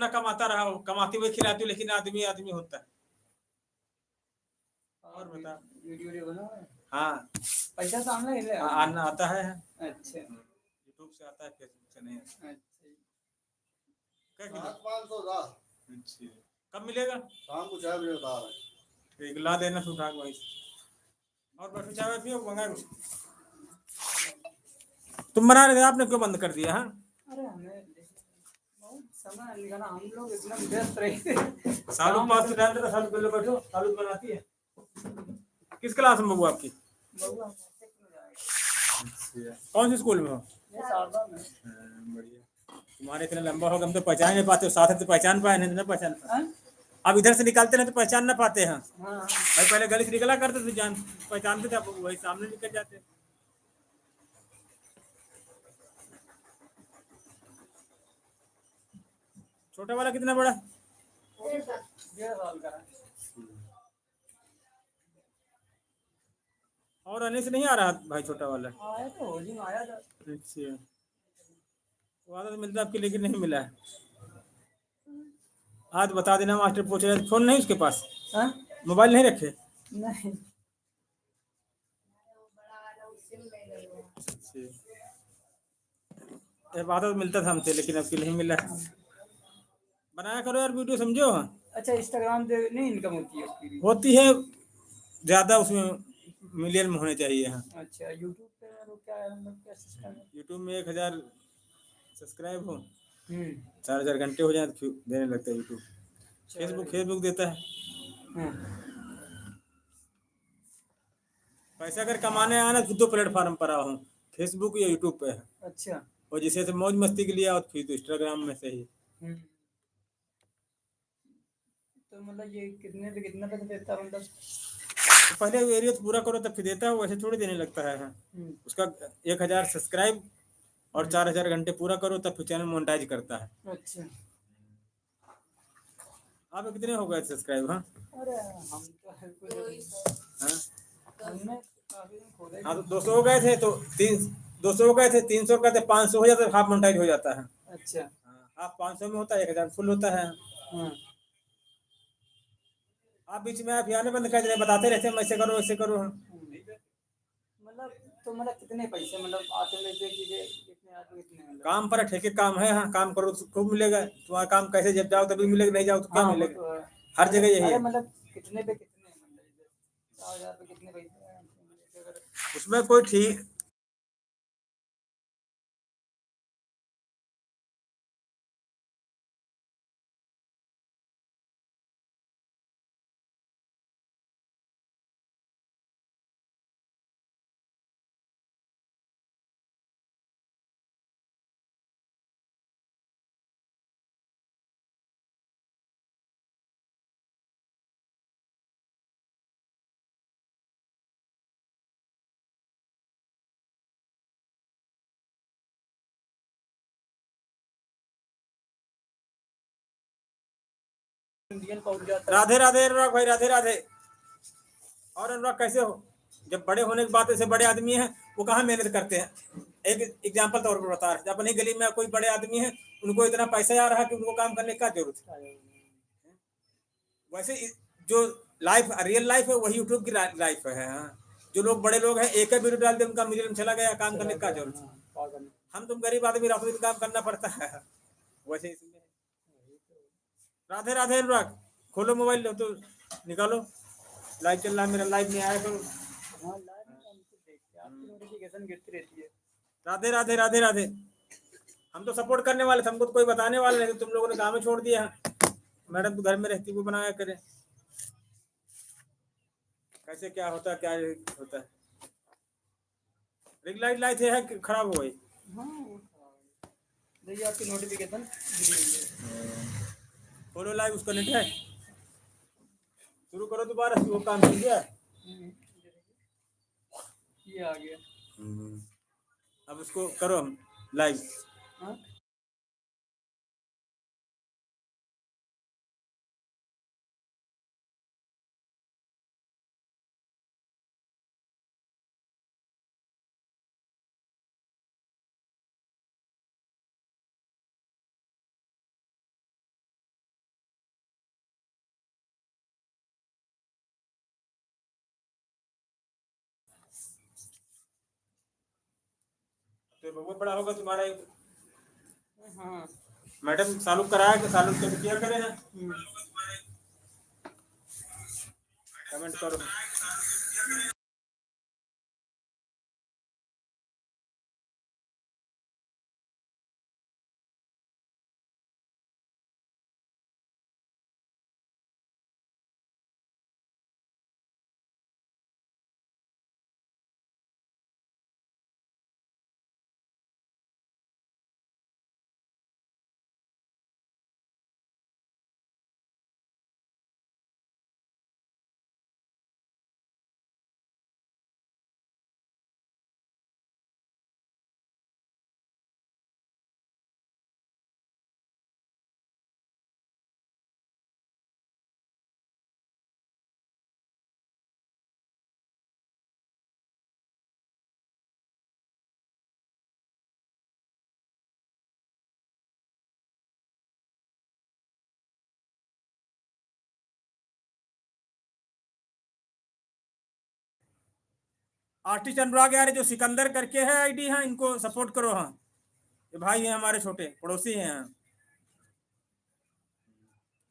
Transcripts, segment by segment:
ना कमाता रहा हो, कमाते हुए खिलाती हो, लेकिन आदमी आदमी होता है। और बता। वीडियो बना है? हाँ, पैसा सामने है आना आता है। अच्छा यूट्यूब से आता है, फेसबुक से नहीं आता। अच्छा। क्या किलो? 500 अच्छा, कब मिलेगा? शाम को 4 बजे बता रहे। ठीक, ला देना फिर उठा के वहीं से। और बैठो, चाय पियो, मंगा कुछ। तुम बना रहे थे, आपने क्यों बंद कर दिया? हाँ, अरे हमें बहुत समय निकाला, हम लोग इतना व्यस्त रहे थे। सालू के पास टाइम था, सालू पहले बैठो, सालू बनाती है। किस क्लास में बबू आपकी? बबुआ अच्छा, कौन सी स्कूल में हो? ये शारदा में। बढ़िया। तुम्हारे इतना लंबा होगा, हम तो पहचान नहीं पाते, साथ तो पहचान पाए नहीं, ना पहचान पाए। हाँ? अब इधर से निकलते नहीं तो पहचान ना पाते हैं। हाँ भाई पहले गली से निकला करते थे, जान पहचानते थे, अब वही सामने निकल जाते। छोटा वाला कितना बड़ा? 1.5 साल का है। और आने से नहीं आ रहा भाई छोटा वाला? आया तो होली में आया था। अच्छा, वादा तो मिलता आपके, लेकिन नहीं मिला है। आज बता देना, मास्टर पूछ रहे, फोन नहीं उसके पास? हाँ? मोबाइल नहीं रखे? नहीं। ये वादा तो मिलता था हमसे, लेकिन आपके नहीं मिला। बनाया करो यार वीडियो, समझो। अच्छा, इंस्टाग्राम से नहीं इनकम होती है उसकी भी? होती है, ज्यादा उसमें मिलियन में होने चाहिए। हाँ, अच्छा, यूट्यूब पे वो क्या है, मतलब क्या सिस्टम है? यूट्यूब में 1000 सब्सक्राइब हो, हम्म 4000 घंटे हो जाए तो देने लगता है यूट्यूब। चलो। फेसबुक देता है हाँ पैसा। अगर कमाने आना तो 2 प्लेटफॉर्म पर आओ, फेसबुक या यूट्यूब पे है। अच्छा। और जिसे से मौज मस्ती के लिए आओ, फिर तो इंस्टाग्राम में से ही। हम्म तो मतलब ये कितने पे कितना पैसा देता है मतलब? तो पहले एरिया तो पूरा करो तब फिर देता है, वैसे थोड़ी देने लगता है। हाँ। हम्म उसका 1000 सब्सक्राइब और 4000 घंटे पूरा करो तब फिर चैनल मोनेटाइज करता है। अच्छा। आप कितने हो गए सब्सक्राइब? हाँ, अरे हम तो है कुछ हाँ, हमने काफी दिन खोले हाँ, तो नहीं। 200 हो गए थे तो 200 हो गए थे, 300 का थे, 500 हो जाता है, हाफ मोनेटाइज हो जाता है। अच्छा। हाँ, हाफ 500 में होता है, 1000 फुल होता है। हाँ आप बीच में आप आने बंद कर रहे, बताते रहते हैं ऐसे करो वैसे करो। मतलब तो मतलब कितने पैसे मतलब आते रहते हैं कि कितने आते कितने मतलब? काम पर ठेके काम है। हाँ, काम करो तो खूब मिलेगा। तुम्हारा काम कैसे, जब जाओ तभी मिलेगा, नहीं जाओ तो क्या हाँ वो तो मिलेगा। है। हर अरे जगह यही अरे है। मतलब कितने पे कितने मतलब इधर 4,000 पे कितने पैसे हैं? अगर उसमें कोई ठीक इंडियन पहुंच जाता है। राधे राधे अनुराग भाई, राधे राधे। और अनुराग कैसे हो? जब बड़े होने की बात है, ऐसे बड़े आदमी हैं वो कहाँ मेहनत करते हैं। एक एग्जाम्पल तौर पर बता रहे, जब अपनी गली में कोई बड़े आदमी है, उनको इतना पैसा आ रहा है कि उनको काम करने की क्या जरूरत है। वैसे जो लाइफ रियल लाइफ है वही यूट्यूब की लाइफ है। हाँ। जो लोग बड़े लोग हैं, एक वीडियो डाल दे उनका मिलियन चला गया, काम करने की क्या जरूरत है। हम तुम गरीब आदमी, रातों दिन काम करना पड़ता है। वैसे इसमें राधे राधे अनुराग, खोलो मोबाइल तो निकालो, लाइव चल रहा है मेरा, लाइव में आया करो। हाँ लाइव में हम तो देखते हैं, आपकी नोटिफिकेशन गिरती रहती है। राधे राधे राधे राधे। हम तो सपोर्ट करने वाले थे, हमको तो कोई बताने वाला नहीं, तो तुम लोगों ने काम छोड़ दिया। मैडम तो घर में रहती, वो बनाया करे। कैसे क्या होता है, क्या होता है। रिंग लाइट लाइट है कि खराब हो गई? हाँ वो देखिए आपकी नोटिफिकेशन गिरी हुई है। खोलो लाइव, उसका नेट है, शुरू करो दोबारा, वो काम कर गया। ये आ गया। अब उसको करो हम लाइव। हाँ तो बहुत बड़ा होगा तुम्हारा। हाँ। मैडम चालू कराया कि चालू करके किया करे ना, कमेंट करो। आर्टिस्ट अनुराग यार जो सिकंदर करके है आईडी, हाँ इनको सपोर्ट करो। हाँ ये भाई है हमारे, छोटे पड़ोसी हैं। हाँ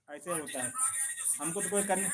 ऐसे होता है, हमको तो कोई करने।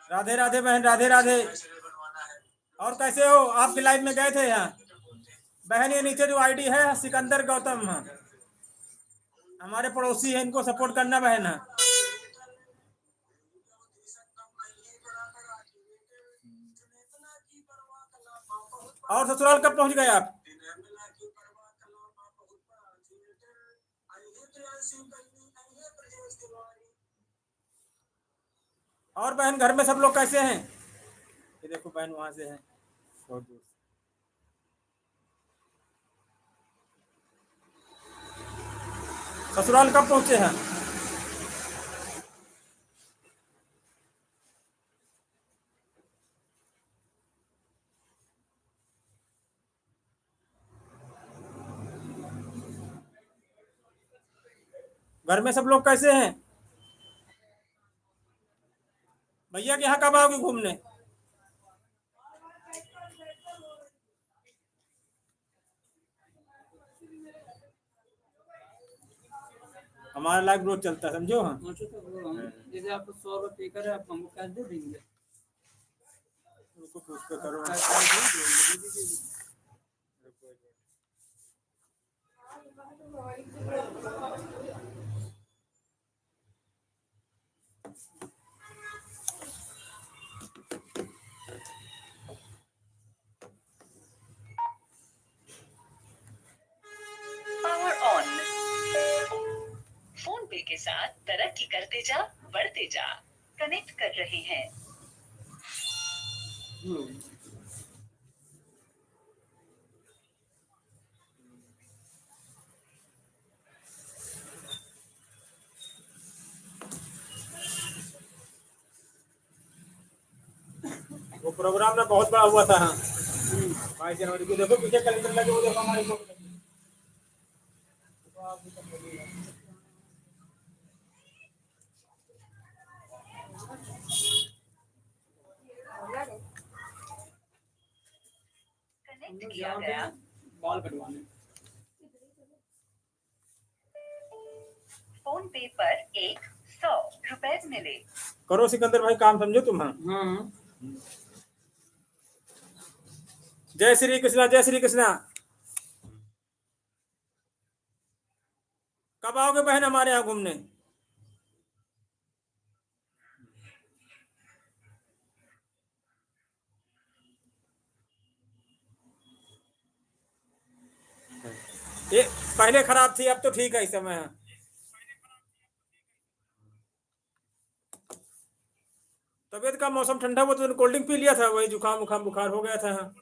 राधे राधे बहन, राधे राधे। और कैसे हो? आपकी लाइफ में गए थे यहाँ बहन? ये नीचे जो आईडी है सिकंदर गौतम, हमारे पड़ोसी है, इनको सपोर्ट करना बहन। और ससुराल कब पहुंच गए आप? और बहन घर में सब लोग कैसे हैं? ये देखो बहन वहां से है बहुत दूर से। ससुराल कब पहुंचे हैं? घर में सब लोग कैसे हैं? भैया के यहाँ कब आओगे घूमने? हमारा लाइव रोज चलता है, समझो। हाँ, अच्छा, तो वो जैसे आपको 100 रुपये करे, आप हमको कैश दे देंगे? उनको पूछ के करो। कैश दे दीजिए। Power on. फोन पे के साथ तरक्की करते जा, बढ़ते जा। कनेक्ट कर रहे हैं। वो प्रोग्राम में बहुत बड़ा हुआ था। हाँ, 22 जनवरी को देखो पीछे कैलेंडर लगे, वो देखो हमारी फोटो लगी। कनेक्ट किया गया। बाल कटवाने। फोन पे पर 100 रुपए मिले। करो सिकंदर भाई काम, समझो तुम। हाँ, हाँ, जय श्री कृष्णा, जय श्री कृष्णा। कब आओगे बहन हमारे यहाँ घूमने? ये पहले खराब थी, अब तो ठीक है इस समय। हाँ, तबीयत का मौसम ठंडा हुआ तो कोल्ड ड्रिंक पी लिया था, वही जुकाम उखाम बुखार हो गया था। हाँ,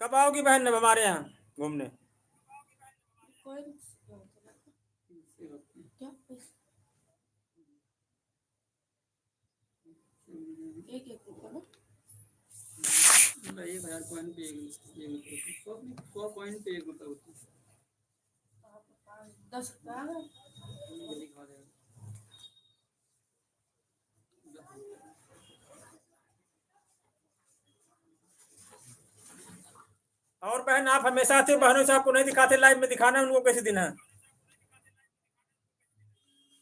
कब आओगी बहन अब हमारे यहाँ घूमने? क्या एक एक रुपया ना? 1000 कॉइन पे 100 कॉइन पे 1 रुपया होता है। 10 रुपया ना? ये दिखा देगा। और बहन आप हमेशा आते हो, बहनों से आपको नहीं दिखाते लाइव में, दिखाना उनको कैसे दिन है।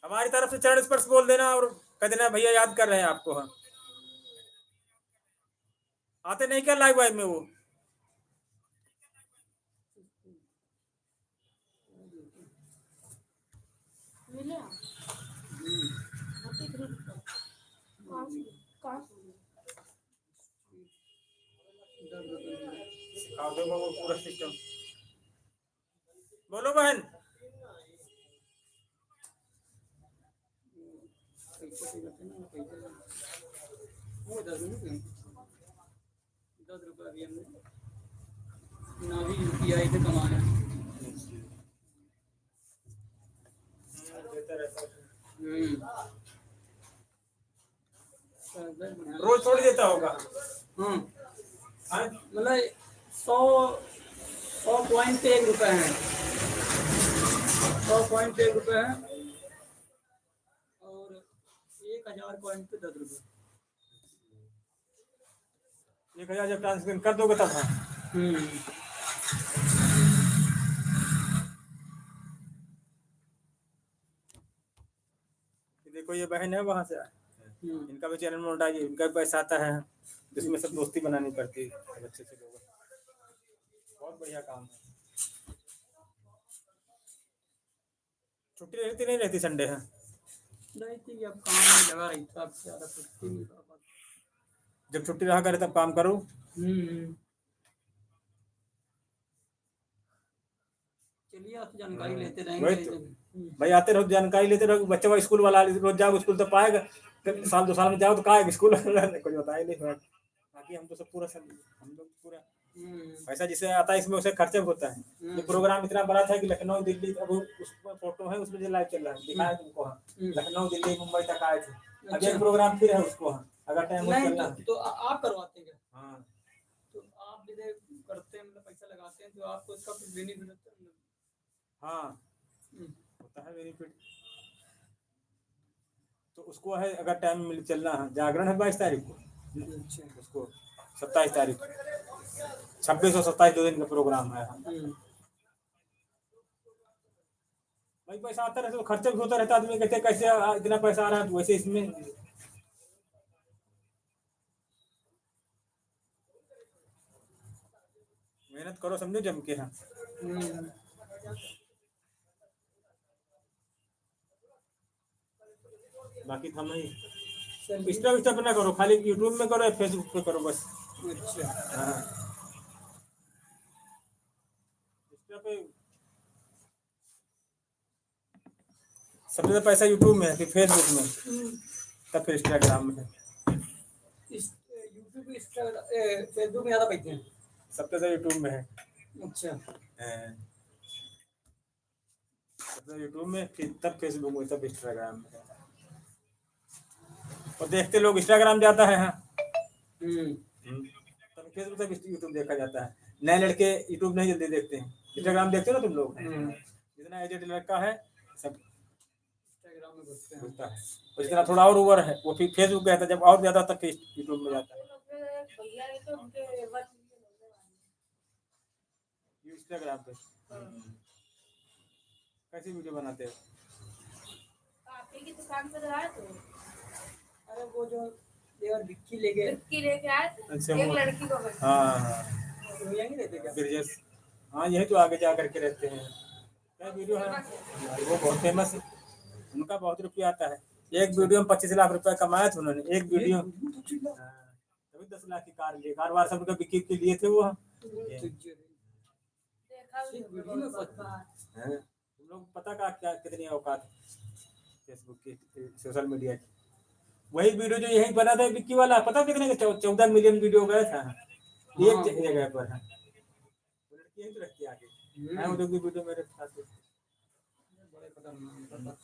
हमारी तरफ से चरण स्पर्श बोल देना और कह देना भैया याद कर रहे हैं आपको। हाँ, आते नहीं क्या लाइव वाइव में वो? मिले होते रुपया कहाँ से? सिखा दो वो पूरा सिस्टम। बोलो बहन। वो 10 रुपया भी हमने ना भी UPI से कमाना है। रोज छोड़ देता होगा। हाँ, हाँ? मतलब 100 कॉइन पे 1 रुपया है। 100 कॉइन पे 1 रुपया है और 1000 कॉइन पे 10 रुपये। 1000 जब ट्रांसफर कर दोगे तब। हाँ, देखो ये बहन है वहाँ से, इनका भी चैनल मोनेटाइज, इनका भी पैसा आता है, जिसमें सब दोस्ती बनानी पड़ती है सब अच्छे से लोग। बहुत बढ़िया काम है। छुट्टी रहती नहीं रहती संडे है? नहीं थी, अब काम में लगा रही था, अब ज़्यादा छुट्टी नहीं कर पाती। जब छुट्टी रहा करे तब काम करो। चलिए आपसे जानकारी लेते रहेंगे। वही तो भाई, आते रहो जानकारी लेते रहो। बच्चा वो स्कूल वाला रोज जाओ स्कूल तो पाएगा, फिर साल 2 साल में जाओ तो कहा स्कूल कुछ बताया नहीं। बाकी हम तो सब पूरा सब हम लोग पूरा पैसा जिसे आता है इसमें उसे खर्चा भी होता है। ये प्रोग्राम इतना बड़ा था कि लखनऊ दिल्ली, अब उसमें फोटो है उसमें जो लाइव चल रहा है दिखाया तुमको। हाँ, लखनऊ दिल्ली मुंबई तक आए थे। अब एक प्रोग्राम फिर है उसको, हाँ अगर टाइम हो नहीं चलना। तो आप करवाते हैं क्या? हाँ तो आप जैसे करते हैं, मतलब पैसा लगाते हैं, तो आपको इसका कुछ बेनिफिट होता है? हाँ होता है बेनिफिट। तो उसको है अगर टाइम मिल चलना है, जागरण है 22 तारीख को, अच्छा। उसको 27 तारीख, 26 और 27 2 दिन का प्रोग्राम है। भाई पैसा आता रहता तो खर्चा भी होता रहता, आदमी कहते कैसे इतना पैसा आ रहा है, तो वैसे इसमें मेहनत करो समझो जम के। हाँ बाकी था नहीं, इंस्टा विस्टा पे ना करो, खाली यूट्यूब में करो या फेसबुक पे करो बस। अच्छा। हाँ इंस्टा पे सबसे ज्यादा पैसा यूट्यूब में है, फिर फेसबुक में, तब फिर इंस्टाग्राम में है। यूट्यूब इंस्टाग्राम फेसबुक में ज़्यादा पैसे हैं? सबसे ज्यादा यूट्यूब में है। अच्छा। सबसे यूट्यूब में, फिर तब फेसबुक में, तब इंस्टाग्राम में। और देखते लोग इंस्टाग्राम जाता है। हाँ तब फेसबुक तक यूट्यूब देखा जाता है। नए लड़के यूट्यूब नहीं जल्दी देखते हैं, इंस्टाग्राम देखते हो ना तुम लोग। जितना एजेड लड़का है सब इंस्टाग्राम में घुसते घुसता है, और जितना थोड़ा और ओवर है वो फिर फेसबुक पे आता है, जब और ज्यादा तक यूट्यूब में जाता है। इंस्टाग्राम पे कैसी वीडियो बनाते हो? काफी की दुकान पर आए थे। अरे वो जो देवर विक्की लेके आए थे, अच्छा एक वो, लड़की को बस। हाँ वो यहीं रहते क्या? ब्रिजेश, हाँ यही तो आगे जा करके रहते हैं। क्या वीडियो है वो, बहुत फेमस है, उनका बहुत रुपया आता है। एक वीडियो में 25 लाख रुपया कमाया था उन्होंने, एक वीडियो। तभी 10 लाख की कार लिए, कार वार सब उनका बिक्री के लिए थे वो। देखा भी होगा बहुत बार। तुम लोग पता का क्या कितनी औकात फेसबुक की, सोशल मीडिया की। वही वीडियो जो यही बना था विक्की वाला, पता कितने का, 14 मिलियन वीडियो गया था एक जगह पर। हाँ वो लड़की यही तो रखती है आगे, मैं वो जो भी वीडियो मेरे साथ बड़े खतरनाक।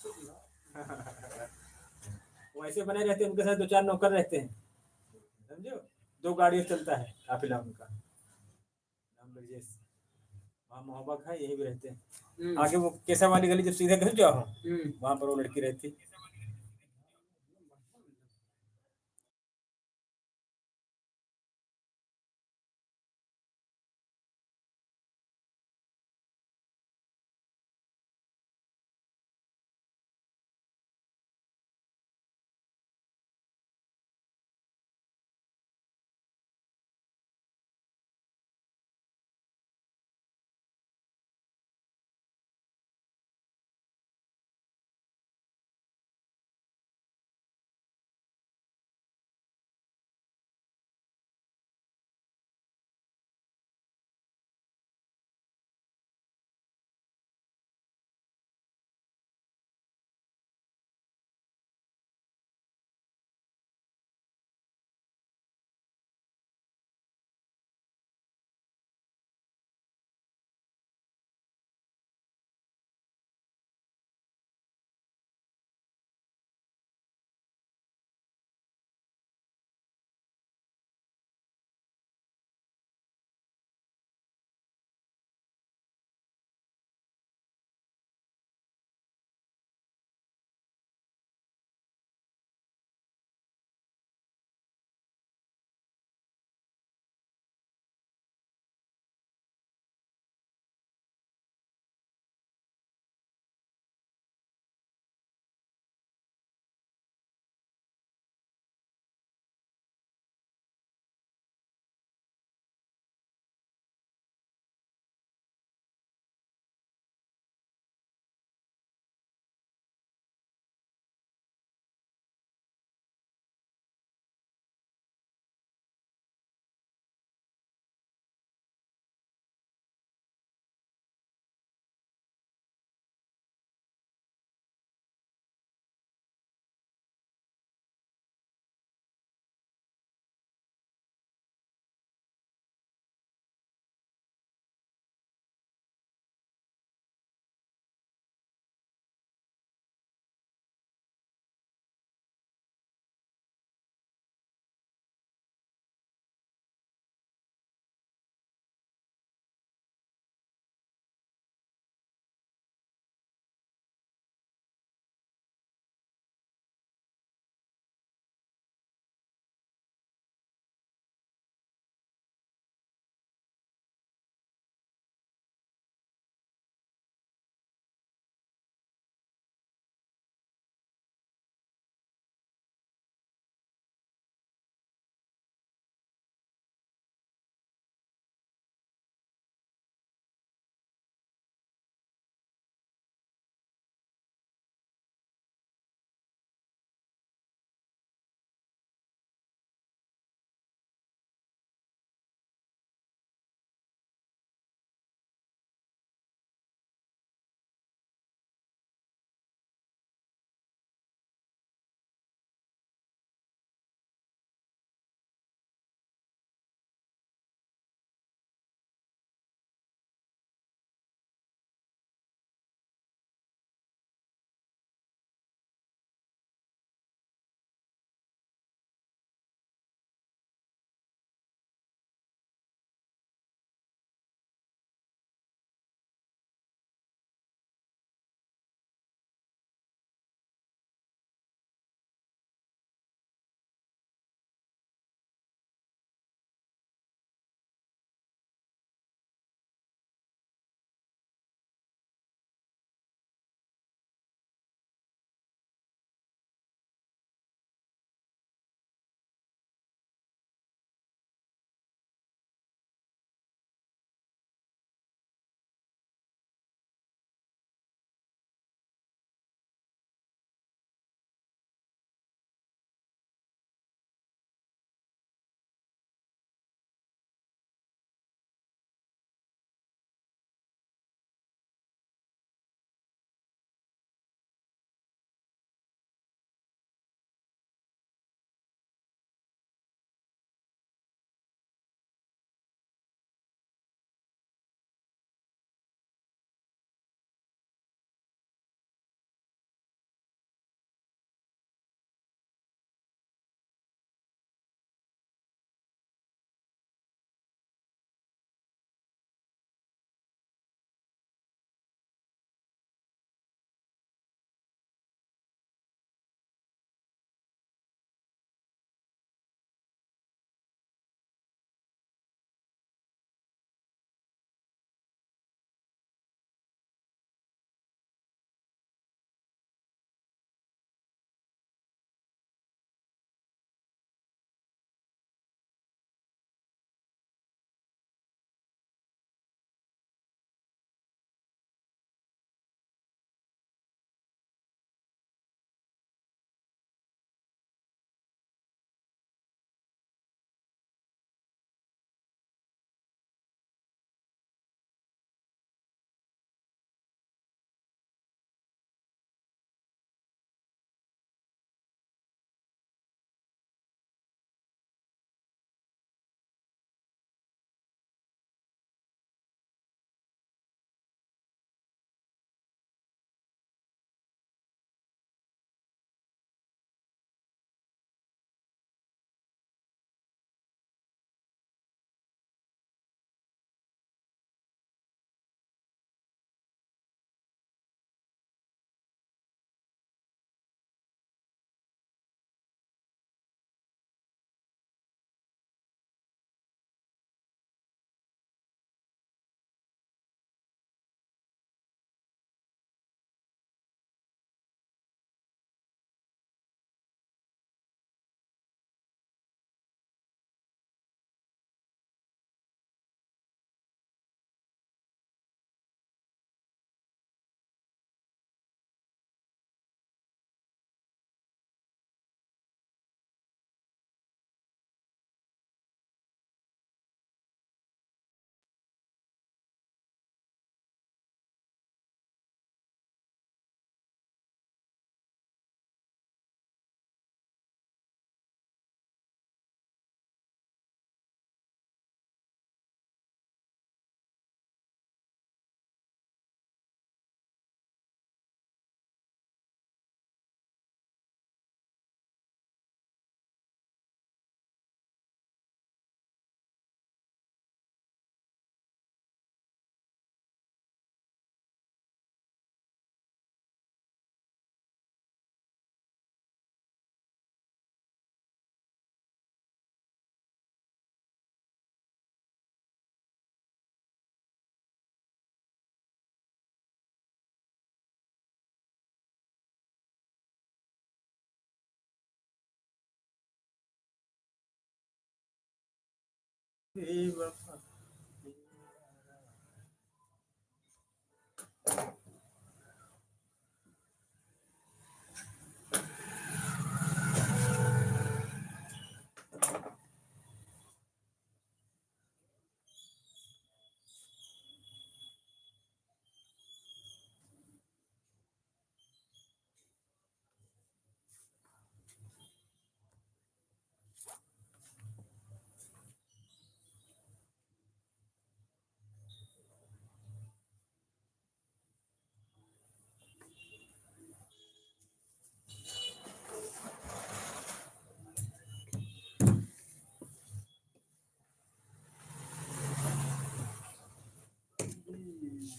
वैसे बने रहते हैं, उनके साथ 2 4 नौकर रहते हैं, समझो। 2 गाड़ियों चलता है काफिला उनका, नाम ब्रजेश, वहाँ मोहब्बत है, यही भी रहते हैं। आगे वो केसर वाली गली जब सीधे घर जाओ, वहाँ पर वो लड़की रहती। बेवफा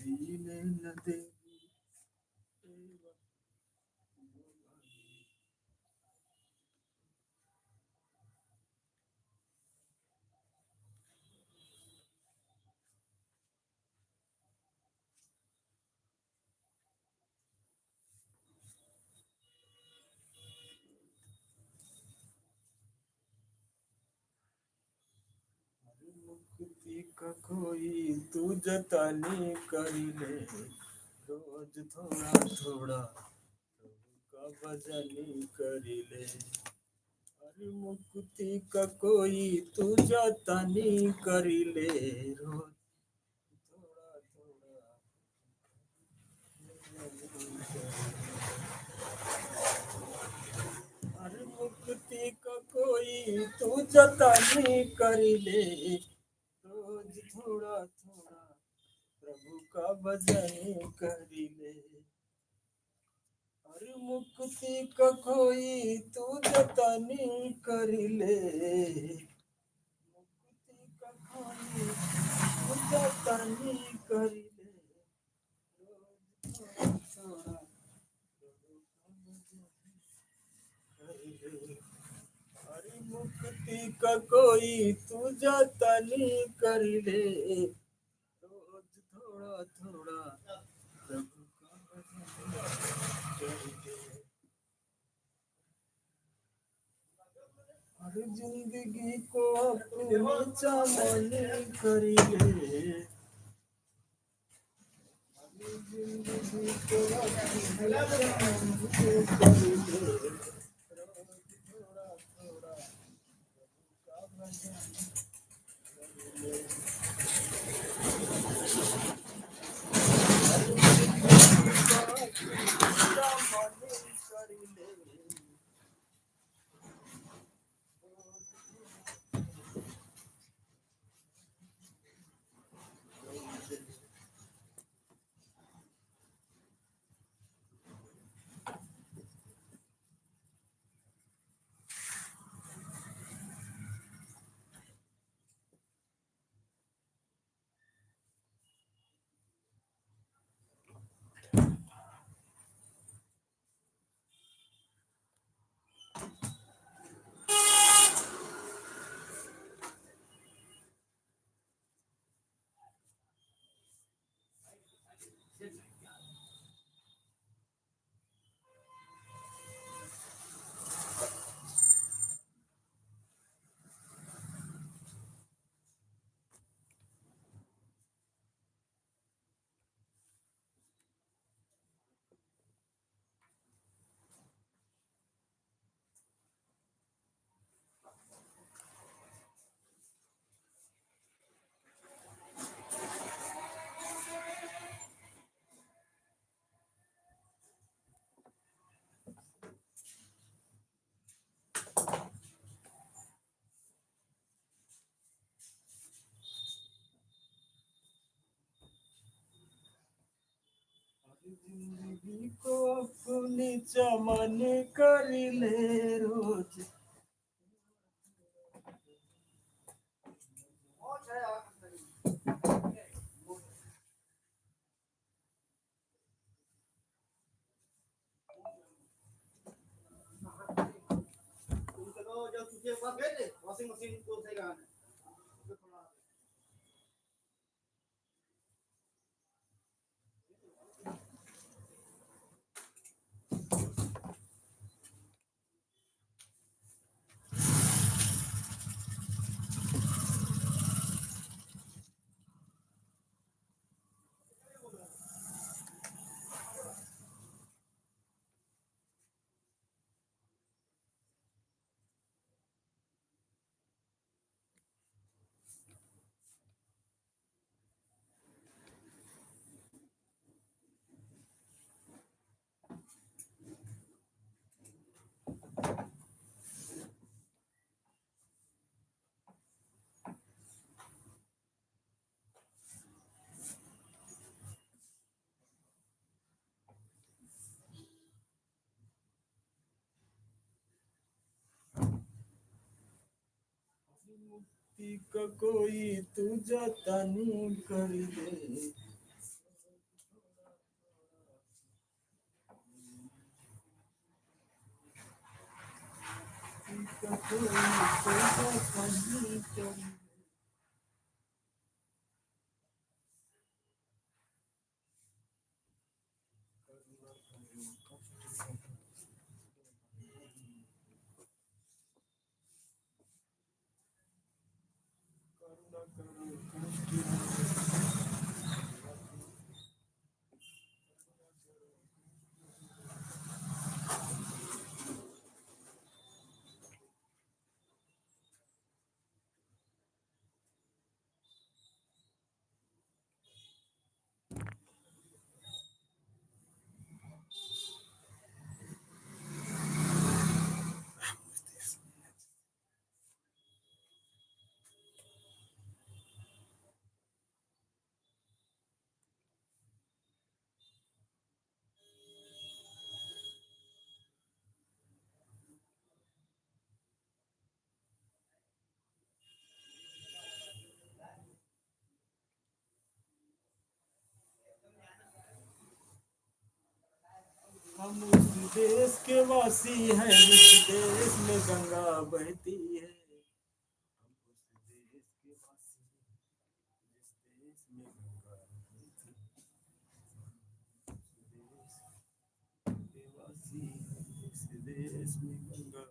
जीने न देगी बेवफा। मुक्ति का कोई तू जतनी कर ले, रोज थोड़ा थोड़ा का भजनी कर ले। अरे मुक्ति का कोई तू जतनी कर ले, रोज थोड़ा थोड़ा अरे मुक्ति का कोई तू जतनी कर ले, रोज थोड़ा थोड़ा प्रभु का भजन कर ले। अरे मुक्ति का कोई तू जतनी कर ले, मुक्ति का कोई तू जतनी कर ले, रोज थोड़ा थोड़ा प्रभु का भजन कर ले। अरे मुक्ति का कोई तू जतनी कर ले, रोज थोड़ा थोड़ा प्रभु का भजन कर ले। हर जिंदगी को अपने चमन कर ले, हर जिंदगी को अपने चमन कर ले, रोज थोड़ा थोड़ा प्रभु का भजन कर ले। हर जिंदगी को अपने चमन कर ले, जिंदगी को अपने चमन कर ले, रोज वॉशिंग मशीन को सही कहा मुक्ति का कोई तू जतन कर दे। मुक्ति का कोई तू जतन कर दे। हम उस देश के वासी हैं जिस देश में गंगा बहती है। हम उस देश के वासी जिस देश में गंगा बहती है। उस देश के वासी हैं जिस देश में गंगा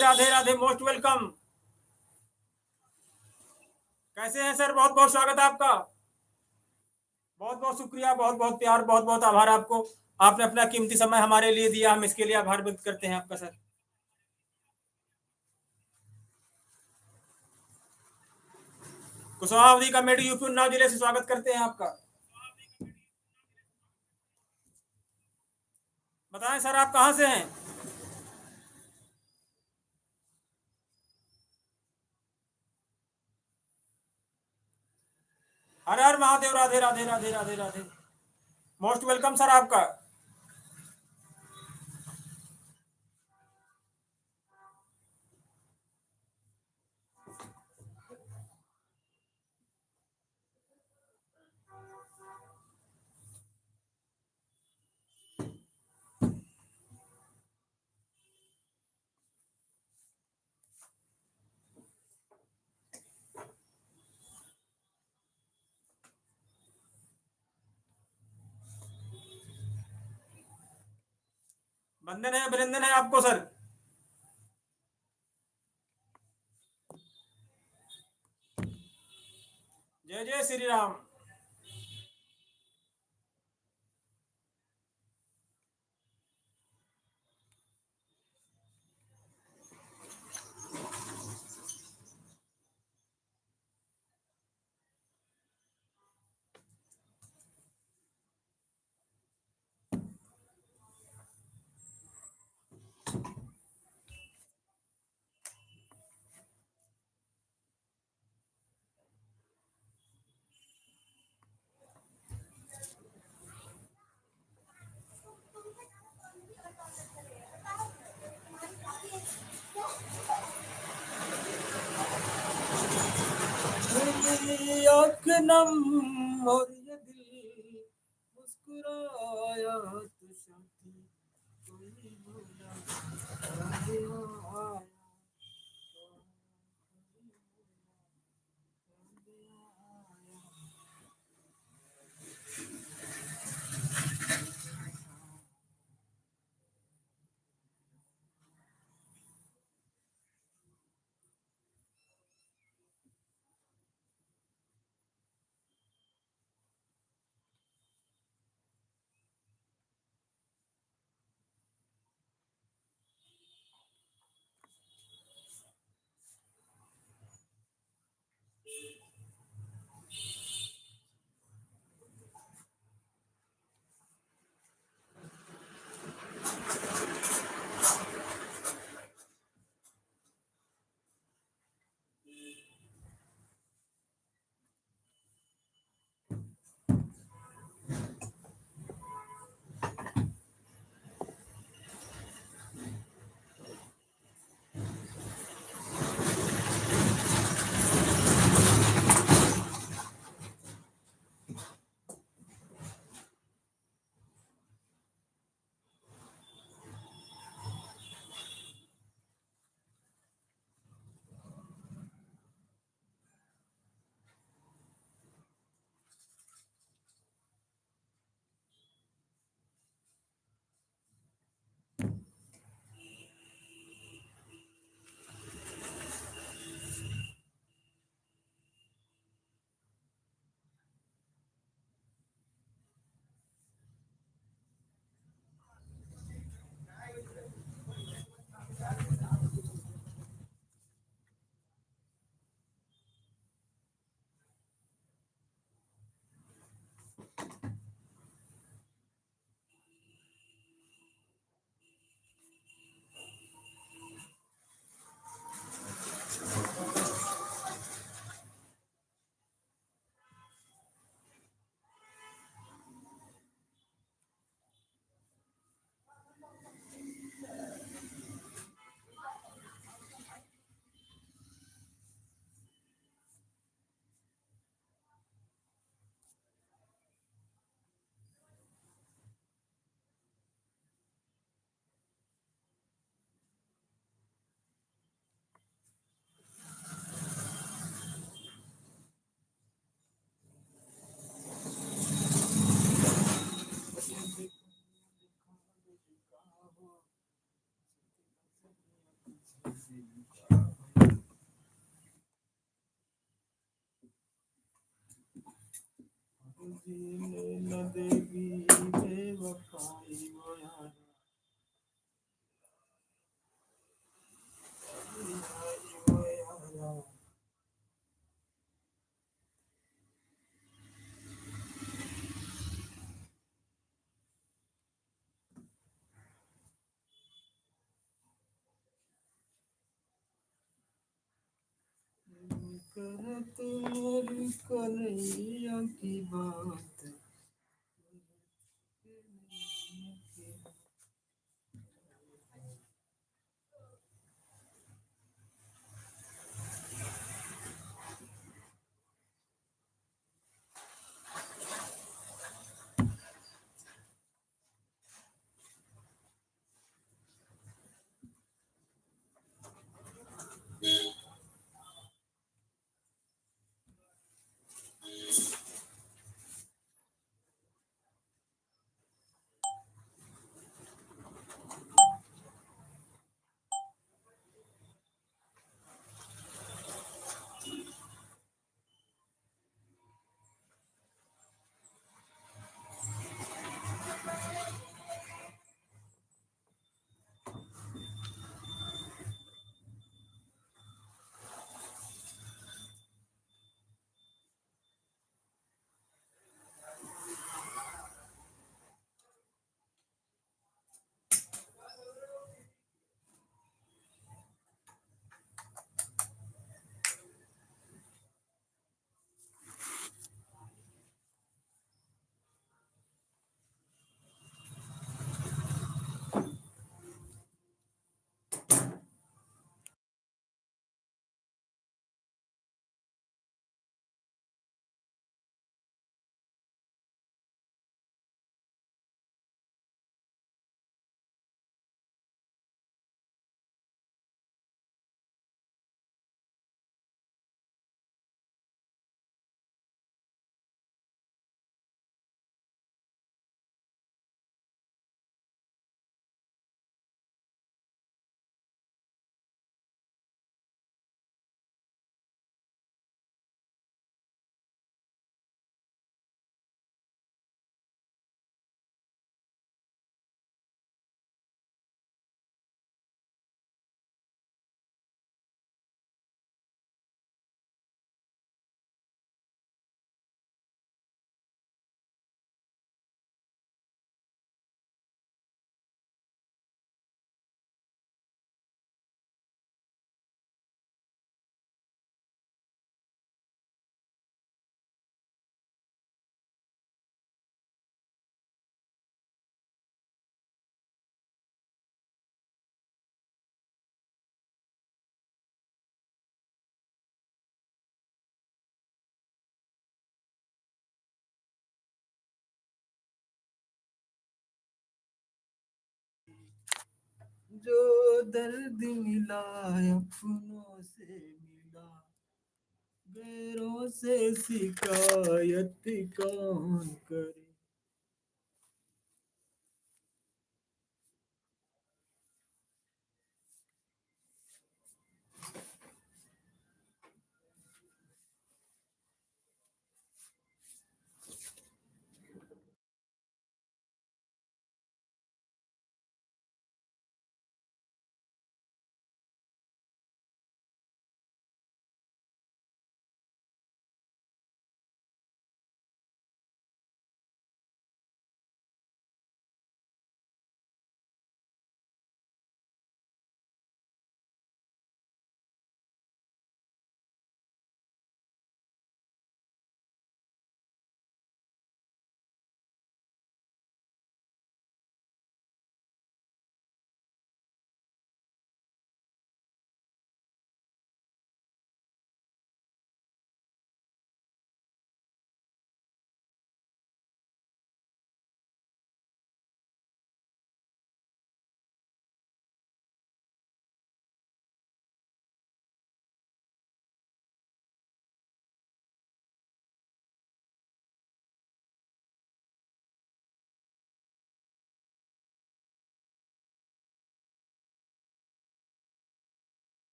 राधे राधे, मोस्ट वेलकम। कैसे हैं सर? बहुत बहुत स्वागत है आपका। बहुत बहुत शुक्रिया, बहुत बहुत प्यार, बहुत बहुत आभार आपको। आपने अपना कीमती समय हमारे लिए दिया, हम इसके लिए आभार व्यक्त करते हैं आपका sir. Kushwaha committee UP Unnao जिले से स्वागत करते हैं आपका। बताएं सर, आप कहाँ से हैं? हर हर Mahadev, Radhe Radhe Radhe Radhe Radhe. Most welcome sir आपका। वंदन है, अभिनंदन है आपको सर। जय जय श्री राम। आँख नम और ये दिल मुस्कुराया तो शादी कोई बोला राधे आया। जीने न देगी बेवफाई वो यारा वो यारा करते मेरी कन्हैया की बात जो दर्द मिला अपनों से मिला गैरों से शिकायत कौन करे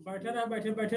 बैठे रहे, बैठे बैठे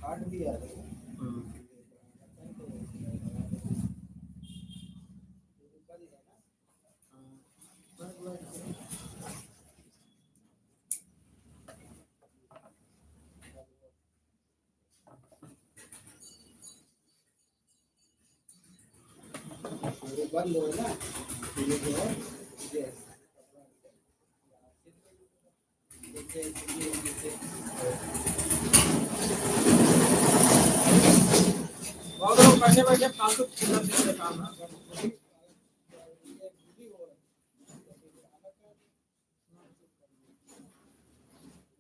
कार्ड भी आ रहा है। बंद हो ना ये जो है बहुत लोग बैठे बैठे फालतू काम है।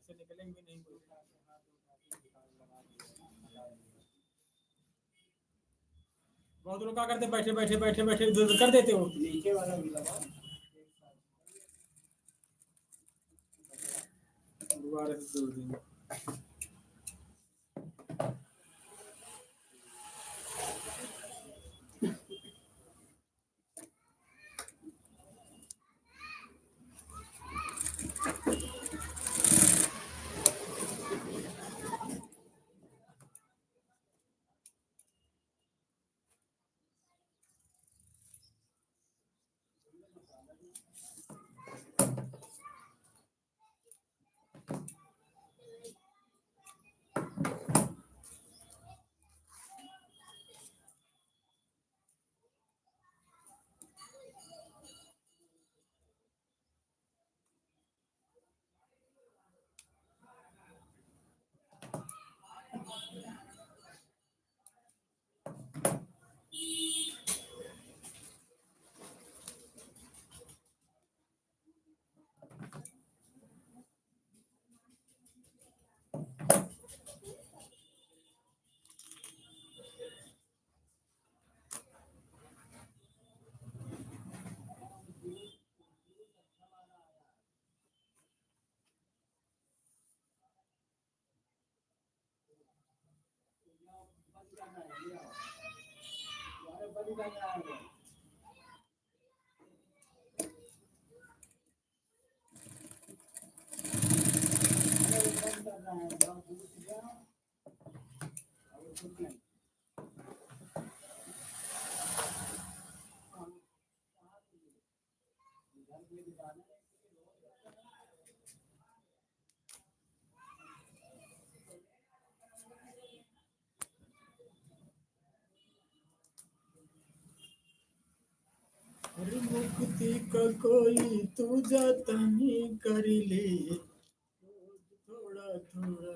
ऐसे निकलेंगे भी नहीं। बहुत लोग क्या करते, बैठे बैठे बैठे बैठे इधर उधर कर देते हो। नीचे वाला भी लगा दोबारा से जोड़ देंगे। अरे मुक्ति का कोई तू जतन कर ले, थोड़ा थोड़ा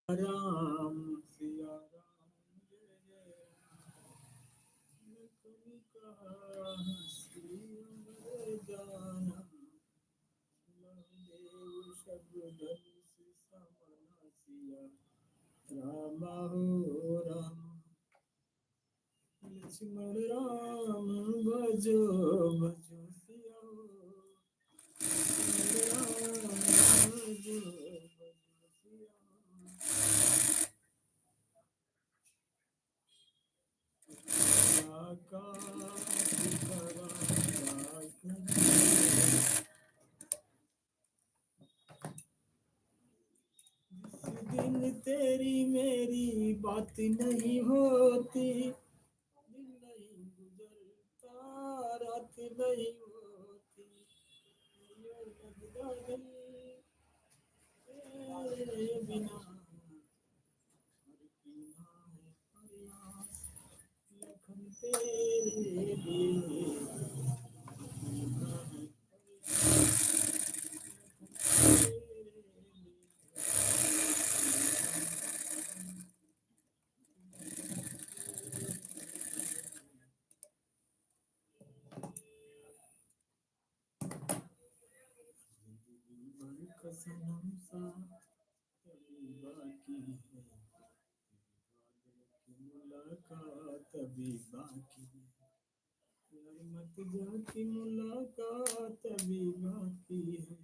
राम सिया राम जय जय राम लखन कहा श्री अमर जाना देव शब्द समना सिया राम हो राम लक्ष्मण राम भजो भजो सिया राम भजो भजो सिया जिस दिन तेरी मेरी बात नहीं होती दिन नहीं गुजरता रात नहीं होती ये लगता दिल तेरे बिना हर कीना है प्रयास लखन तेरे लिए कीना है प्रयास तेरे लिए जिंदगी भर का सनम सा कभी बाकी है वादे की मुलाकात अभी बाकी है यार मत जा की मुलाकात अभी बाकी है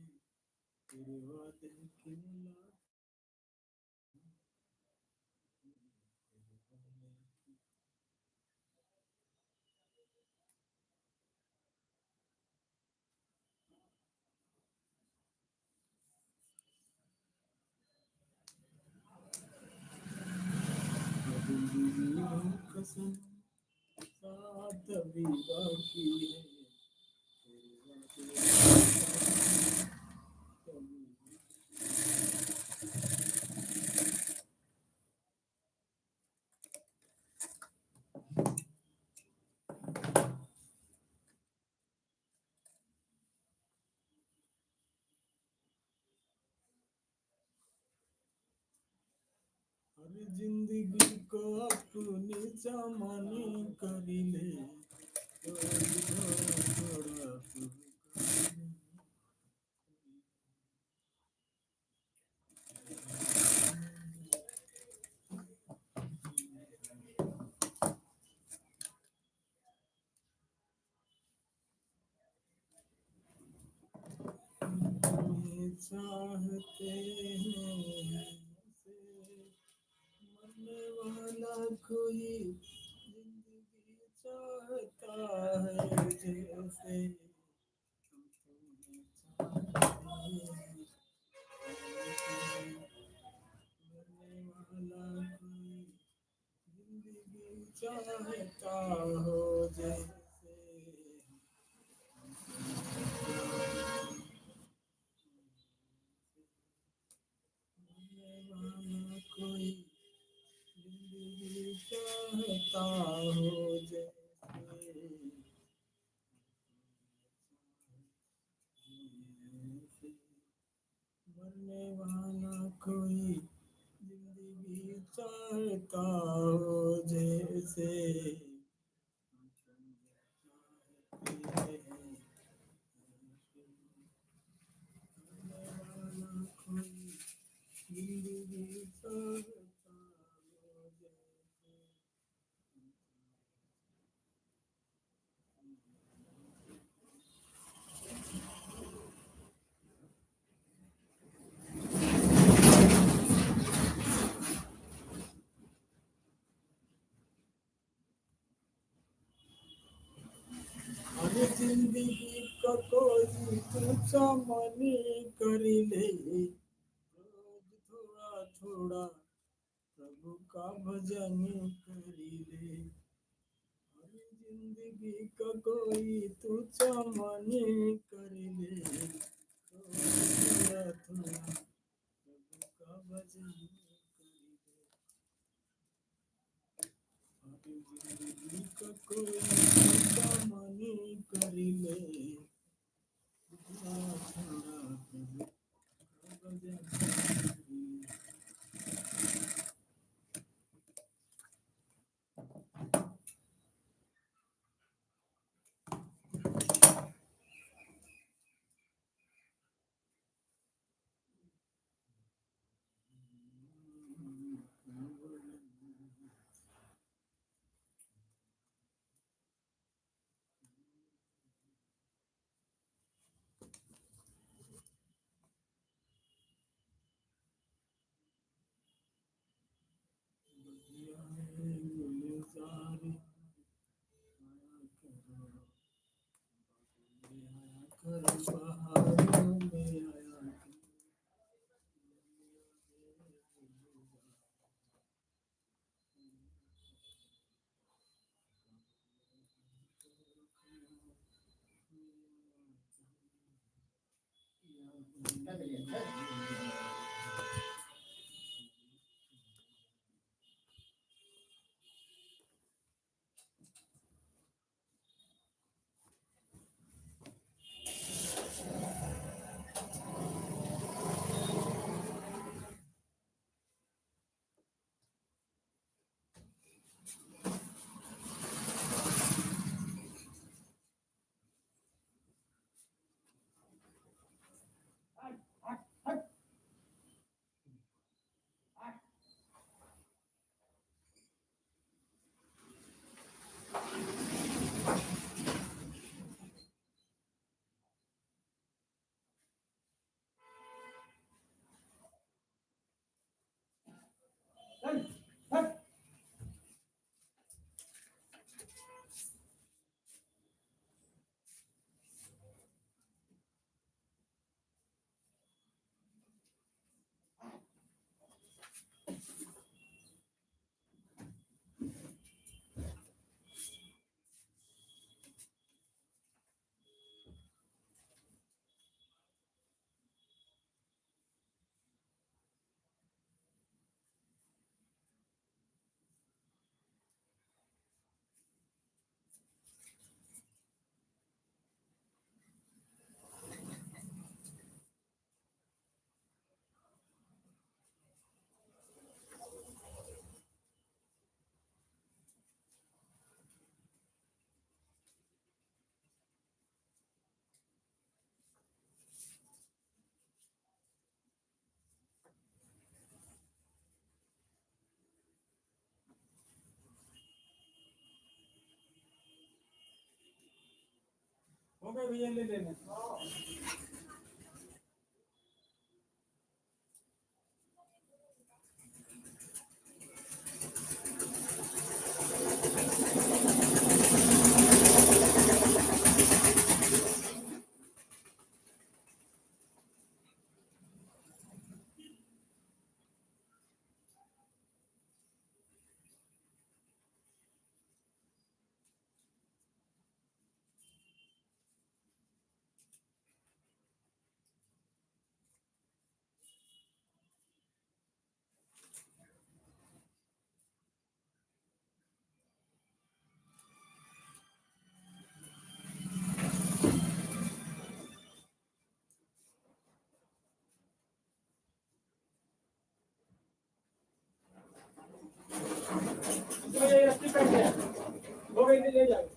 तेरे वादे की मुलाकात तेरे वादे की जिंदगी भर का सनम साथ अभी बाकी है तेरे वादे की मुलाकात अभी हर जिंदगी को अपनी जमाने कर ले रोज थोड़ा थोड़ा तू कर ले। ये चाहते हैं से मरने वाला कोई जिंदगी चाहता है जैसे हम तुम्हें चाहते हैं मरने वाला कोई जिंदगी चाहता हो जैसे मरने वाला कोई जिंदगी चाहता हो जैसे मरने वाला कोई जिंदगी चाहता हो जैसे हम तुम्हें चाहते हैं मरने वाला कोई जिंदगी चाहता हो जैसे अरे जिंदगी का कोई तुझा मन कर ले रोज थोड़ा थोड़ा प्रभु का भजन कर ले अरे जिंदगी का कोई तुझा मन कर ले रोज थोड़ा थोड़ा प्रभु का भजन कर ले अरे जिंदगी का कोई तुझा मन कर ले थोड़ा थोड़ा प्रभु का भजन कर ले हर बहारों में आया तू। हो गए भैया, ले लेना। तो ये रस्सी कट गया, हो गई, ले जाओ।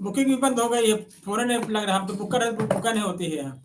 बुकिंग भी बंद हो गई है, फोन नहीं लग रहा, हम तो बुक कर रहे हैं, बुका नहीं होती है यहाँ।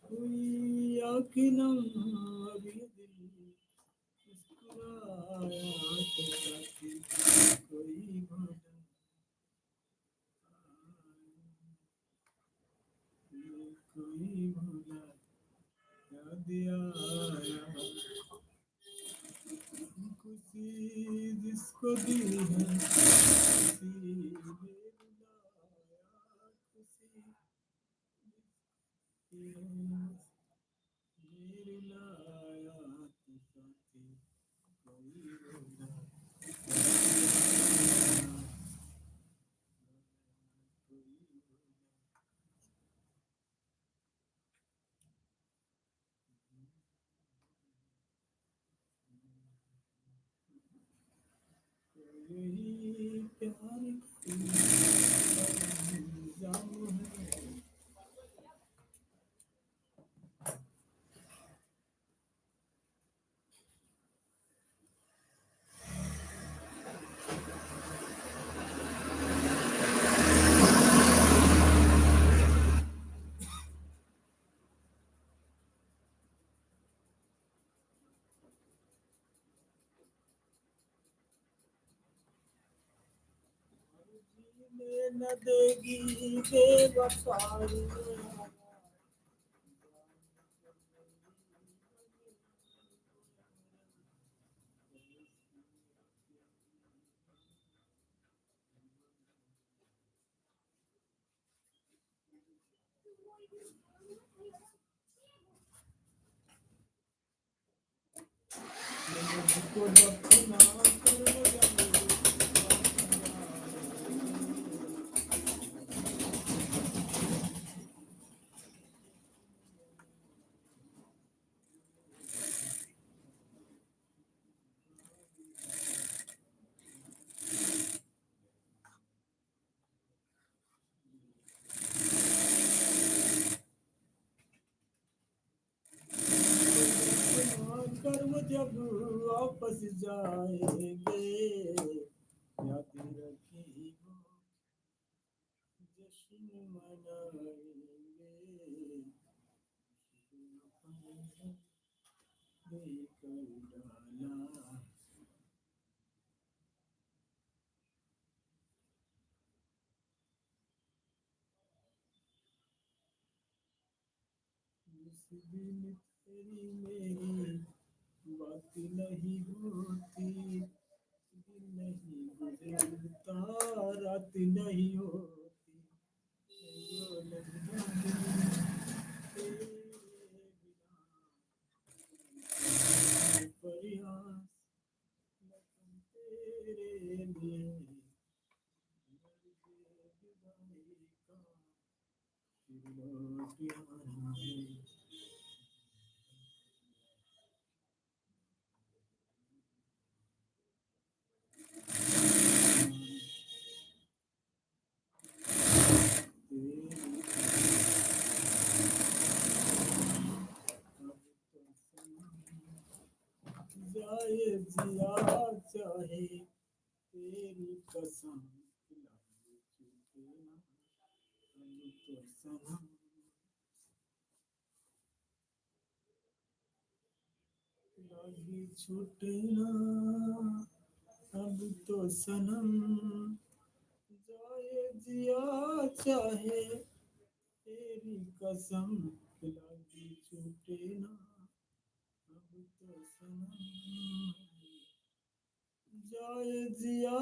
कोई आँखें नम अभी दिल मुस्कुराया तो साथी कोई भूला कोई भूला याद आया खुशी जिसको दी है खुशी ने रुलाया खुशी ने रुलाया तो साथी कोई भूला यही प्यार का इल्जाम है जीने न देगी बेवफाई मुझको दफना करो कर्म जब वापस जाएंगे याद रखी वो जश्न मनाएंगे देकर डाला जिस दिन तेरी मेरी बात नहीं होती दिन नहीं गुजरता रात नहीं होती जो लगना तेरे बिना प्रयास लगन तेरे लिए दर्द जुदाई का फिर लौट आएंगे जाए जिया चाहे तेरी कसम खिलाए छूटे ना हम तो सनम लागी छूटे ना अब तो सनम जाए जिया चाहे तेरी कसम लागी छूटे ना अब तो सनम जाए जिया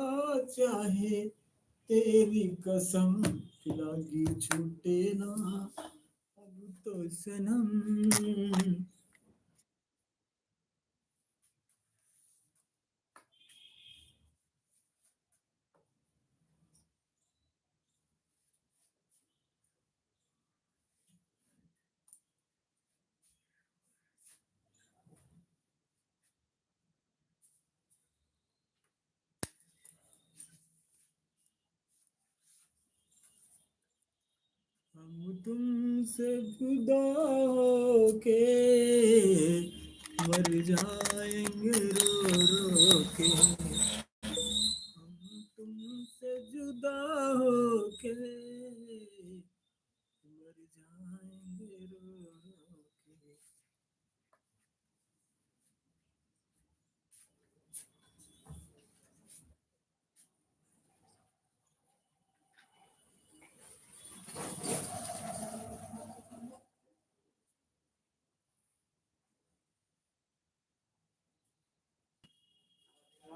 चाहे तेरी कसम लागी छूटे ना अब तो सनम हम तुमसे जुदा होके मर जाएंगे रो रो के हम तुमसे जुदा होके मर जाएंगे रो रो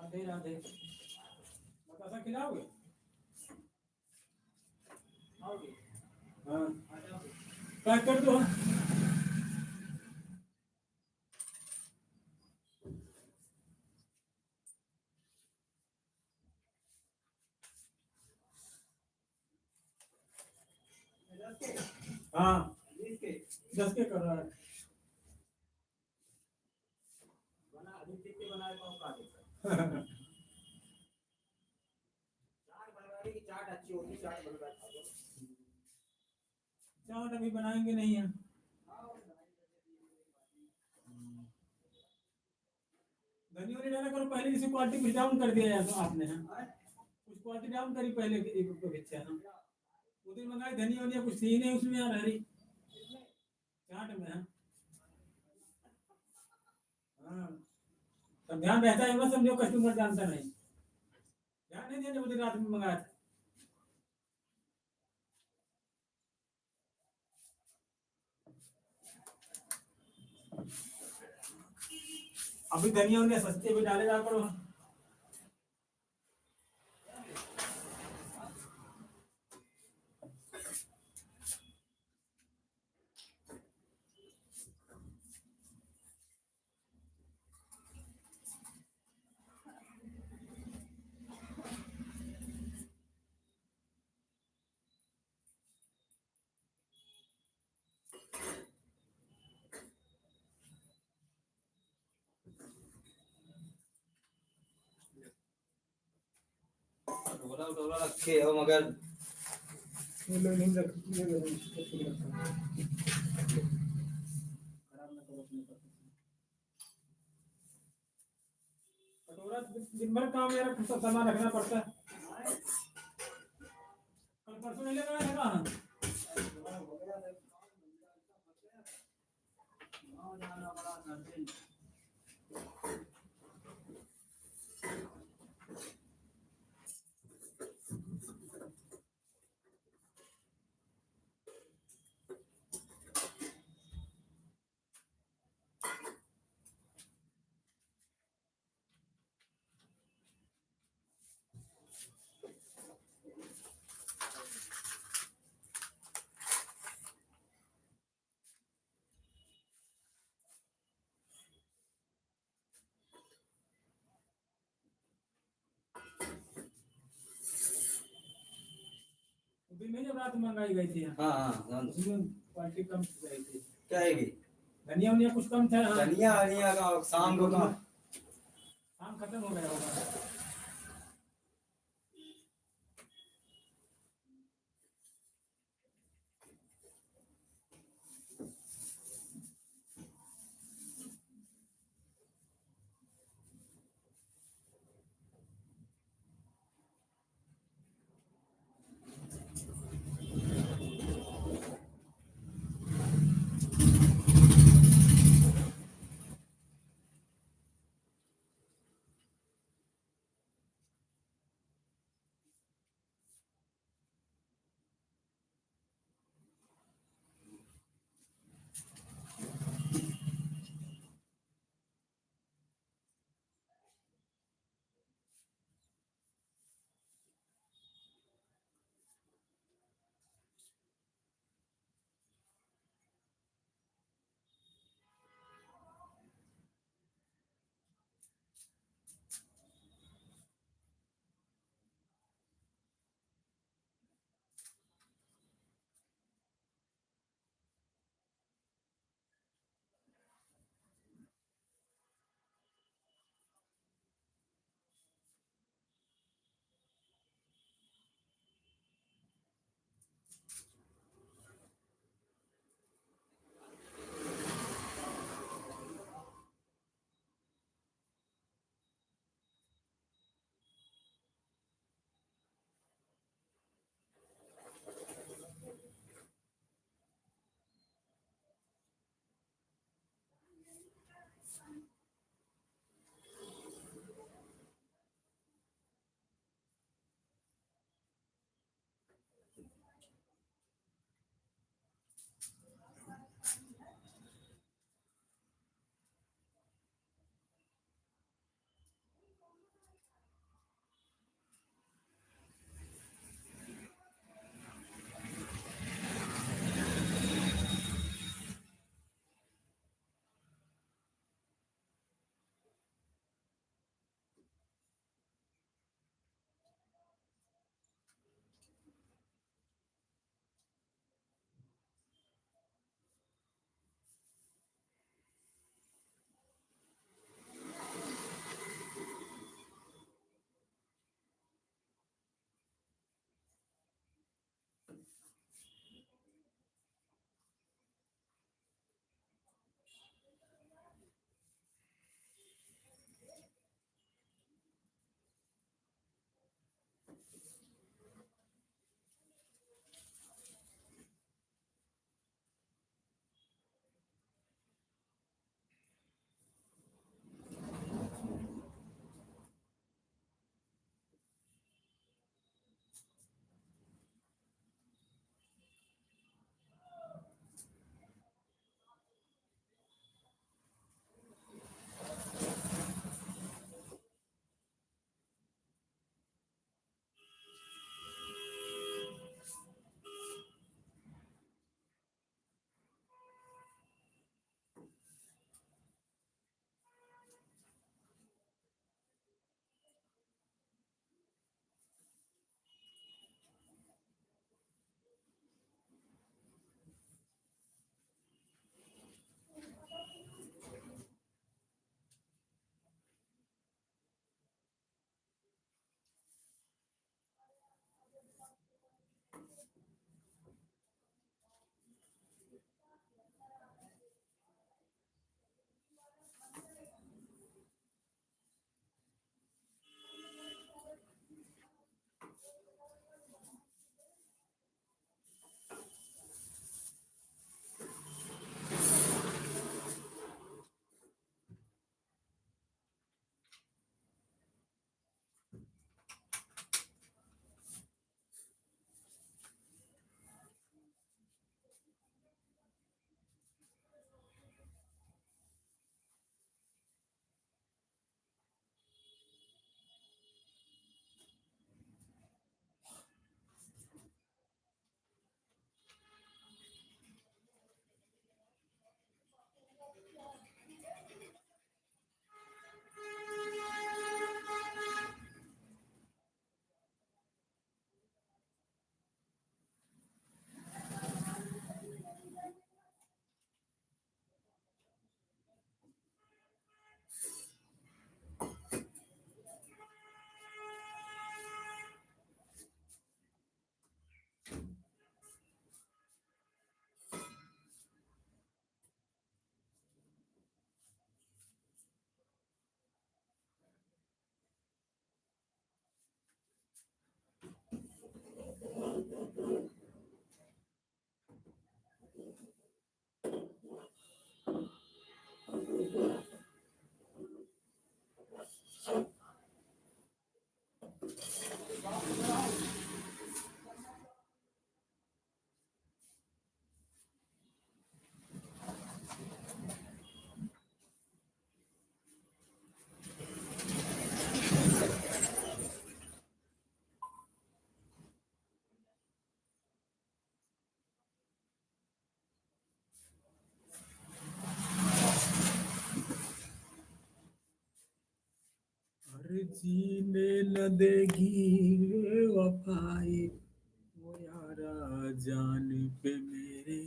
राधे राधे। बतासा खिलाओगे? आओगे? हाँ, आ जाओगे? पैक कर दो। हाँ, 20 के 10 के कर रहा है। बना अभी कितने बनाए पाओ का दे चाट बनवाने की चाट अच्छी होती चाट बनवा खा लो चाट अभी बनाएंगे नहीं है। धनिया नहीं डाला करो पहले, इसी क्वालिटी कुछ डाउन कर दिया है तो आपने, है कुछ क्वालिटी डाउन करी पहले एक पिक्चर है। उधर मंगाई धनिया वनिया कुछ थी नहीं उसमें यार, हरी चाट में है। हाँ, तब ध्यान रहता है ना, समझो कस्टमर जानता नहीं, ध्यान नहीं दिया जब उधर रात में मंगाया था। अभी धनिया वनिया सस्ते भी डालेगा करो। ढोला ढोला रखे हो मगर ये लोग नहीं रख, ये लोग नहीं रखते। खराब ना करो अपने पर। कटोरा दिन भर काम यार, सामान रखना पड़ता है। कल परसों नहीं लगाया था कहाँ? जाना बड़ा अर्जेंट दिन में जब रात में मंगाई गई थी, हाँ हाँ उसमें क्वालिटी कम गई थी। क्या है ये धनिया वनिया कुछ कम था। हाँ, धनिया हनिया का शाम को कहाँ काम खत्म हो गया होगा। जीने न देगी वफाई वो यारा जान पे मेरे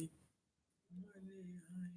मने आई।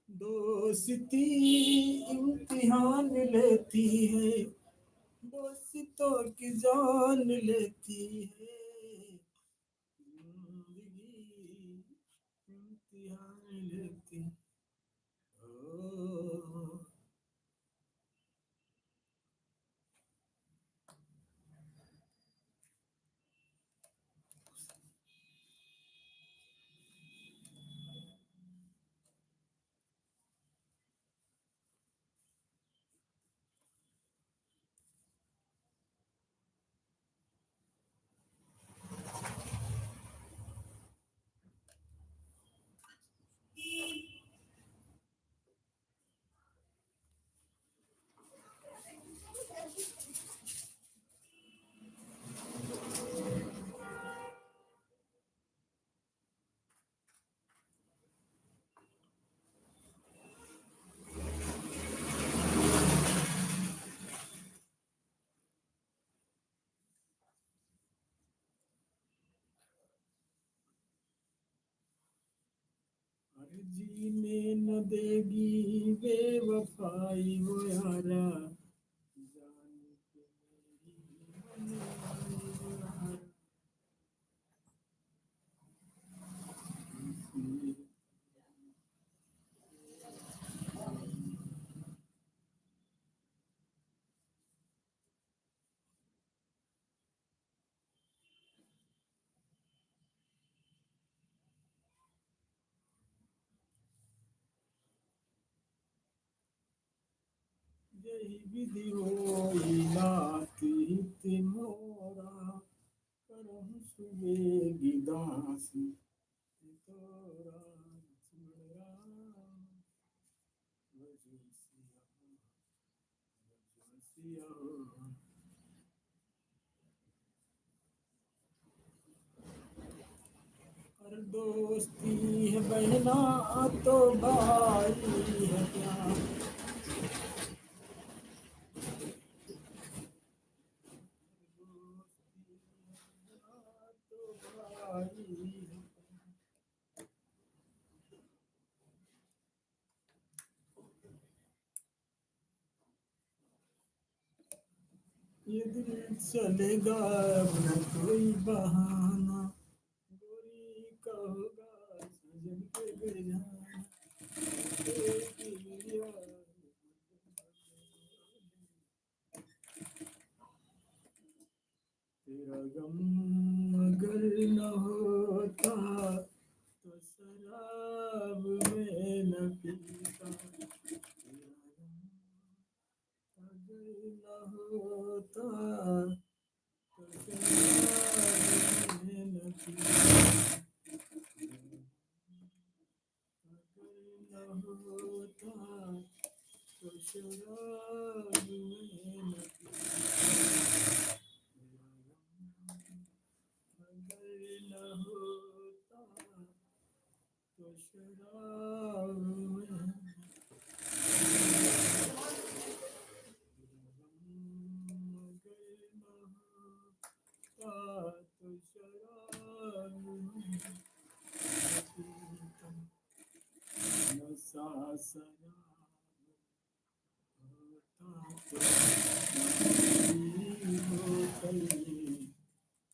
दोस्ती इम्तिहान लेती है, दोस्तों की जान लेती है, जिंदगी इम्तिहान लेती है। ओ, अरे जीने न देगी बेवफाई वो यारा जान पे मेरी मने आई वो यारा। यही विधि होई नाती मोरा करहु सुबेगी दासी तोरा सुमरा वजूसिया वजूसिया। और दोस्ती है बहना तो भाई है क्या, दोस्ती है बहना तो भाई है। ये दिल चलेगा अब न कोई बहाना, गोरी का होगा सजन के बेजाना, तेरी याद तेरा गम अगर न होता तो शराब में न पीता, तेरा गम अगर न होता तो शराब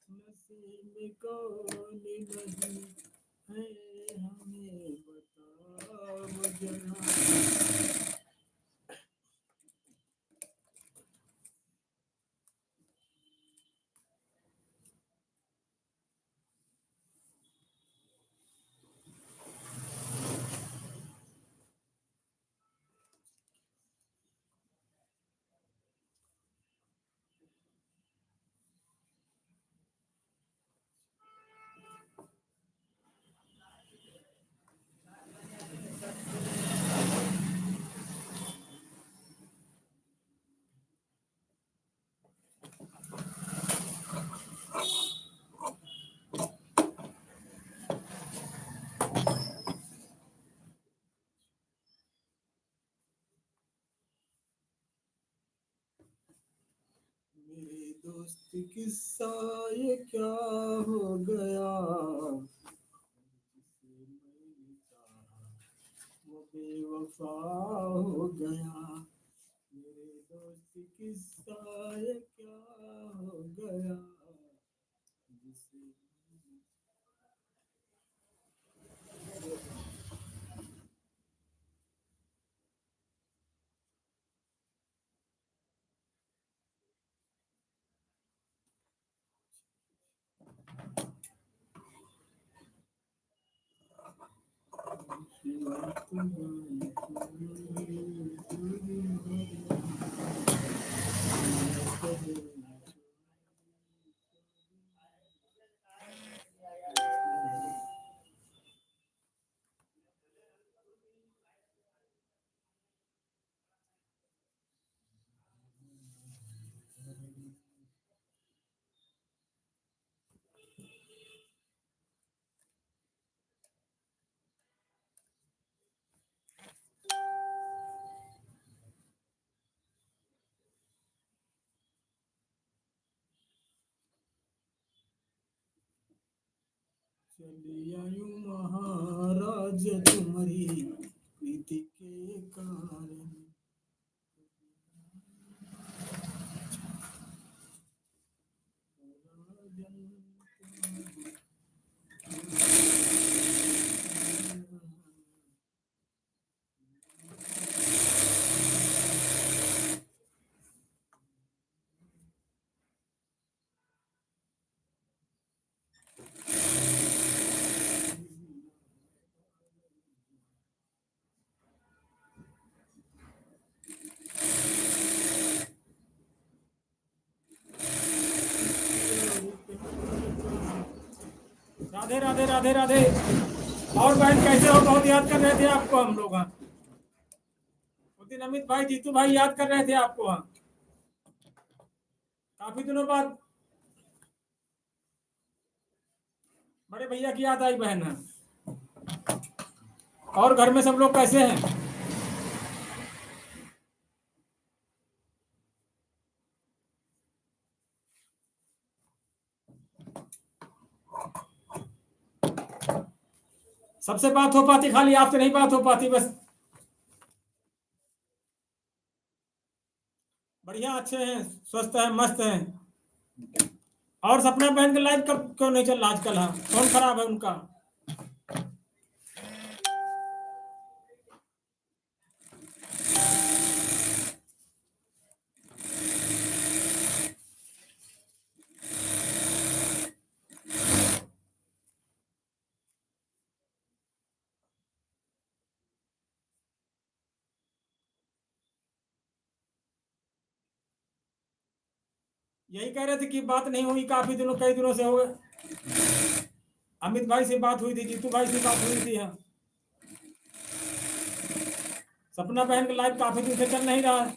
नसीब कौन नहीं है हमें बताओ जरा। मेरे दोस्त किस्सा ये क्या हो गया, जिसे मैंने चाहा वो बेवफा हो गया। मेरे दोस्त किस्सा ये क्या हो गया, जिसे चली आयु महाराज तुम्हारी प्रीति के कारण। राधे राधे राधे राधे। और बहन कैसे हो? बहुत याद कर रहे थे आपको हम लोग। हाँ, उस दिन अमित भाई जीतू भाई याद कर रहे थे आपको। हाँ, काफी दिनों बाद बड़े भैया की याद आई बहन। हाँ। और घर में सब लोग कैसे हैं? सबसे बात हो पाती, खाली आपसे नहीं बात हो पाती बस। बढ़िया, अच्छे हैं, स्वस्थ हैं, मस्त हैं। और सपना बहन के लाइफ कब क्यों नहीं चल रहा आजकल? हाँ, कौन खराब है उनका? यही कह रहे थे कि बात नहीं हुई, काफी दिनों, कई दिनों से हो गए। अमित भाई से बात हुई थी, जीतू भाई से बात हुई थी। हाँ, सपना बहन का लाइव काफी दिन से चल नहीं रहा है,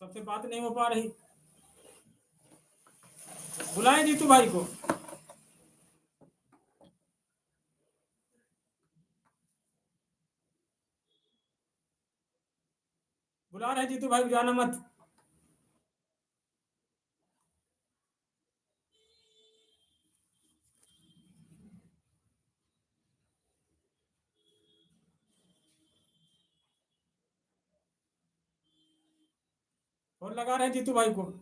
सबसे बात नहीं हो पा रही। बुलाएं जीतू भाई को। बुला रहे हैं जीतू भाई को, जाना मत। फोन लगा रहे हैं जीतू भाई को।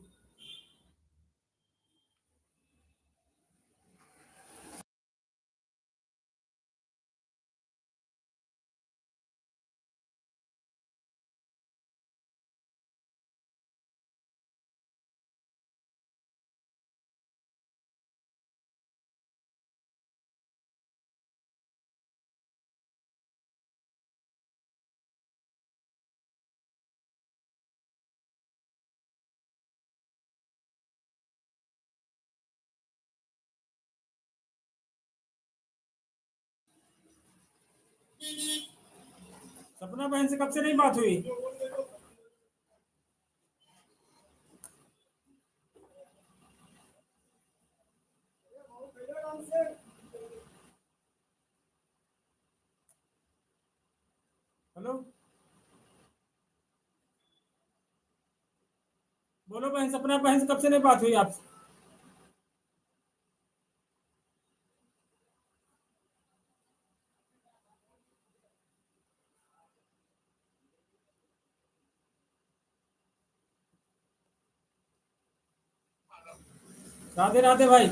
सपना बहन से कब से नहीं बात हुई? हेलो, बोलो बहन, सपना बहन से कब से नहीं बात हुई आपसे? राधे राधे भाई।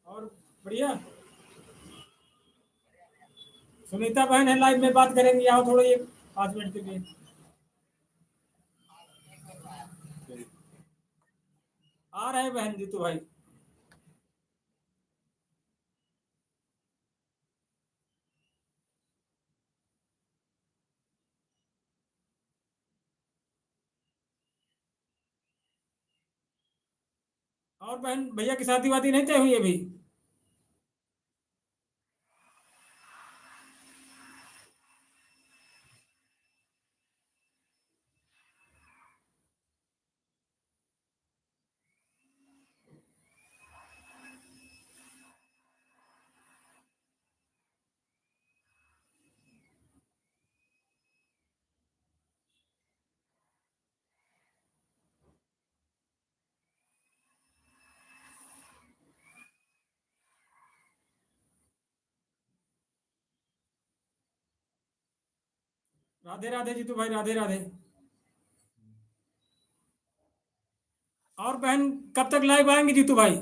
और बढ़िया। सुनीता बहन है लाइव में, बात करेंगे, आओ थोड़ी, एक 5 मिनट के लिए। आ रहे हैं बहन जीतू भाई। और बहन, भैया की शादी वादी नहीं तय हुई अभी? राधे राधे जीतू भाई, राधे राधे। और बहन, कब तक लाइव आएंगे जीतू भाई?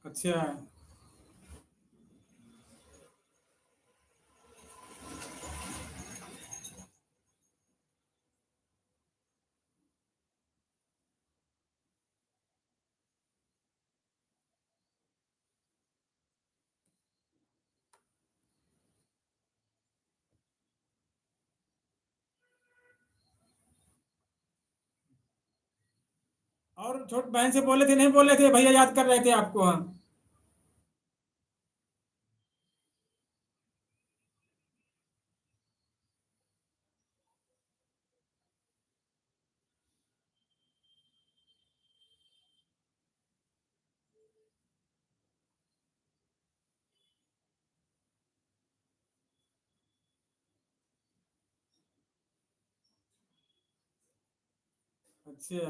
अच्छा। और छोट बहन से बोले थे, नहीं बोले थे? भैया याद कर रहे थे आपको। हाँ। अच्छा।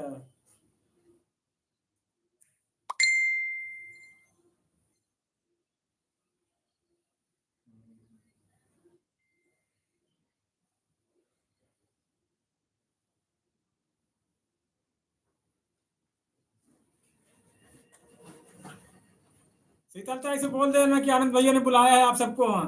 शीतलता से बोल देना कि आनंद भैया ने बुलाया है आप सबको वहाँ।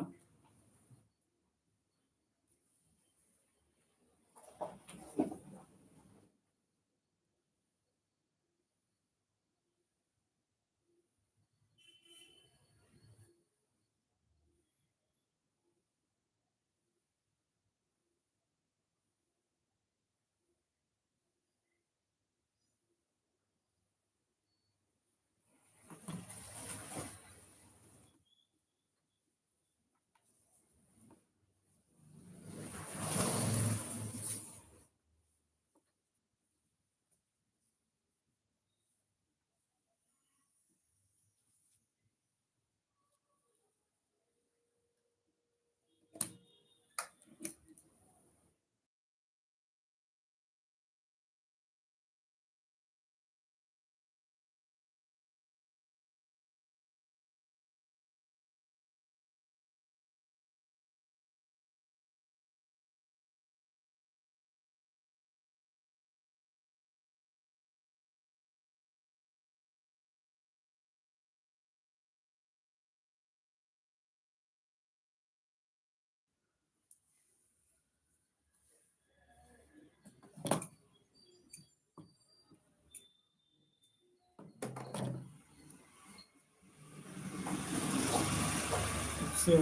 अच्छा,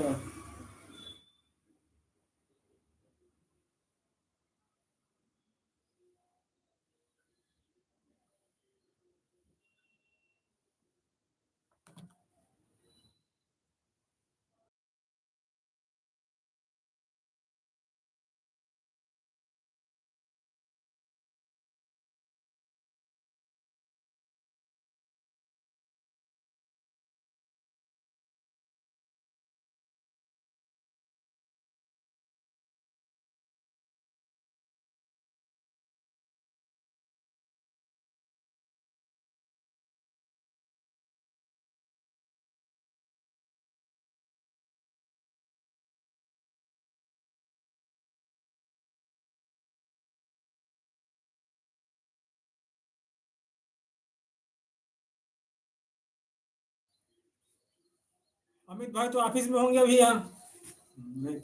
अमित भाई तो ऑफिस में होंगे अभी यहाँ। नहीं।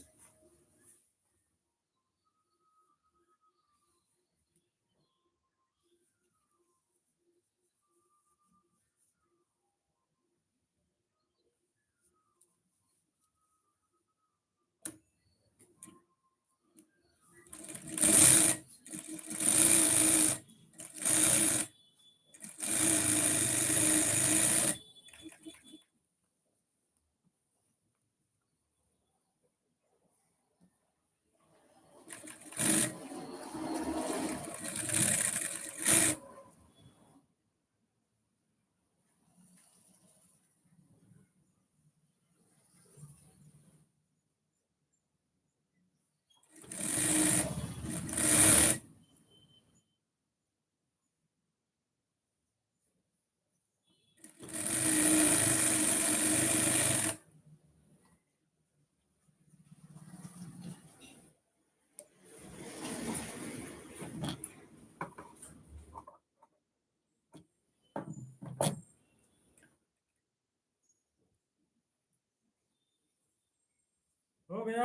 हो गया।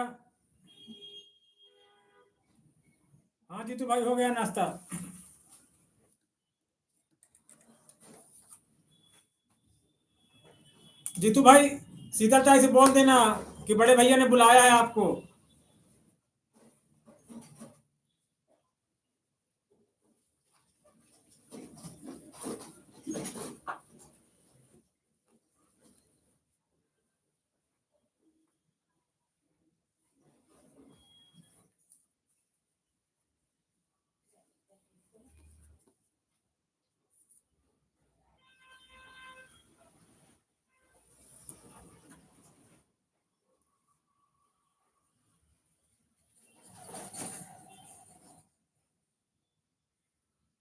हाँ जीतू भाई हो गया नाश्ता। जीतू भाई शीतलता से बोल देना कि बड़े भैया ने बुलाया है आपको।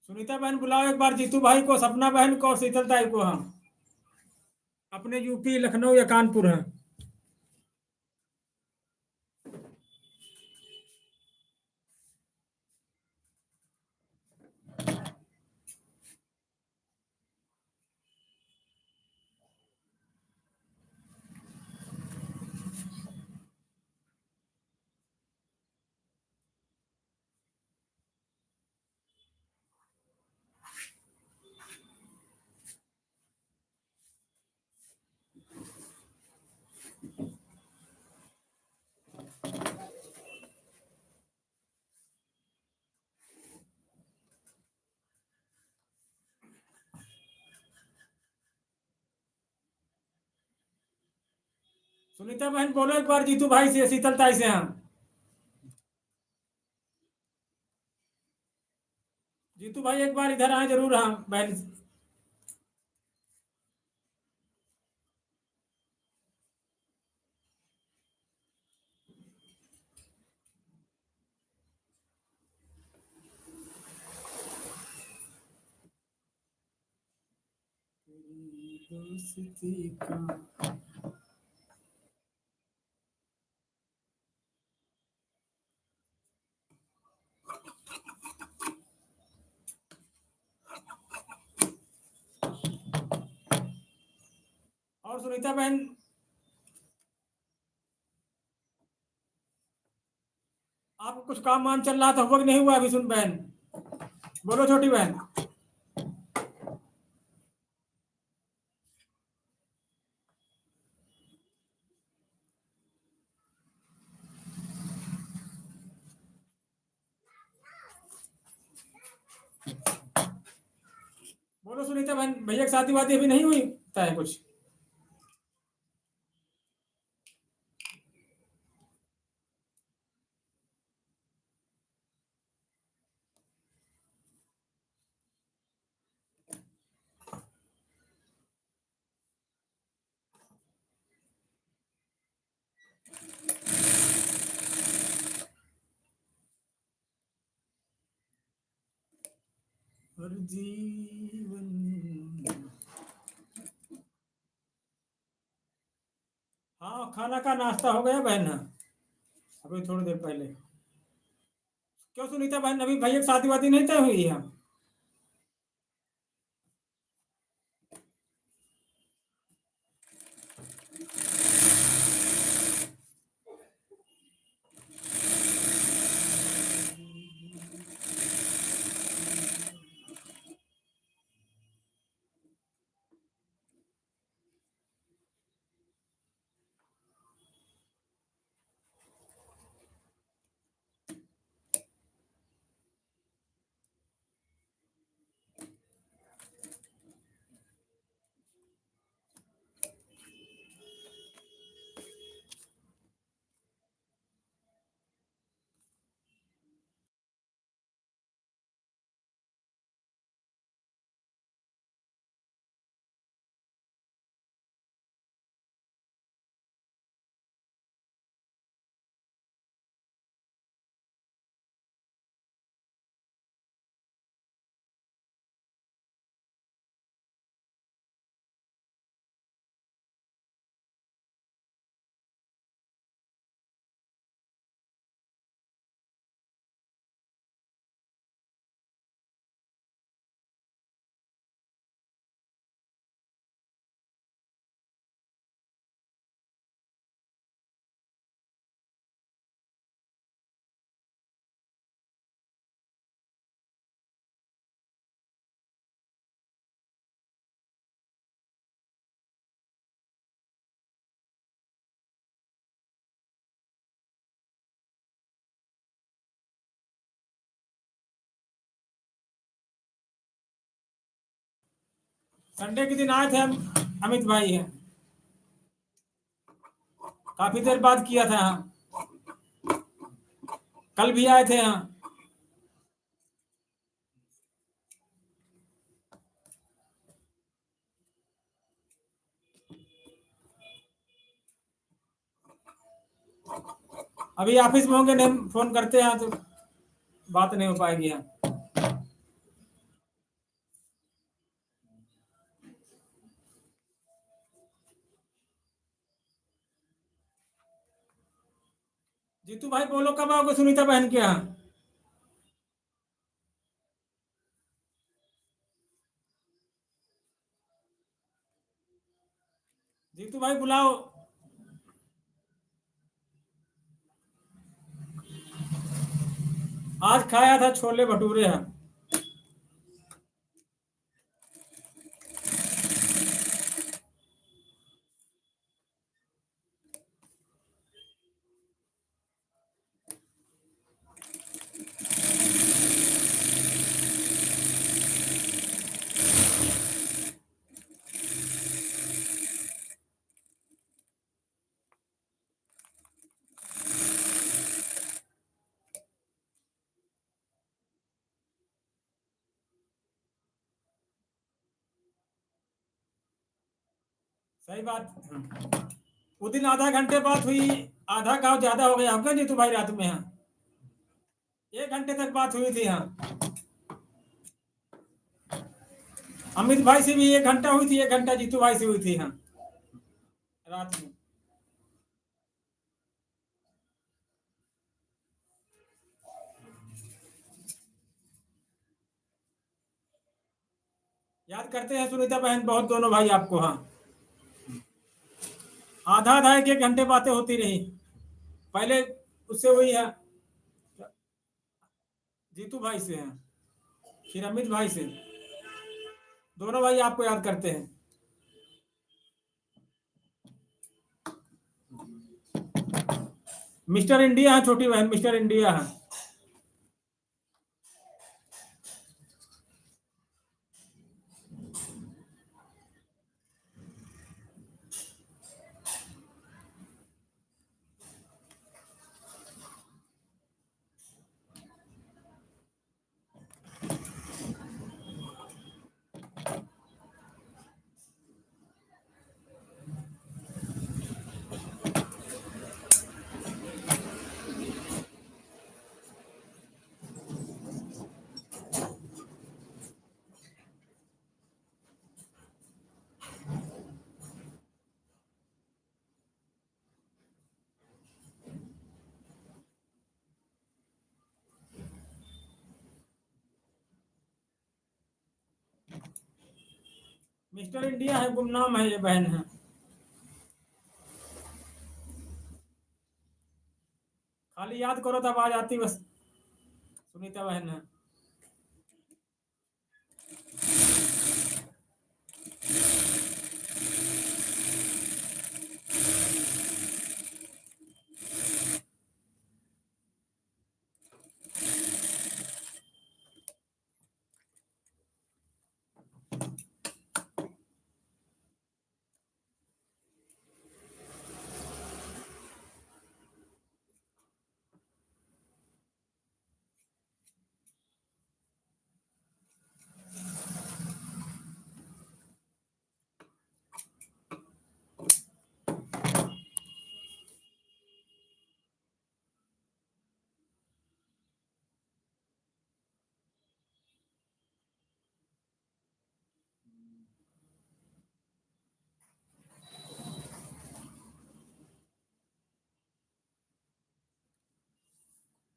सुनीता बहन बुलाओ एक बार जीतू भाई को, सपना बहन को और शीतलताई को। हम अपने यूपी लखनऊ या कानपुर हैं। सुनीता बहन बोलो एक बार जीतू भाई से, शीतलताई से। हाँ जीतू भाई एक बार इधर आए जरूर। हाँ बहन। दोस्ती का और सुनीता बहन आपको कुछ काम वाम चल रहा था, होमवर्क नहीं हुआ अभी? सुन बहन, बोलो छोटी बहन। बोलो सुनीता बहन, भैया की शादी वादी अभी नहीं हुई है कुछ? हर जीवन हाँ खाना का नाश्ता हो गया बहन? हाँ अभी थोड़ी देर पहले। क्यों सुनीता बहन, अभी भैया की शादी वादी नहीं तय हुई है? संडे के दिन आए थे हम, अमित भाई हैं, काफी देर बाद किया था। हाँ कल भी आए थे। हाँ अभी ऑफिस में होंगे, नहीं फोन करते हैं तो बात नहीं हो पाएगी। हाँ जीतू भाई बोलो कब आओगे सुनीता बहन के यहाँ? जीतू भाई बुलाओ। आज खाया था छोले भटूरे। हैं सही बात। वो दिन आधा घंटे बात हुई, आधा का ज्यादा हो गया होगा जीतू भाई रात में। हाँ 1 घंटे तक बात हुई थी। हाँ अमित भाई से भी 1 घंटा हुई थी, 1 घंटा जीतू भाई से हुई थी। हाँ रात में। याद करते हैं सुनीता बहन बहुत दोनों भाई आपको। हाँ आधा आधा 1 1 घंटे बातें होती रही। पहले उससे हुई है जीतू भाई से है, फिर अमित भाई से। दोनों भाई आपको याद करते हैं। मिस्टर इंडिया है छोटी बहन, मिस्टर इंडिया है। मिस्टर इंडिया है, गुमनाम है ये बहन है। खाली याद करो तो आवाज आती बस। सुनीता बहन है।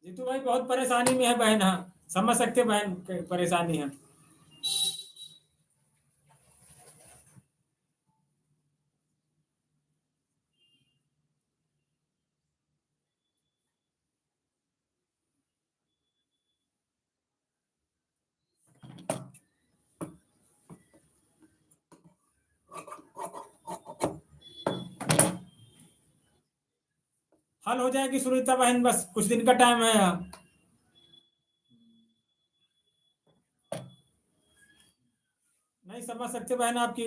जीतू भाई बहुत परेशानी में है बहन। हाँ समझ सकते बहन की परेशानी है। हल हो जाएगी सुनीता बहन, बस कुछ दिन का टाइम है। हाँ नहीं समझ सकते बहन आपकी।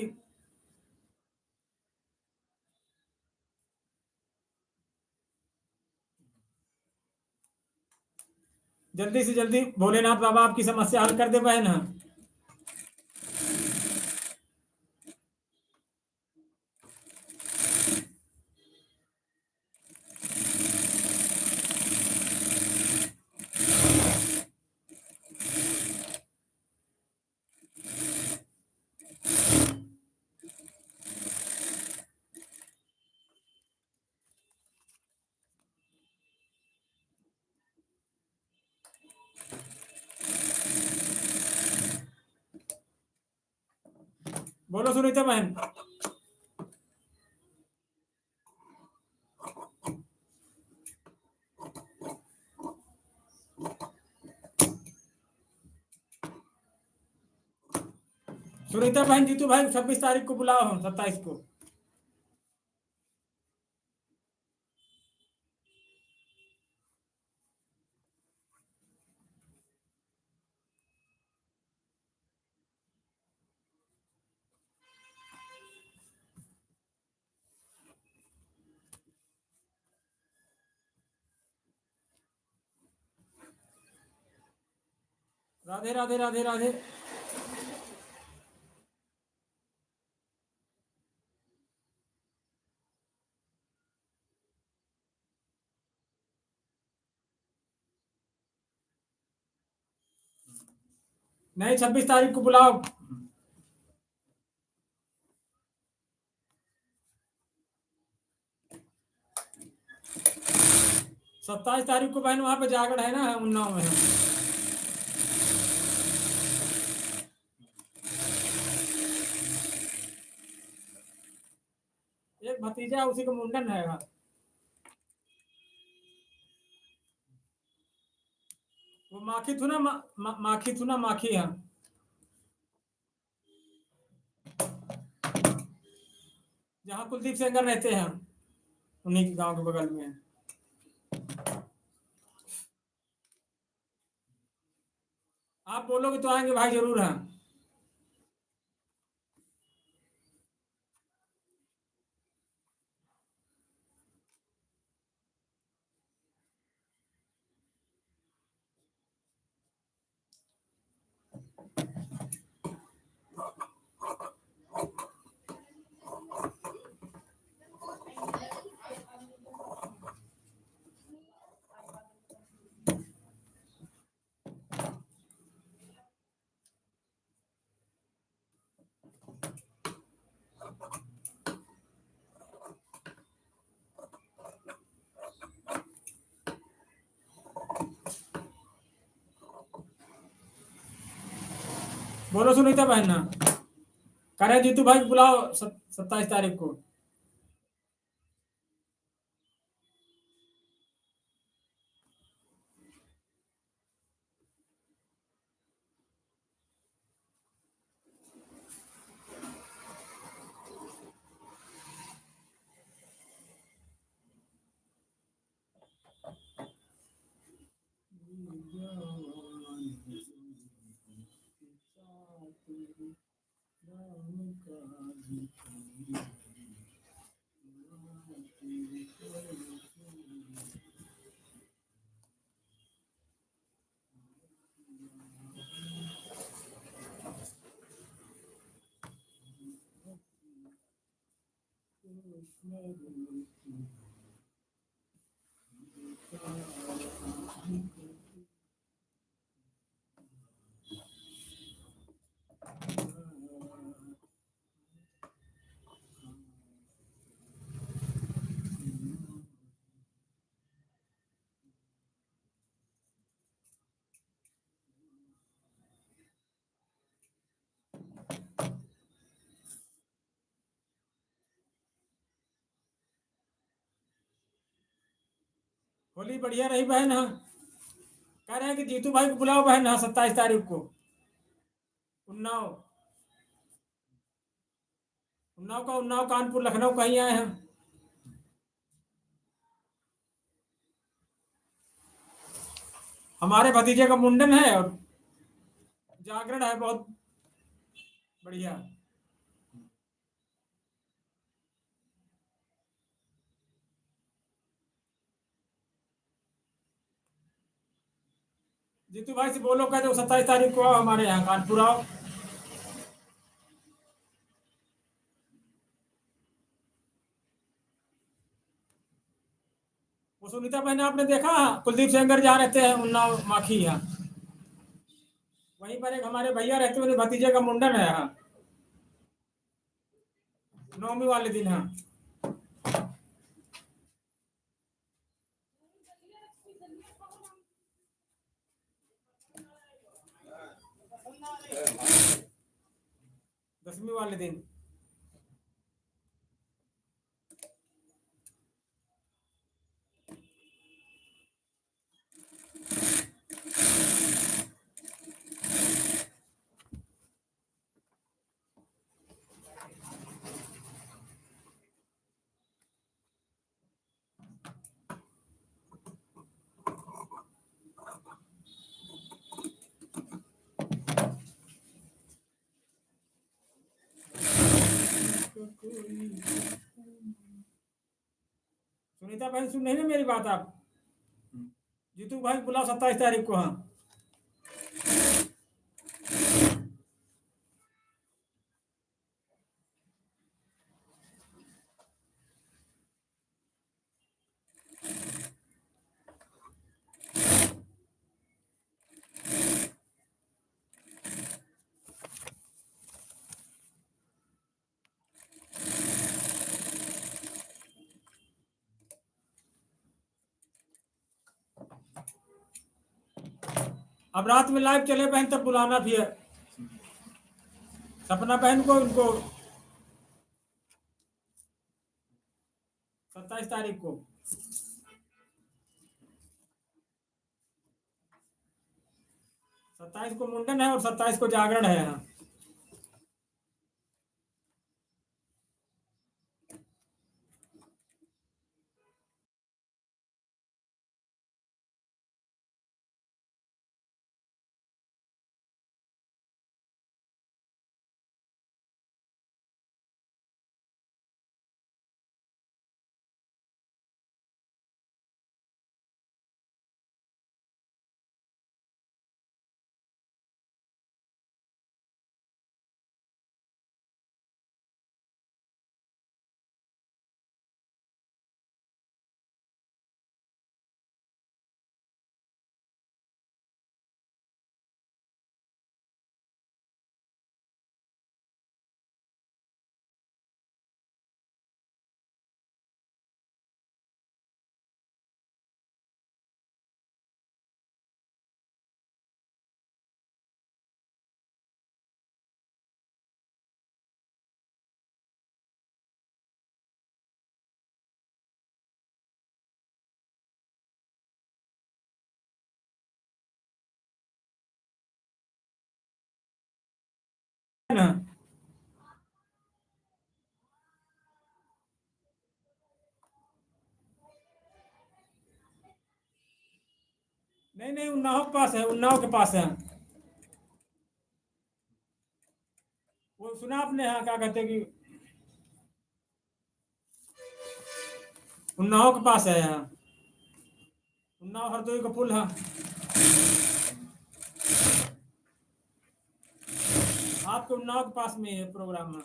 जल्दी से जल्दी भोलेनाथ बाबा आपकी समस्या हल कर दे बहन। हाँ बोलो सुनीता बहन। सुनीता बहन जीतू भाई 26 तारीख को बुलाओ, हम 27 को। राधे राधे राधे राधे। नहीं, 26 तारीख को बुलाओ। 27 तारीख को बहन वहां पे जागरण है ना, उन्नाव में है। एक भतीजा उसी का मुंडन है वहाँ। वो माखी थू ना, माखी थू ना, माखी है। जहाँ कुलदीप सेंगर रहते हैं, उन्हीं के गांव के बगल में है। आप बोलोगे तो आएंगे भाई, जरूर हैं। बोलो सुनीता बहन ना, कह रहे जीतू भाई को बुलाओ 27 तारीख को। होली बढ़िया रही बहन। हाँ, कह रहे हैं कि जीतू भाई को बुलाओ बहन। हाँ, 27 तारीख को उन्नाव। उन्नाव कानपुर लखनऊ कहीं आए हैं। हमारे भतीजे का मुंडन है और जागरण है, बहुत बढ़िया। जीतू भाई से बोलो, कहते 27 तारीख को आओ हमारे यहाँ कानपुर आओ। वो सुनीता बहन आपने देखा, कुलदीप सेंगर जहाँ रहते हैं, उन्नाव माखी यहाँ, वहीं पर एक हमारे भैया रहते हैं, उनके भतीजे का मुंडन है यहाँ, 9वीं वाले दिन। हाँ, दसवीं वाले दिन। सुनीता बहन सुन नहीं ना मेरी बात आप? जीतू भाई बुलाओ 27 तारीख को। हाँ, अब रात में लाइव चले बहन तब बुलाना भी है सपना बहन को उनको 27 तारीख को 27 को मुंडन है और 27 को जागरण है यहाँ। ना नहीं नहीं उन्नाव के पास है उन्नाव के पास है वो सुना आपने यहाँ क्या कहते हैं कि उन्नाव के पास है यहाँ उन्नाव हरदोई का पुल है आपके उन्नाव के पास में है प्रोग्राम में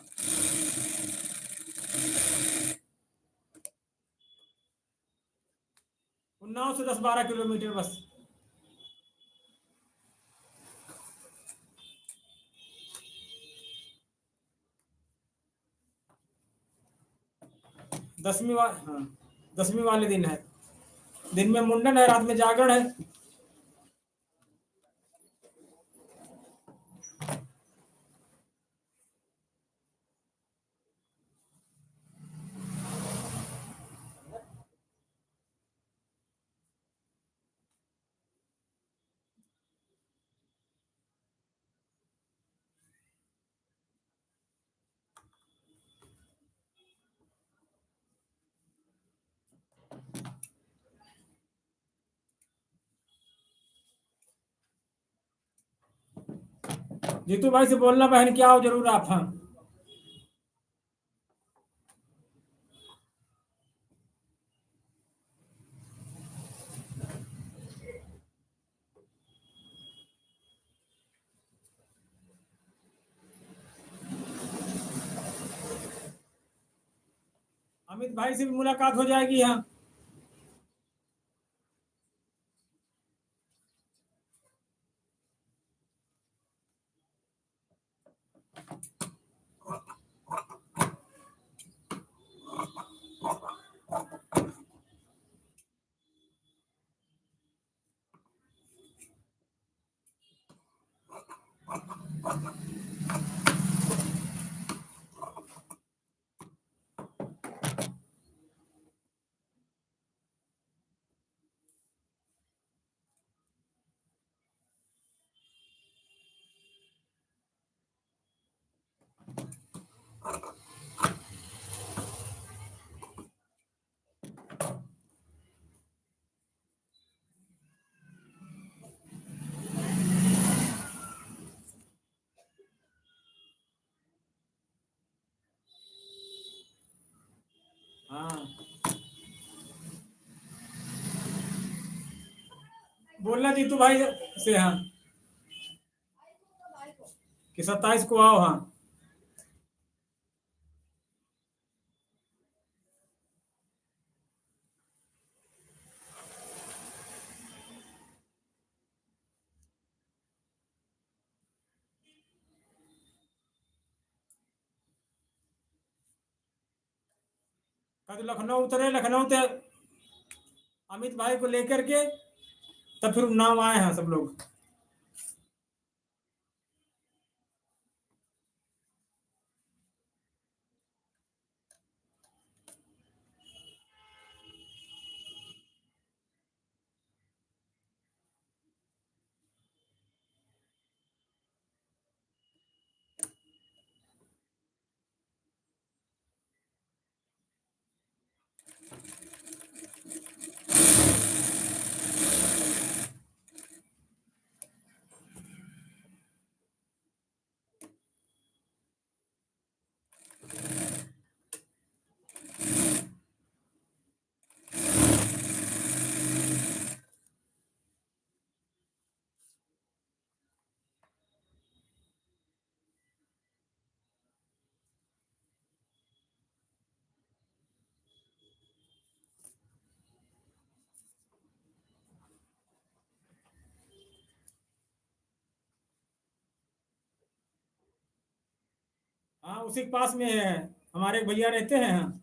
उन्नाव से 10-12 किलोमीटर बस 10वीं वाले दिन है दिन में मुंडन है रात में जागरण है जीतू भाई से बोलना बहन क्या हो जरूर आप हाँ अमित भाई से भी मुलाकात हो जाएगी यहाँ हाँ बोलना जीतू भाई से हाँ कि 27 को आओ हाँ कल लखनऊ उतरे लखनऊ से अमित भाई को लेकर के तब फिर उन्नाव आए हैं सब लोग हाँ उसी के पास में है, हमारे एक भैया रहते हैं। हाँ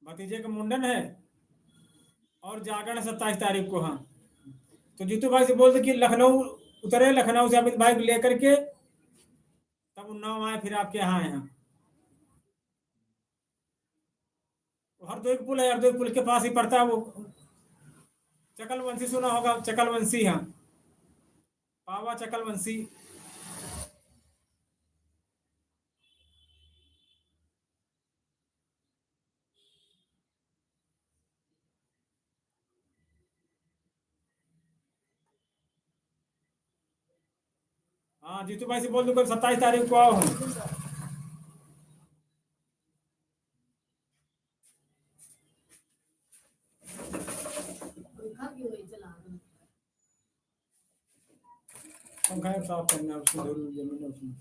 भतीजे का मुंडन है और जागरण है 27 तारीख को। हाँ तो जीतू भाई से बोल दे कि लखनऊ उतरे, लखनऊ से अमित भाई को लेकर के तब उन्नाव आए, फिर आपके यहाँ आए हैं। हरदोई पुल है, हरदोई पुल के पास ही पड़ता है वो। चकलवंशी सुना होगा, चकलवंशी। हाँ पावा चकलवंशी। हाँ जीतू भाई से बोल दो कल 27 तारीख को आओ हम। पंखा साफ करना है उसमें, जरूर जमीन है उसमें।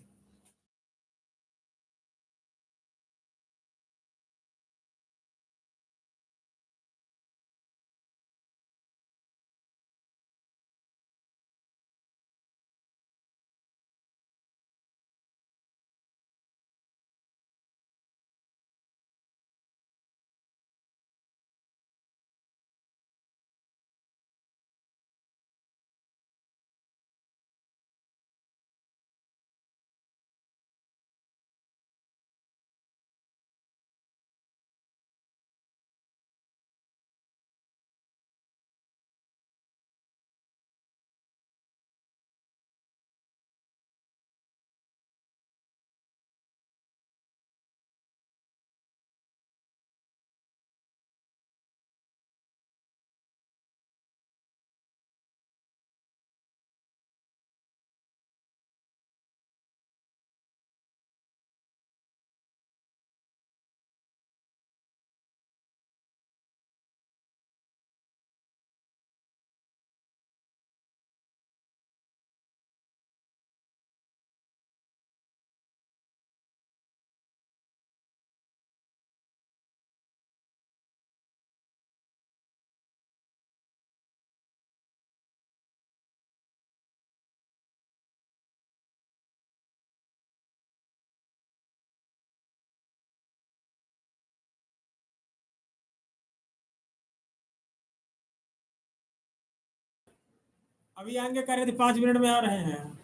अभी आएंगे, कह रहे थे 5 मिनट में आ रहे हैं।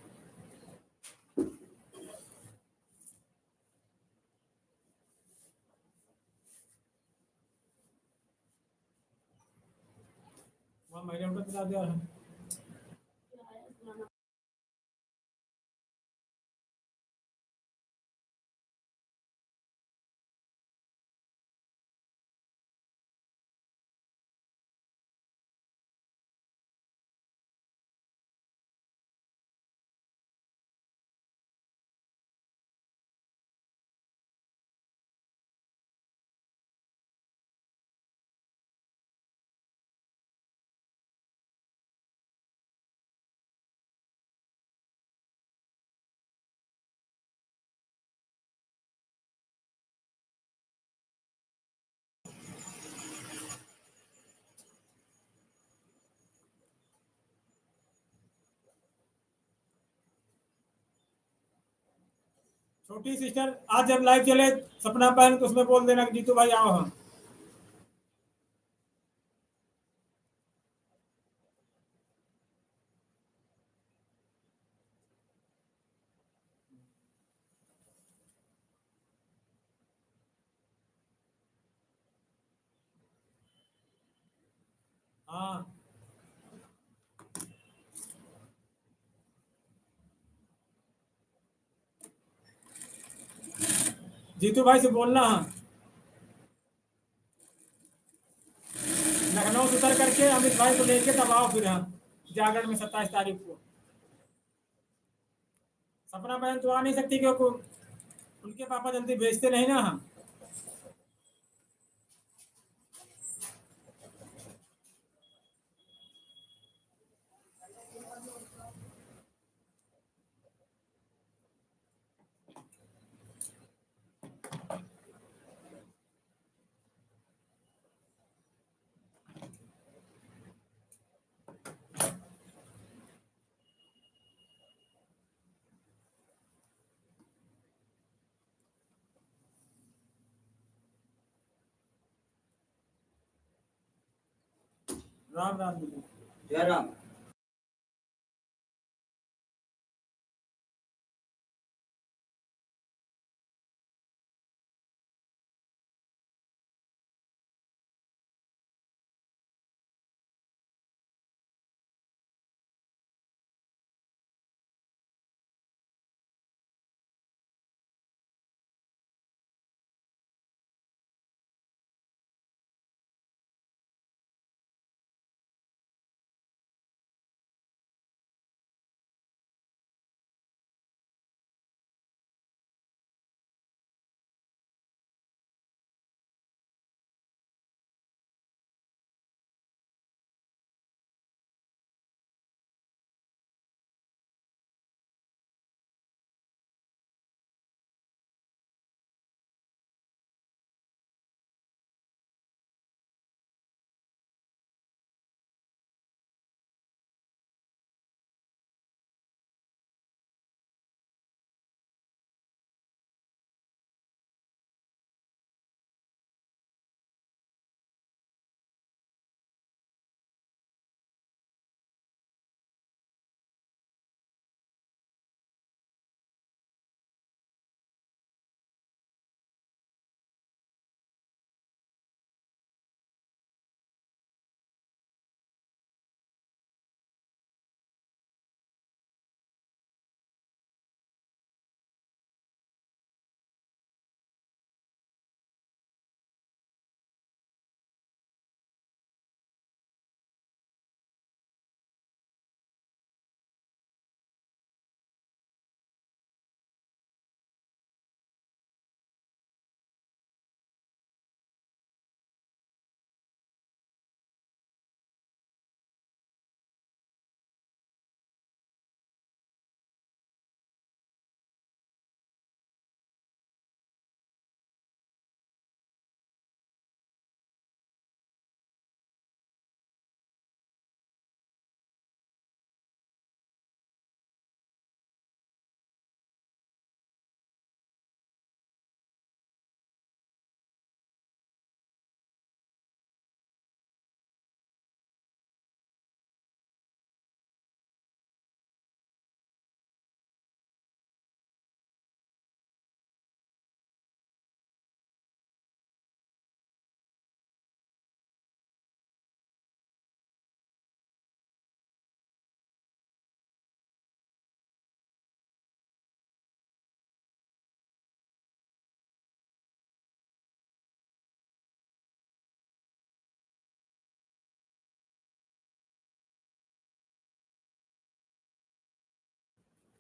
वहाँ महिला उनको बता दिया है। छोटी सिस्टर आज जब लाइव चले सपना बहन तो उसमें बोल देना कि जीतू भाई आओ हम। हाँ जीतू भाई से बोलना। हाँ लखनऊ से उतर करके अमित भाई को लेके तब आओ फिर। हाँ जागरण में 27 तारीख को। सपना बहन तो आ नहीं सकती क्योंकि उनके पापा जल्दी भेजते नहीं ना। हाँ राम राम जी। जय राम।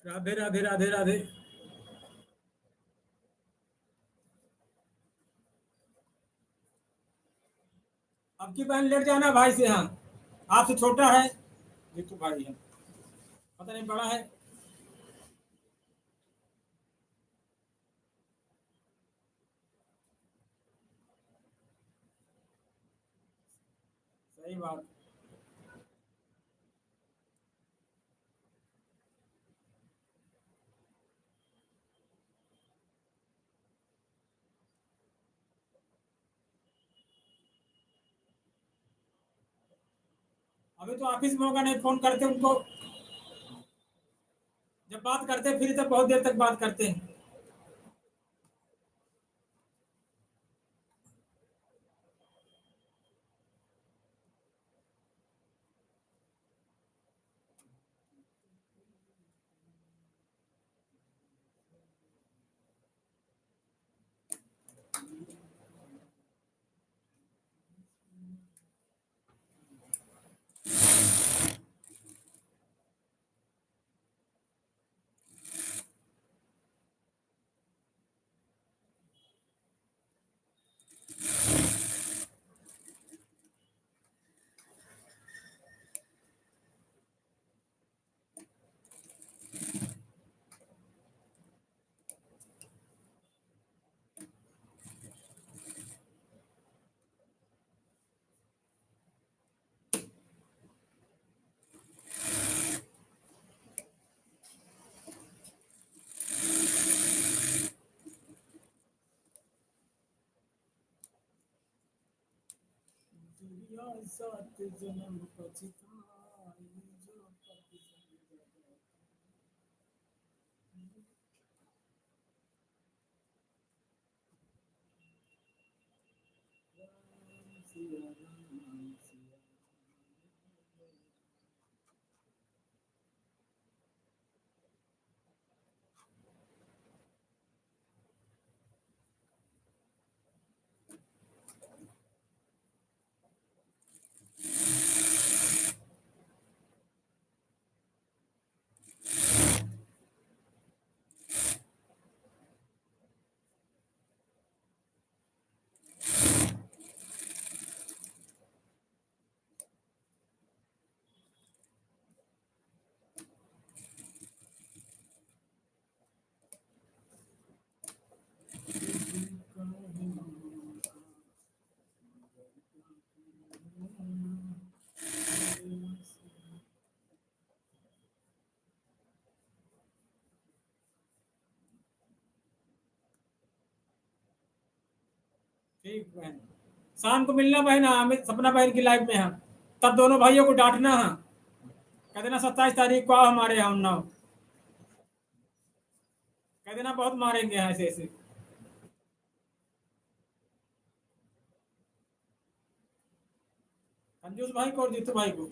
राधे राधे राधे राधे। अब की बहन लेट जाना भाई से, हाँ आपसे छोटा है जीतू भाई है, पता नहीं बड़ा है। सही बात। अभी तो ऑफिस में होगा, नहीं फोन करते उनको, जब बात करते फिर तो बहुत देर तक बात करते हैं। सात जन्म पछताए जो पग संग गया। राम सिया राम सिया राम। ठीक बहन, शाम को मिलना बहन, अमित सपना बहन की लाइफ में है, तब दोनों भाइयों को डांटना है, कह देना 27 तारीख को आओ हमारे यहाँ उन्नाव, कह देना बहुत मारेंगे ऐसे ऐसे। कंजूस भाई को और जीतू भाई को।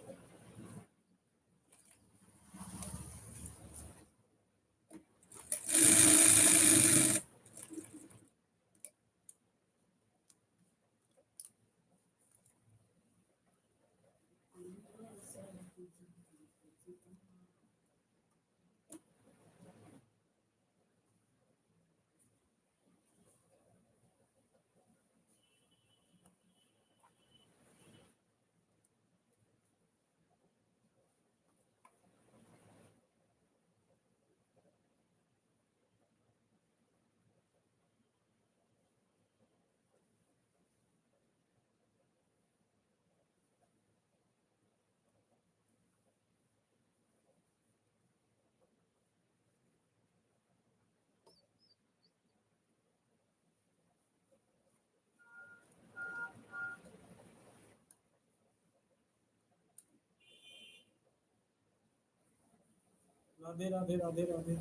राधे राधे राधे राधे।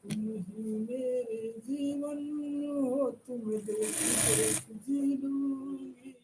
तुम ही मेरे जीवन हो, तुम देख देख जी लूंगी।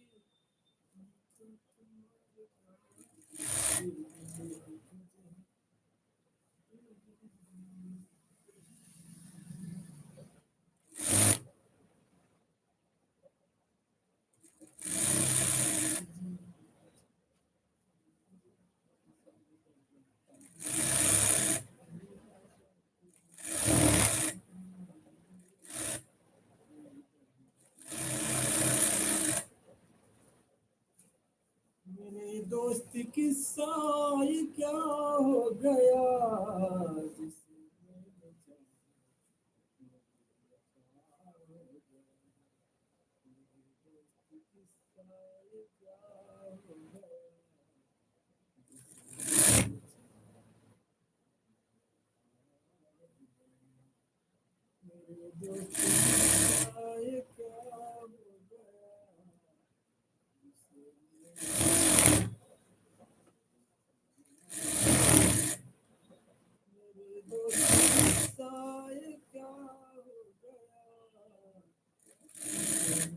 मेरे दोस्त किस्सा ये क्या हो गया, जिसे मैंने चाहा हो गया। मेरे दोस्त किस्सा ये क्या हो गया, मेरे दोस्त किस्सा ये क्या हो गया, जिसे मैंने मेरे दोस्त किस्सा ये क्या हो गया, जिसे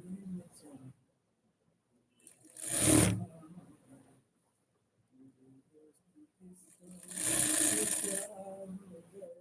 मैंने चाहा। मेरे दोस्त किस्सा ये क्या हो गया।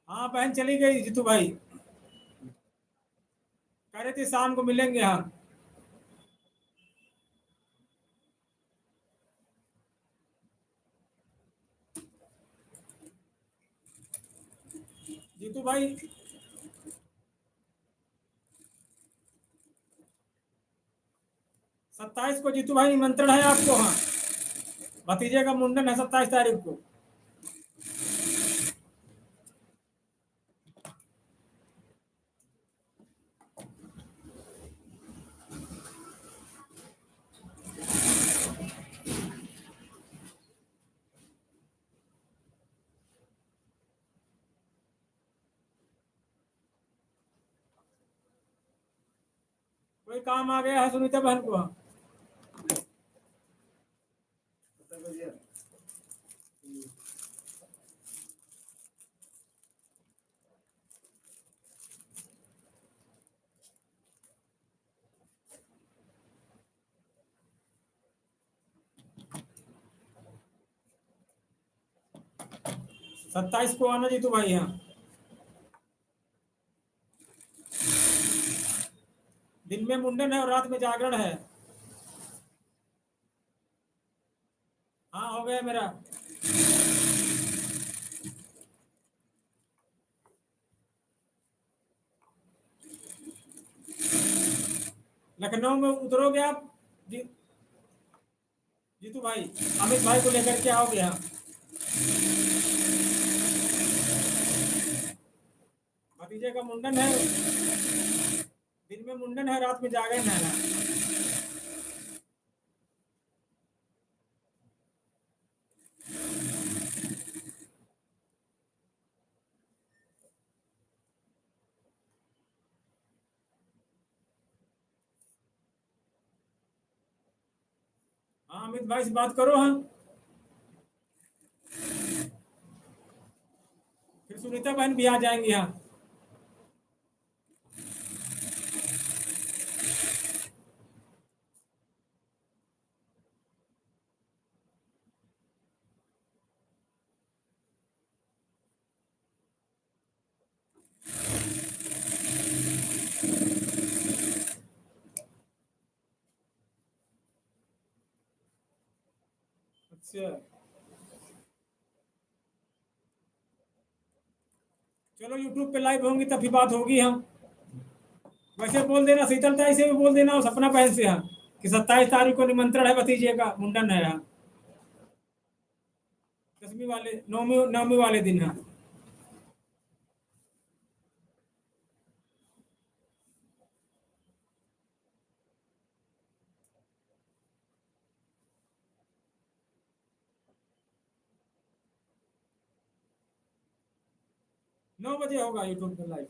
हाँ बहन चली गई जीतू भाई, कह रही थी शाम को मिलेंगे हम। जीतू भाई 27 को जीतू भाई निमंत्रण है आपको, हाँ भतीजे का मुंडन है 27 तारीख को। कोई काम आ गया है सुनीता बहन को, हाँ। सत्ताईस को आना जीतू भाई, हाँ दिन में मुंडन है और रात में जागरण है। हाँ हो गया मेरा। लखनऊ में उतरोगे आप जी, जीतू भाई अमित भाई को लेकर के आओगे, हाँ भतीजे का मुंडन है, दिन में मुंडन है रात में जागरण है ना। हाँ अमित भाई से बात करो, हाँ फिर सुनीता बहन भी आ जाएंगी, हाँ अच्छा चलो यूट्यूब पे लाइव होंगी तभी बात होगी, हम वैसे बोल देना शीतल ताई से भी बोल देना और सपना बहन से, हाँ कि 27 तारीख को निमंत्रण है भतीजे का मुंडन है, हाँ 10वीं वाले 9वीं वाले दिन, हाँ 9 बजे होगा यूट्यूब पे लाइव।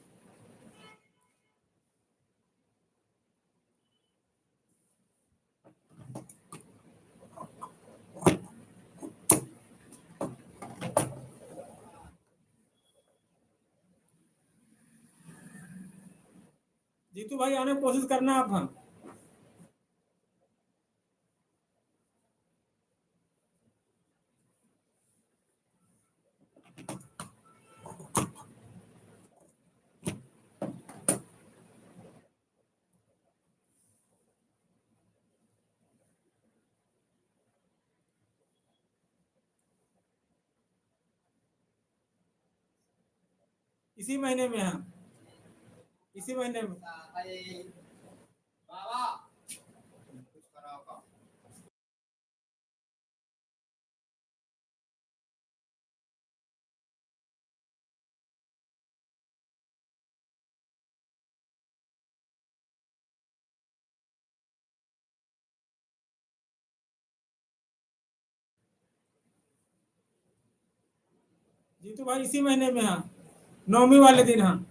जीतू भाई आने की कोशिश करना आप, हाँ इसी महीने में, हाँ इसी महीने में। जीतू भाई इसी महीने में, हाँ 9वीं वाले दिन, हाँ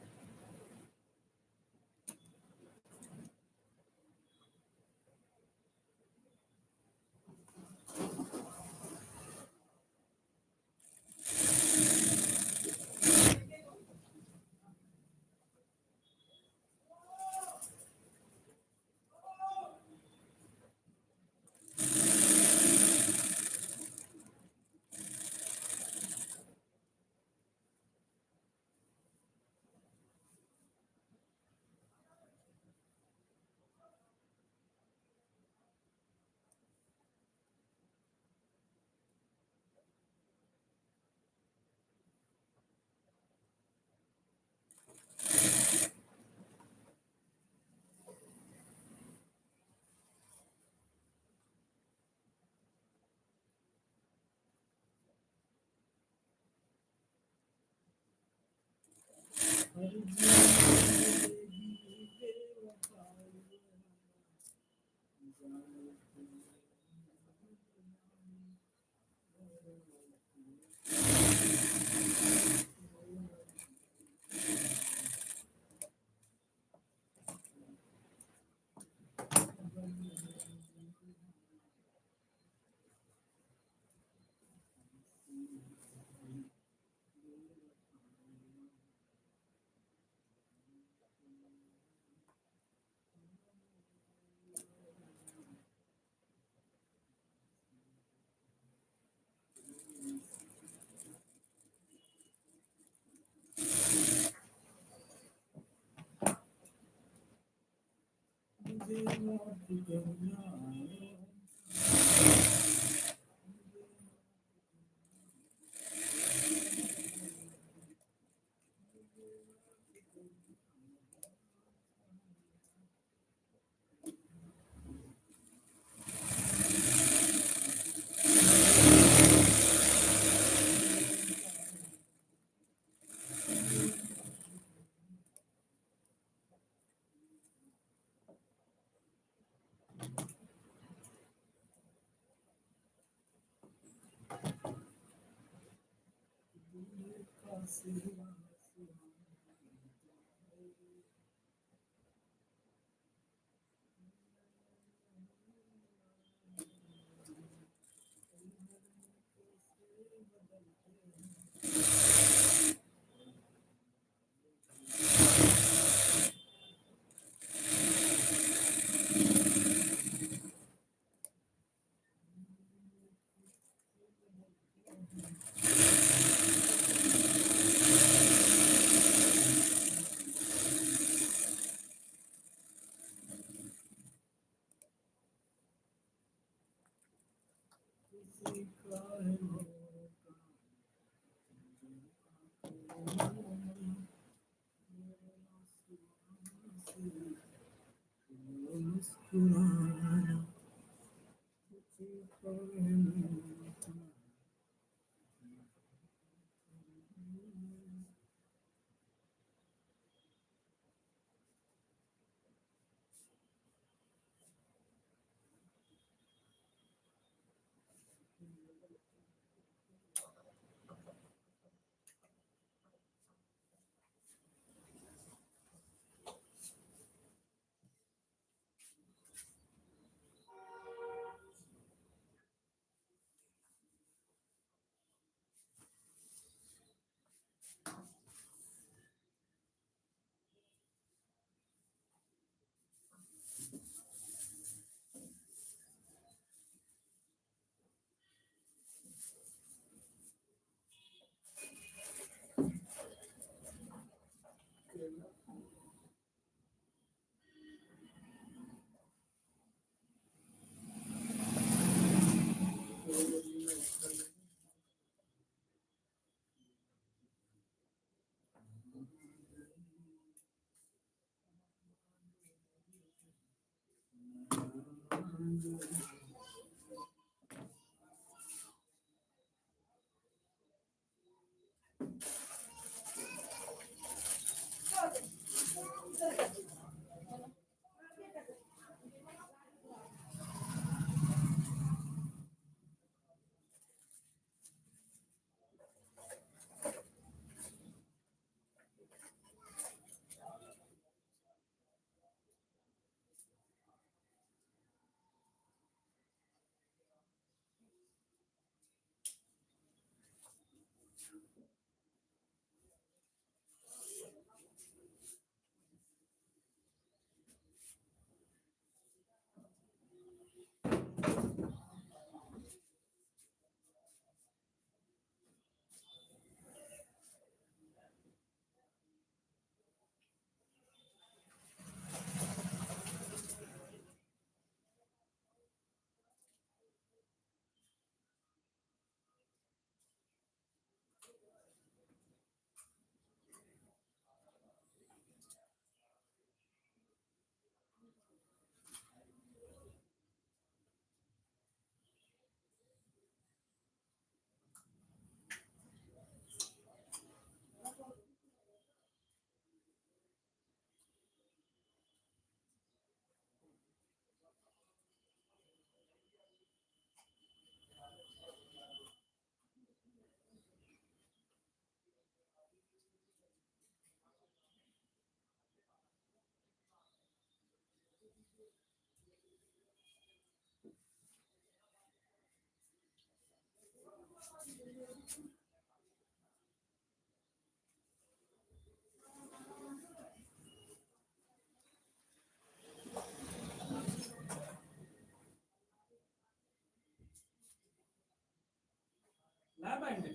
ला पैंट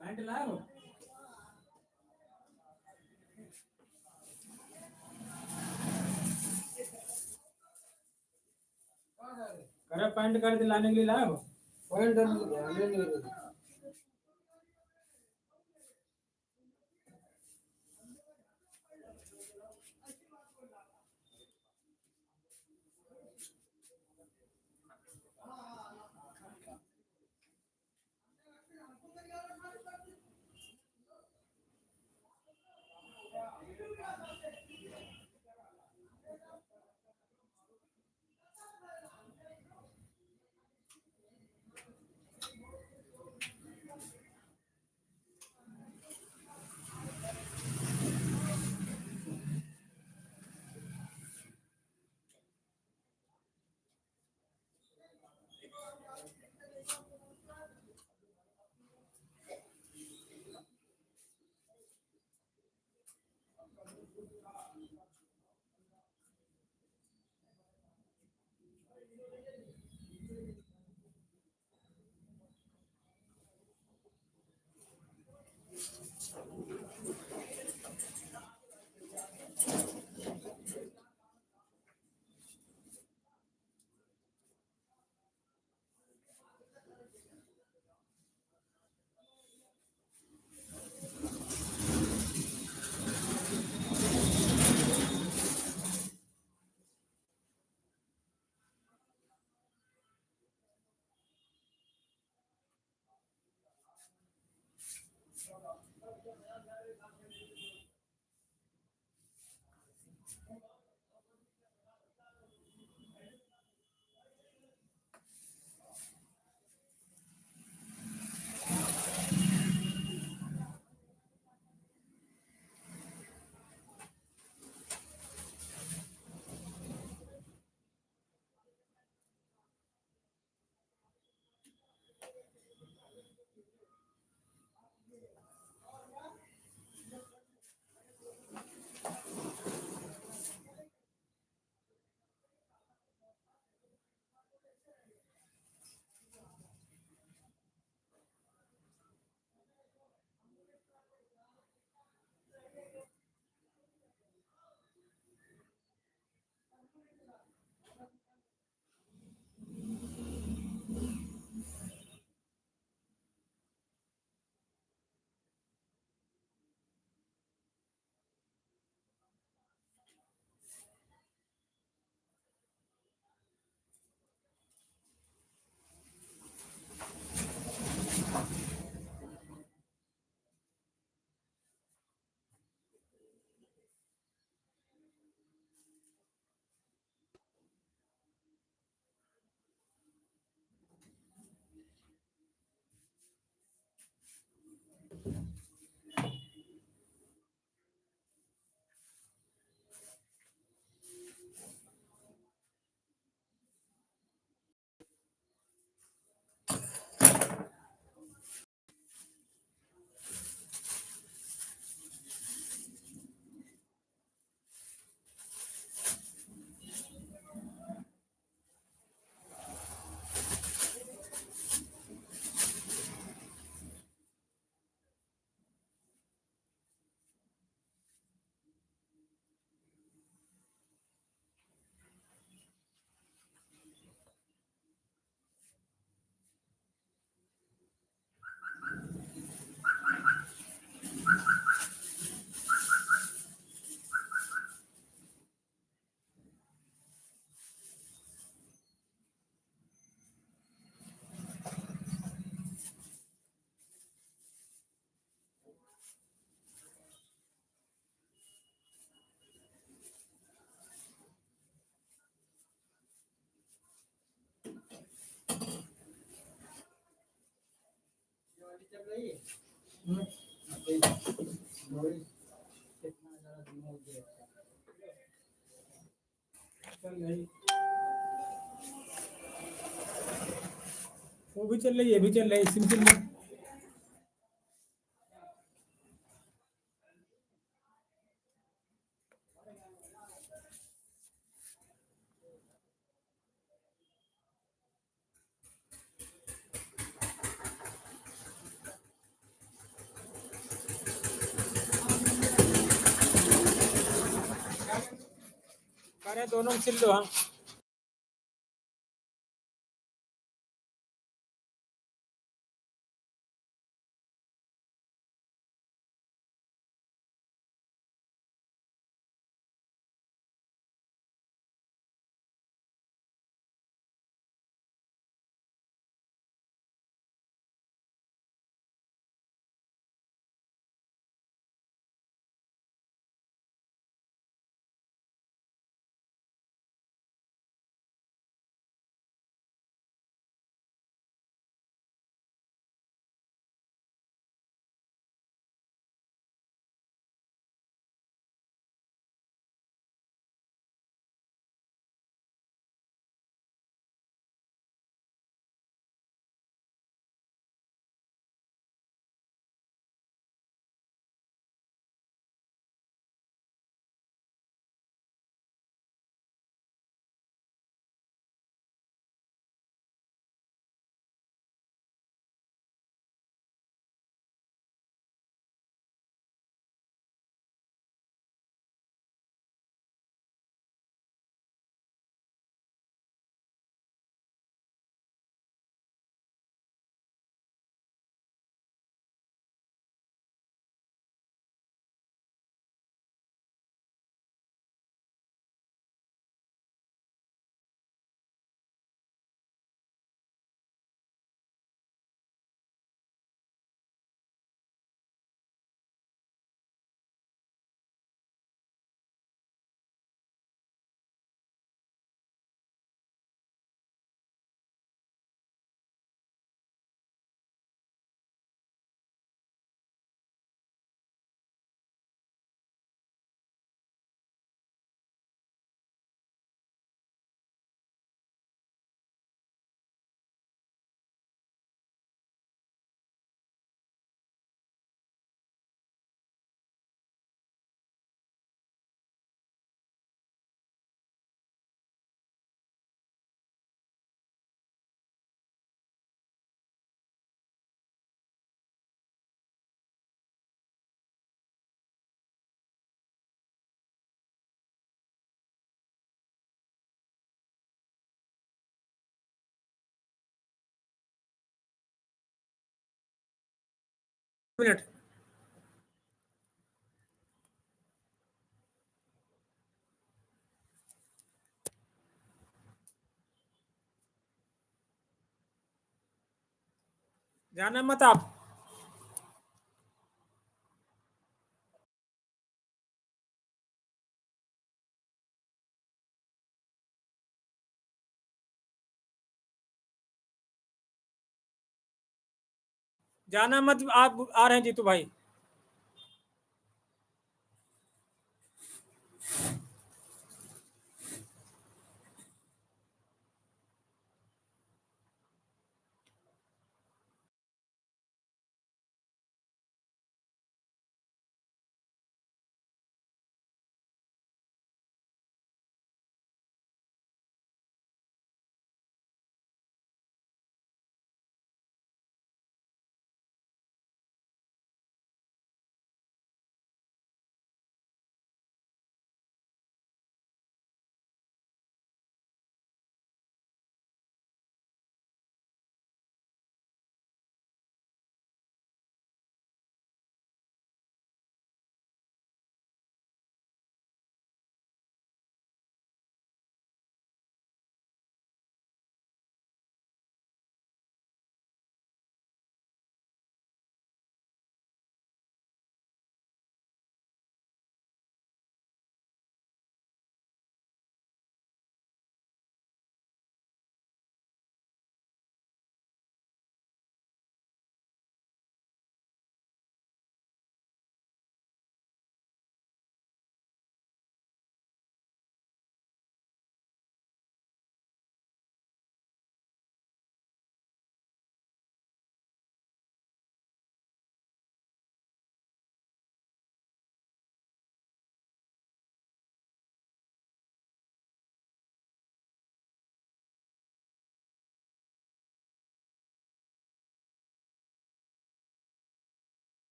पैंट लाए हो करे पैंट कर दिलाने के लिए लाए हो पॉइंट ध्यान ही नहीं रही। चल रही है कितना ज़्यादा दिन हो गया चल रही वो भी चल रही है ये भी चल रही है इसी में चल रही है अरे दोनों में सिल लो हम। मिनट। जाना मत आप। जाना मत, आप आ रहे हैं जीतू भाई।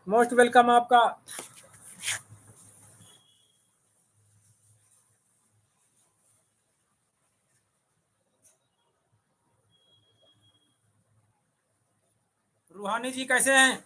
मोस्ट वेलकम आपका। रूहानी जी कैसे हैं?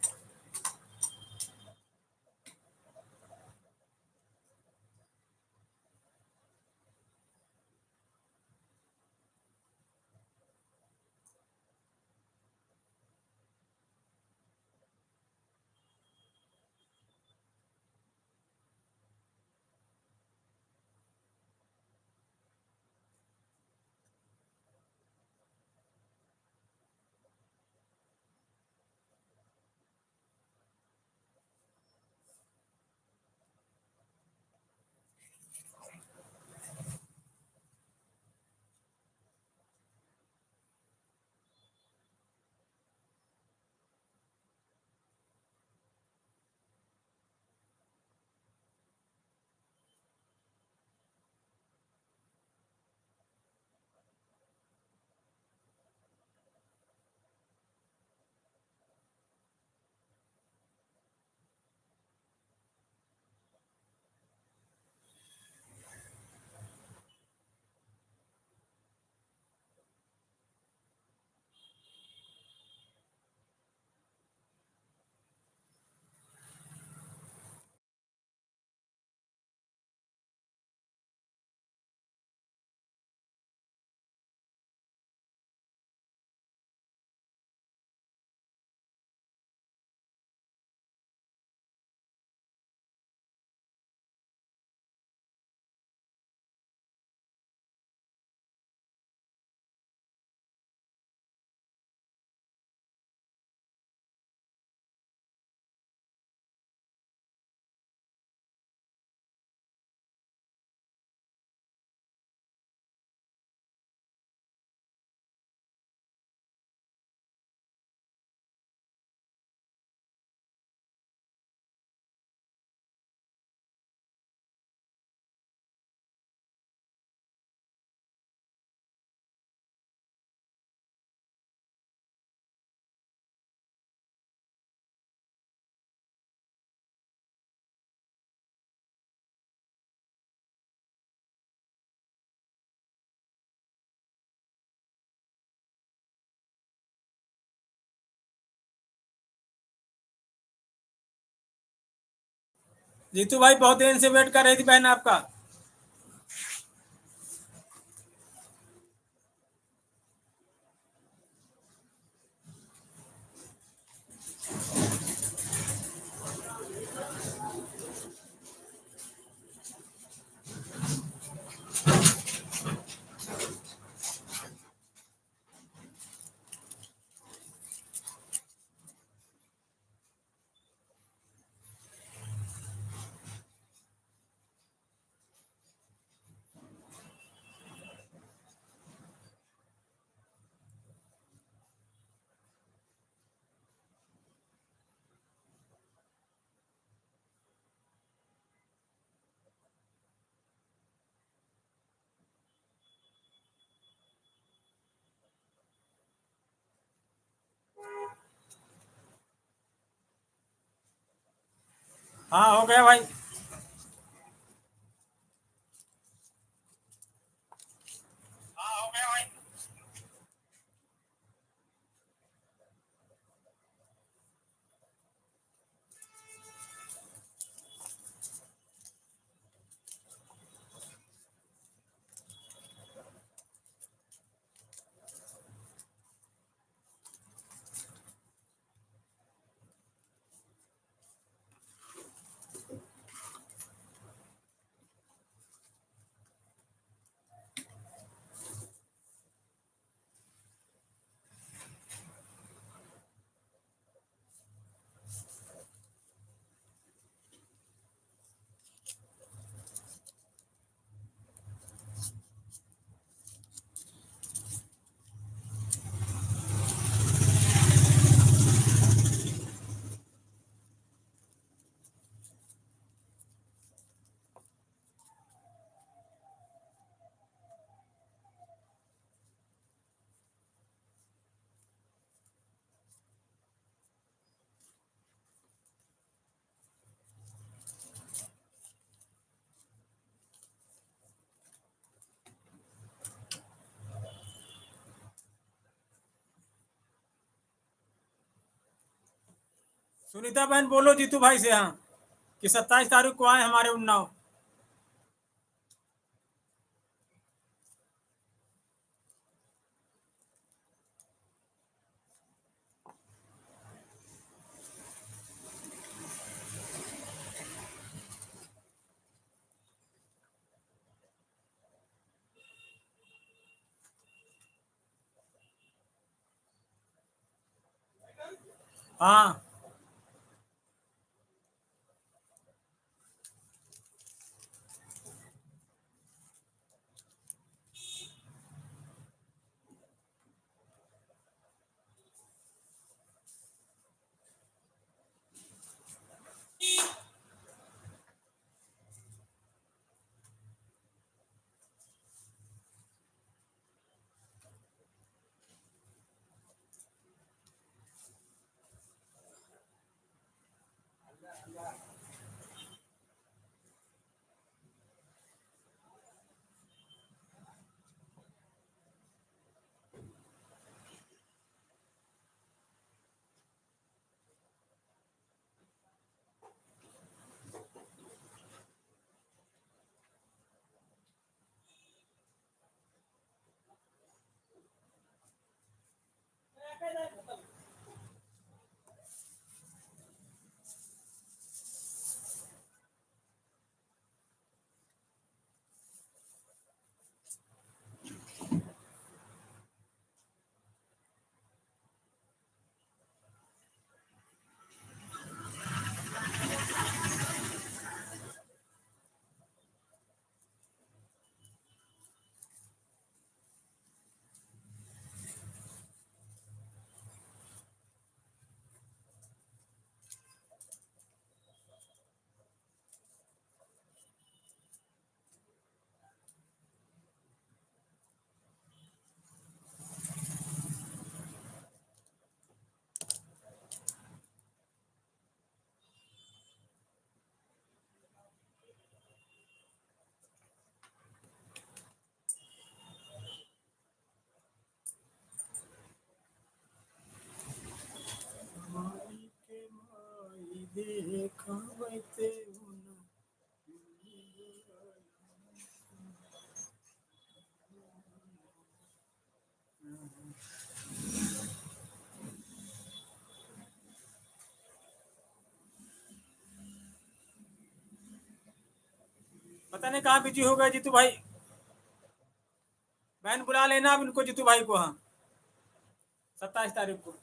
जीतू भाई बहुत देर से वेट कर रही थी बहन आपका। हाँ हो गया भाई। हाँ हो गया भाई। सुनीता बहन बोलो जीतू भाई से, हाँ, कि 27 तारीख को आए हमारे उन्नाव। हाँ पता नहीं कहाँ बिजी हो गए जीतू भाई। बहन बुला लेना अब इनको, जीतू भाई को, हाँ, 27 तारीख को।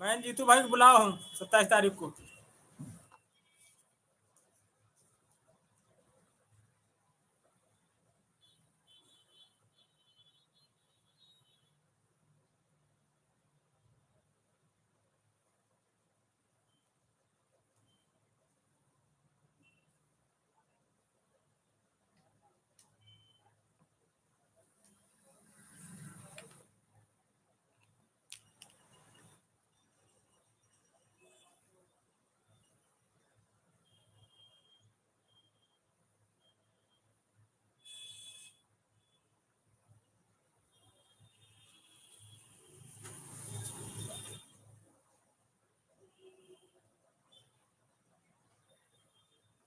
बहन जीतू भाई को बुलाओ हम 27 तारीख को।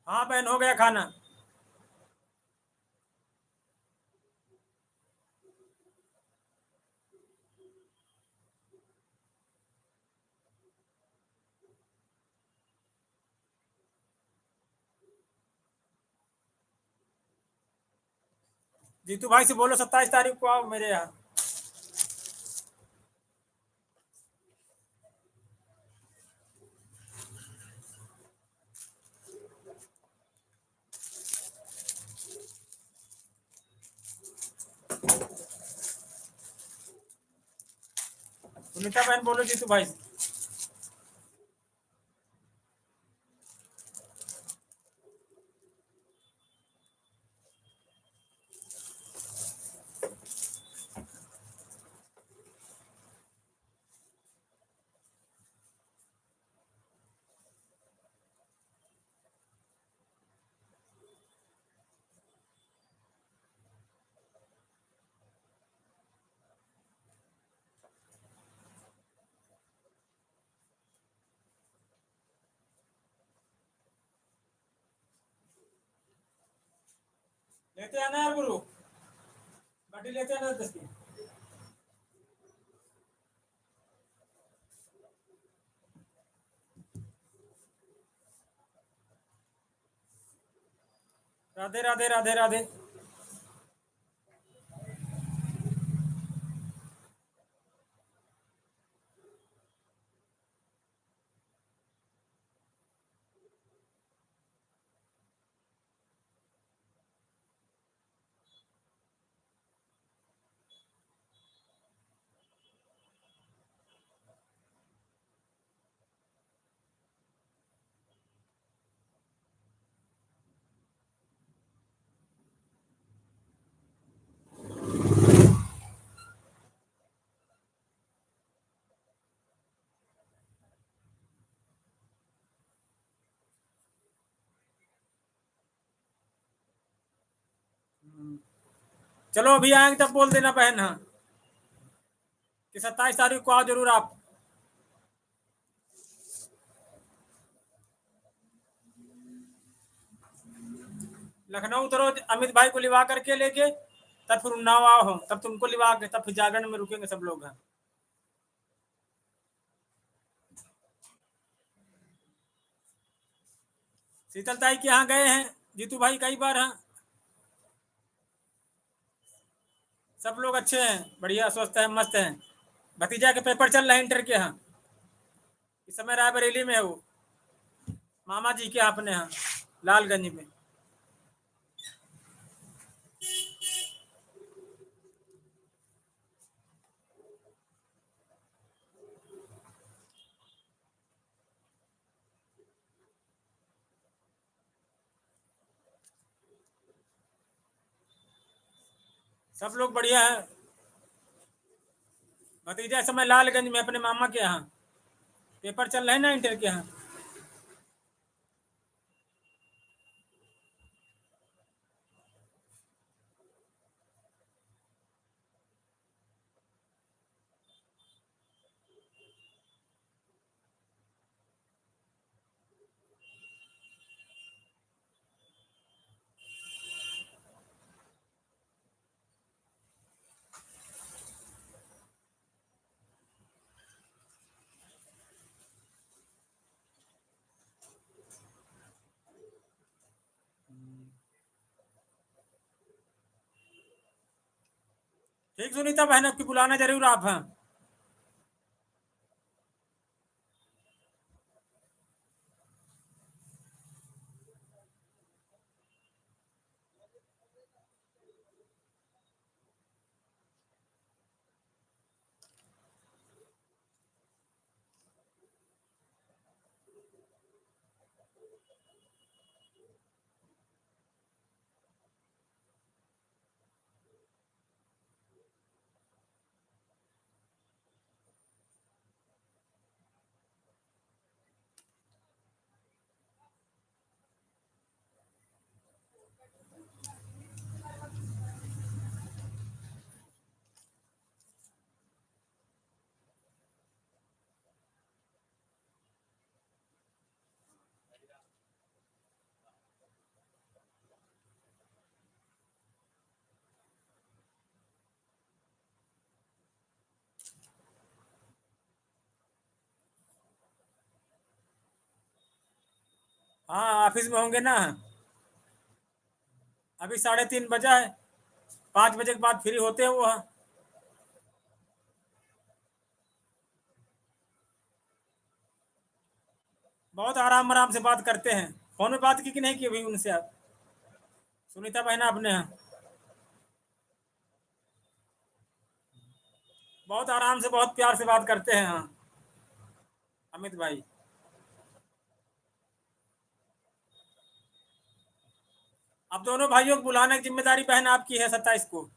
हाँ बहन, हो गया खाना। जीतू भाई से बोलो 27 तारीख को आओ मेरे यहाँ। सुनीता बहन बोलो जीतू भाई से। लेते आना यार गुरु, बाटी लेते आना 10 की। राधे राधे राधे राधे। चलो अभी आएंगे तब बोल देना बहन, हाँ कि 27 तारीख को आओ जरूर आप। लखनऊ उतरो अमित भाई को लिवा करके लेके, तब फिर उन्नाव आओ हो, तब तुमको लिवा के तब फिर जागरण में रुकेंगे सब लोग। हाँ शीतल ताई के यहाँ गए हैं जीतू भाई कई बार। हाँ सब लोग अच्छे हैं, बढ़िया स्वस्थ है, मस्त हैं। भतीजा के पेपर चल रहे हैं इंटर के। हाँ इस समय रायबरेली में है वो, मामा जी के यहाँ अपने यहाँ लालगंज में। सब लोग बढ़िया है। भतीजा इस समय लालगंज में अपने मामा के यहाँ पेपर चल रहे हैं ना इंटर के यहाँ। ठीक सुनीता बहन, आपकी बुलाना जरूर आप। हाँ हाँ ऑफिस में होंगे ना, अभी 3:30 बजा है। 5 बजे के बाद फ्री होते हैं वो। बहुत आराम आराम से बात करते हैं। फोन में बात की कि नहीं की अभी उनसे आप? सुनीता बहना अपने यहाँ बहुत आराम से बहुत प्यार से बात करते हैं। हाँ अमित भाई, अब दोनों भाइयों को बुलाने की जिम्मेदारी बहन आपकी है 27 को।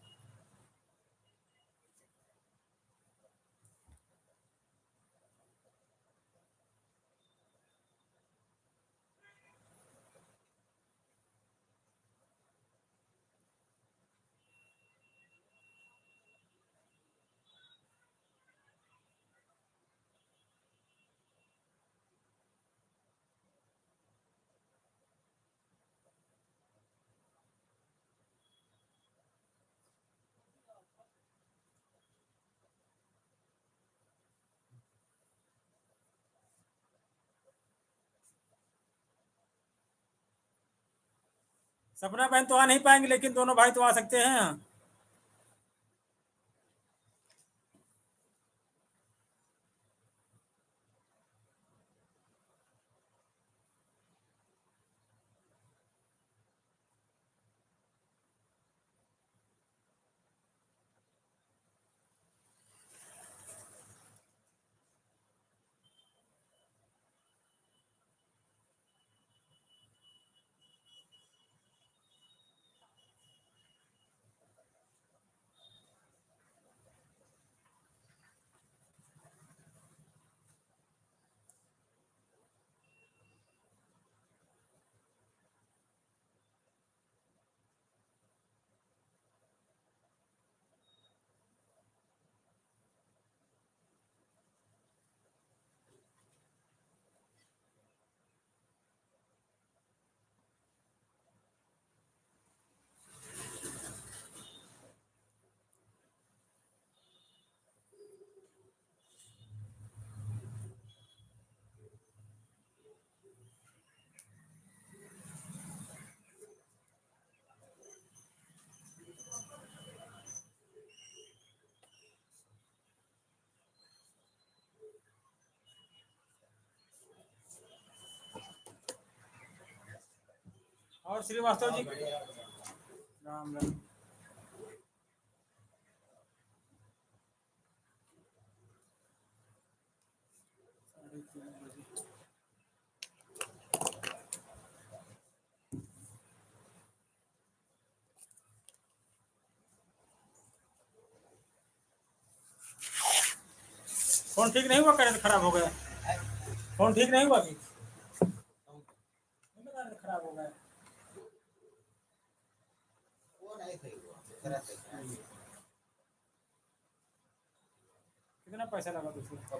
सपना बहन तो आ नहीं पाएंगे, लेकिन दोनों भाई तो आ सकते हैं। और श्रीवास्तव जी, राम राम। फोन ठीक नहीं हुआ, करंट खराब हो गया? फोन ठीक नहीं हुआ अभी? खराब हो गया। कितना पैसा लगा तुझको?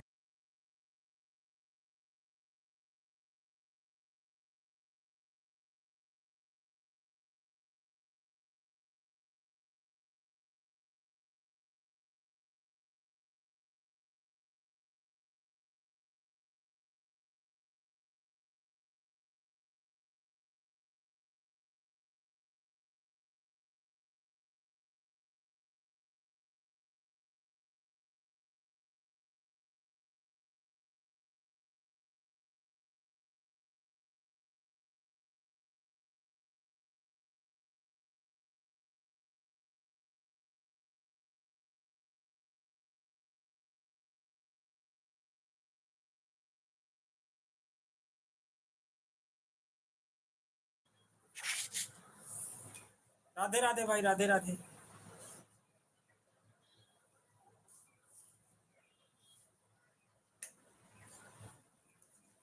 राधे राधे भाई, राधे राधे।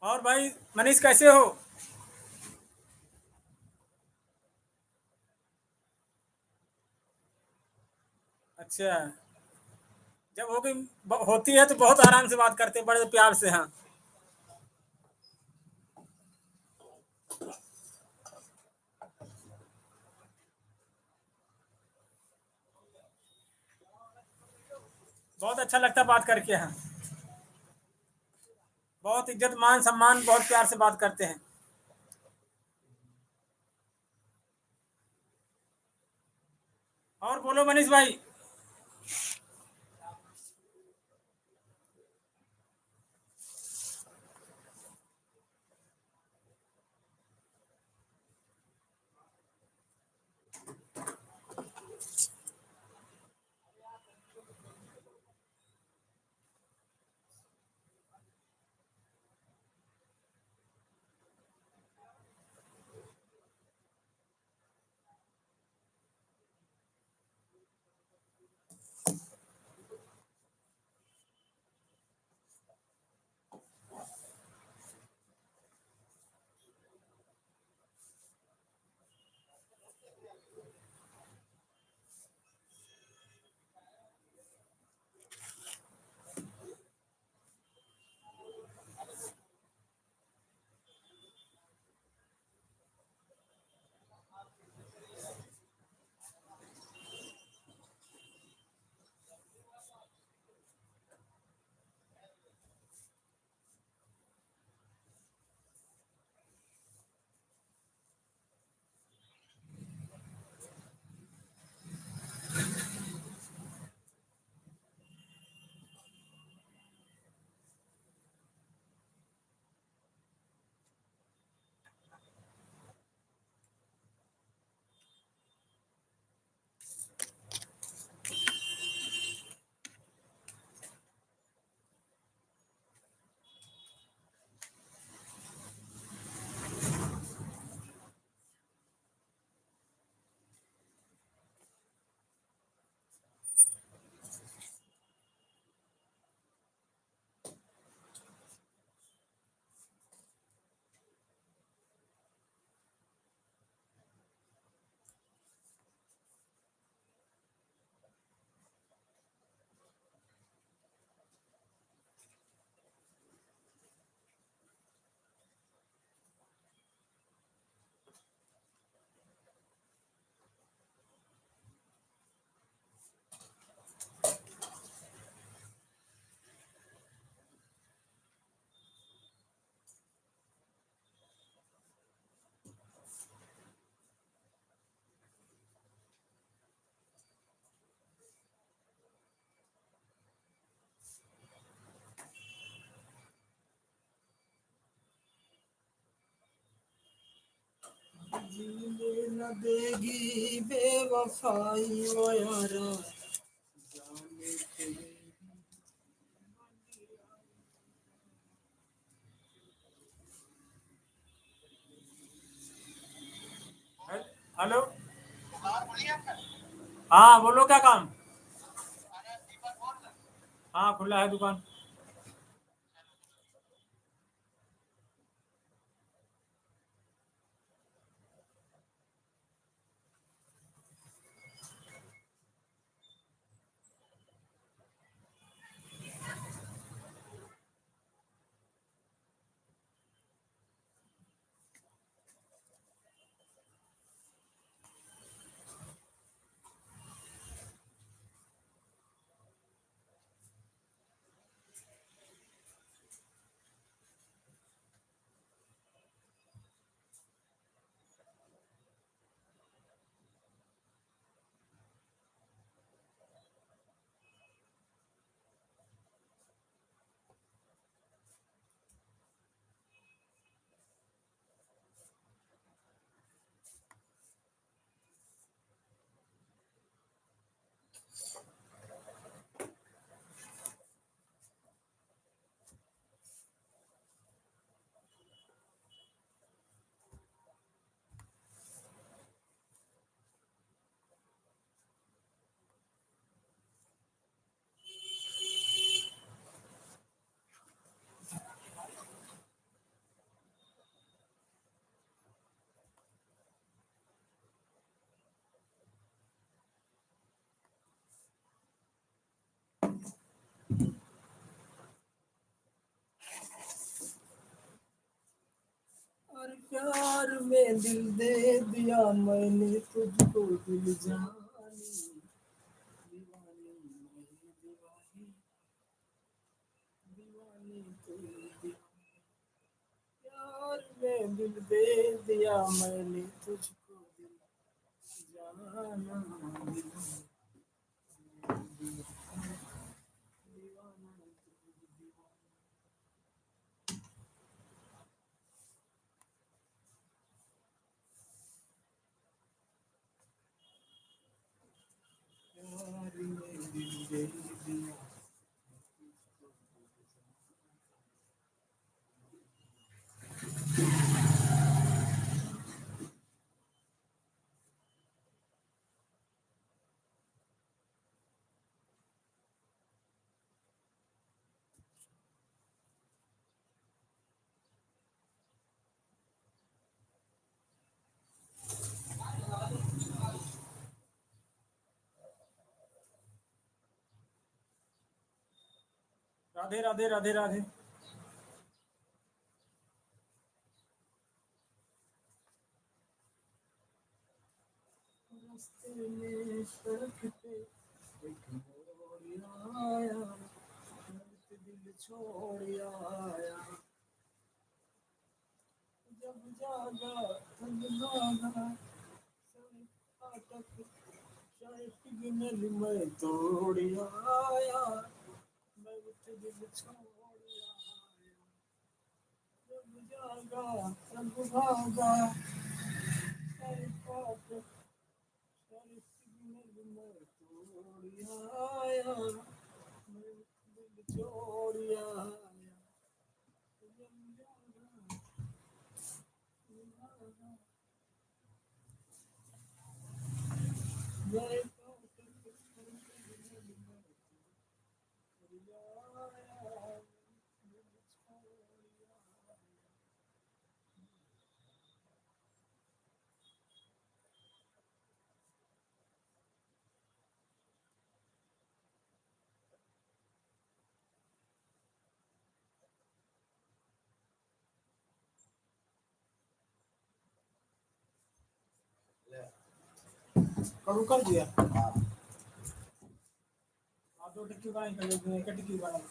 और भाई मनीष कैसे हो? अच्छा, जब होती है तो बहुत आराम से बात करते हैं, बड़े प्यार से। हाँ बहुत अच्छा लगता है बात करके। हाँ बहुत इज्जत मान सम्मान, बहुत प्यार से बात करते हैं। और बोलो मनीष भाई। जीने न देगी बेवफाई वो यारा, जाने तेरे। हेलो। हाँ बोलो क्या काम। हाँ खुला है दुकान। और प्यार में दिल दे दिया मैंने तुझको, दिल जानी दीवानी मैं दीवानी, दीवानी तू दीवानी। प्यार में दिल दे दिया मैंने तुझको, दिल जानी दीवाना प्यारी में दिल दे दिया राधे राधे राधे राधे। रास्ते में सड़क पे एक मोड़ आया दर्द दिल छोड़ आया जब जागा तब भागा सड़क फाटक चाय सिग्नल में तोड़ आया दर्द दिल छोड़ आया जब जागा तब भागा सड़क फाटक चाय सिग्नल में तोड़ आया दिल छोड़ आया जब जागा करू कर दिया। आप 2 टिक्की बनाई कर दो, एक टिक्की बनाई।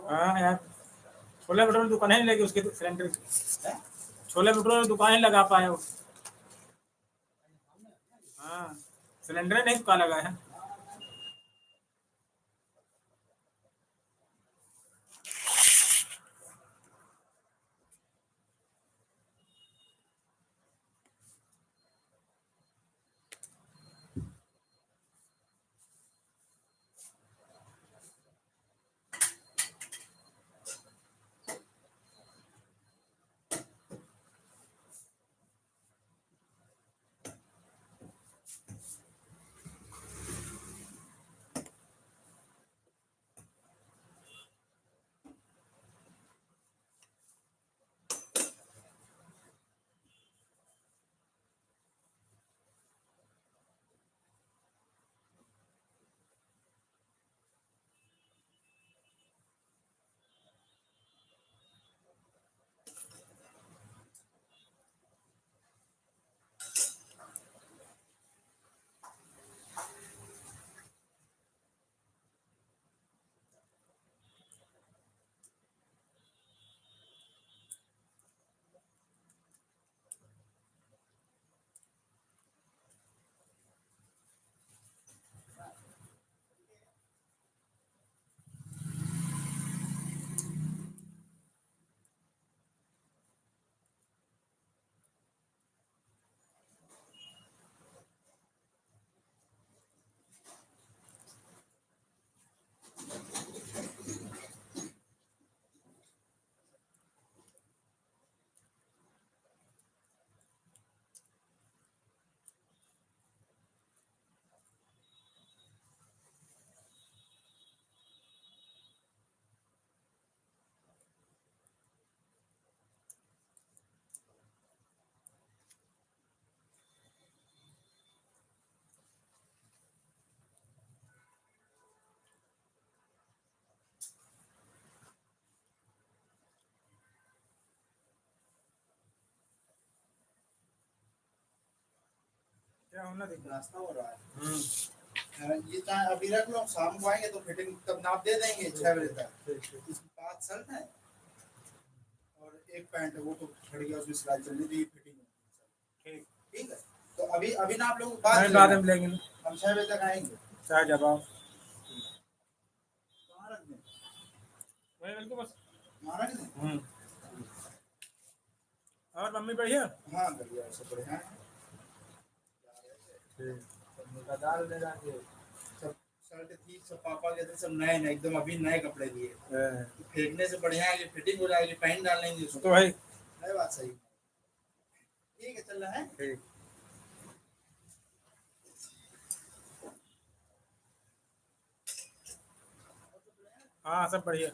हाँ यार, छोले भटूरे दुकान ही नहीं लगी उसके सिलेंडर की। छोले भटूरे दुकान ही लगा पाए वो। हाँ, सिलेंडर नहीं दुकान लगा है। क्या होना देखो। नाश्ता हो रहा है। ये चाहे अभी रख लो, शाम को आएंगे तो फिटिंग तब नाप दे देंगे 6 बजे तक। इसमें 5 शर्ट है और एक पैंट है, वो तो फट गया, उसमें सिलाई चलनी थी, फिटिंग ठीक ठीक है। तो अभी अभी ना आप लोग बात नहीं, बाद में लेंगे। हम 6 बजे तक आएंगे। चाहे जवाब कहाँ रख दें? वही बिल्कुल बस। वहाँ रख दें? और मम्मी बढ़िया। हाँ बढ़िया, सब बढ़िया है। डाल दे जाके सब शर्ट थी, सब पापा के थे, सब नए नए एकदम, अभी नए कपड़े लिए। तो फेंकने से बढ़िया है कि फिटिंग हो जाएगी, पहन डाल लेंगे उसको। तो भाई है बात सही। ठीक है, चल रहा है। ठीक। हाँ सब बढ़िया।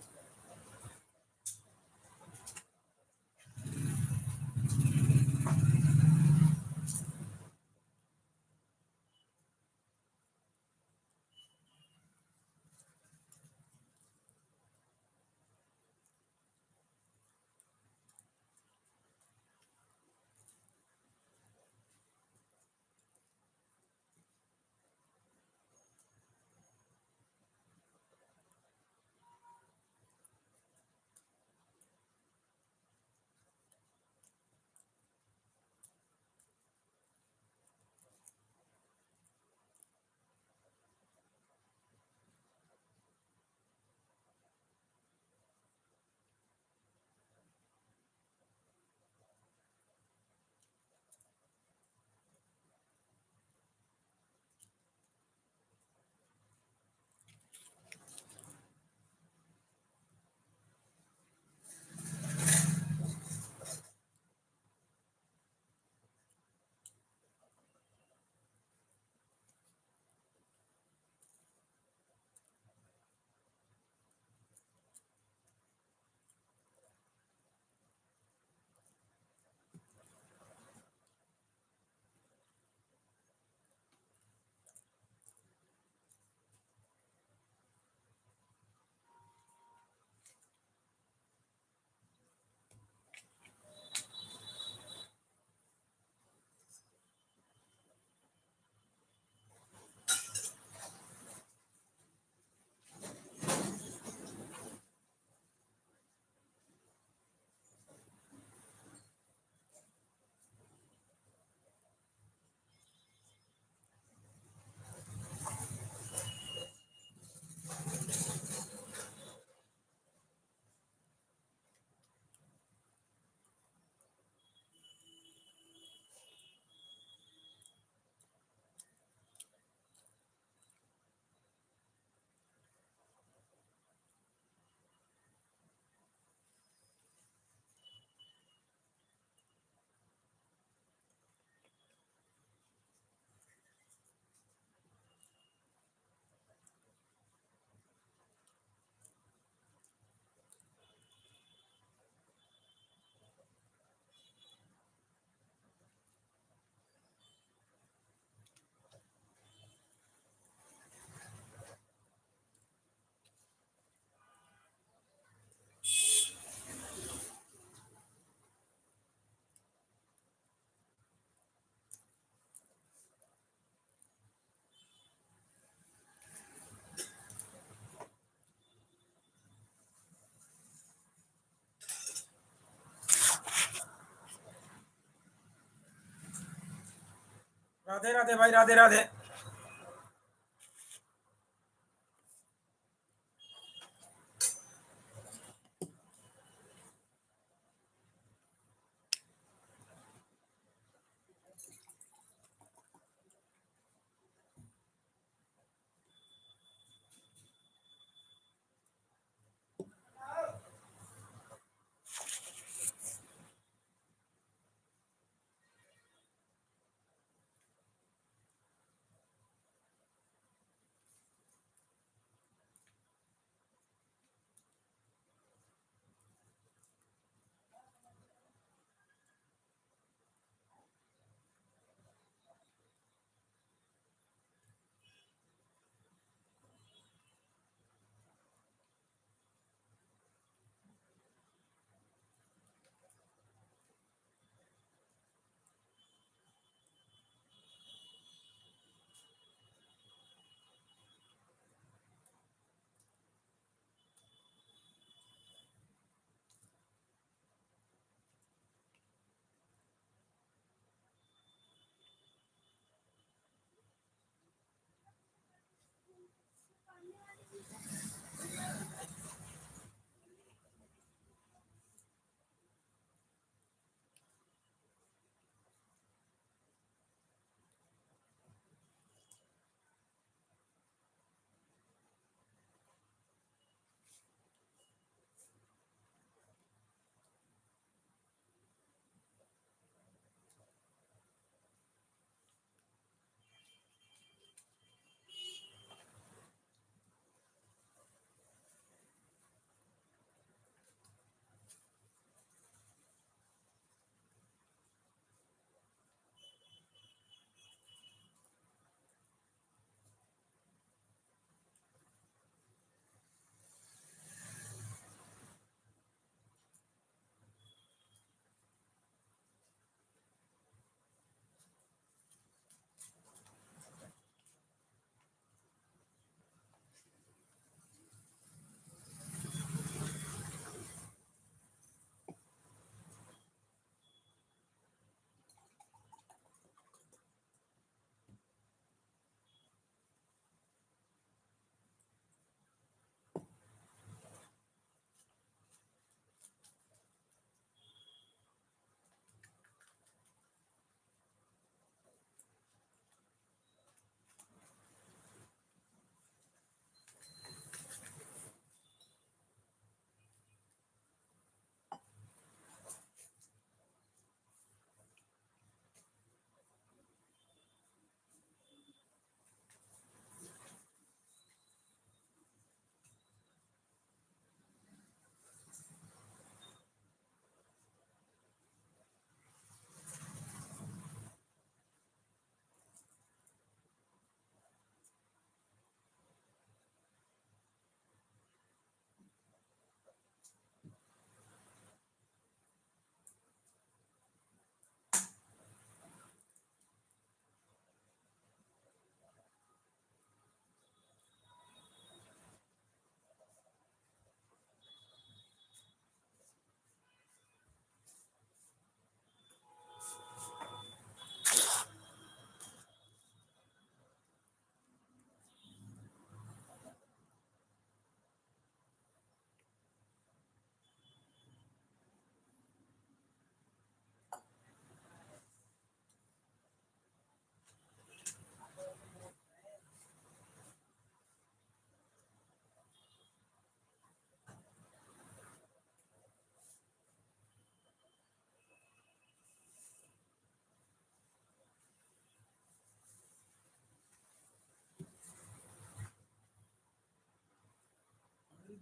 राधे राधे भाई, राधे राधे।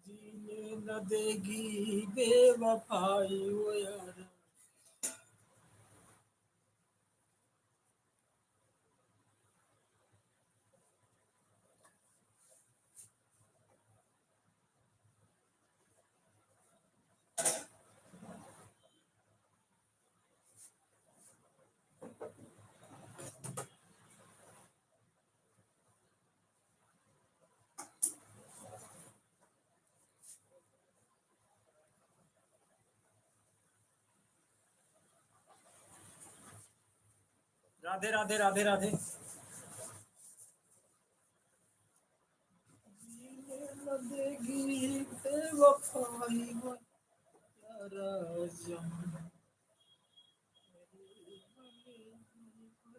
जीने न देगी बेवफाई वो यार। राधे राधे राधे राधे। जीने न देगी बेवफाई वो यारा जम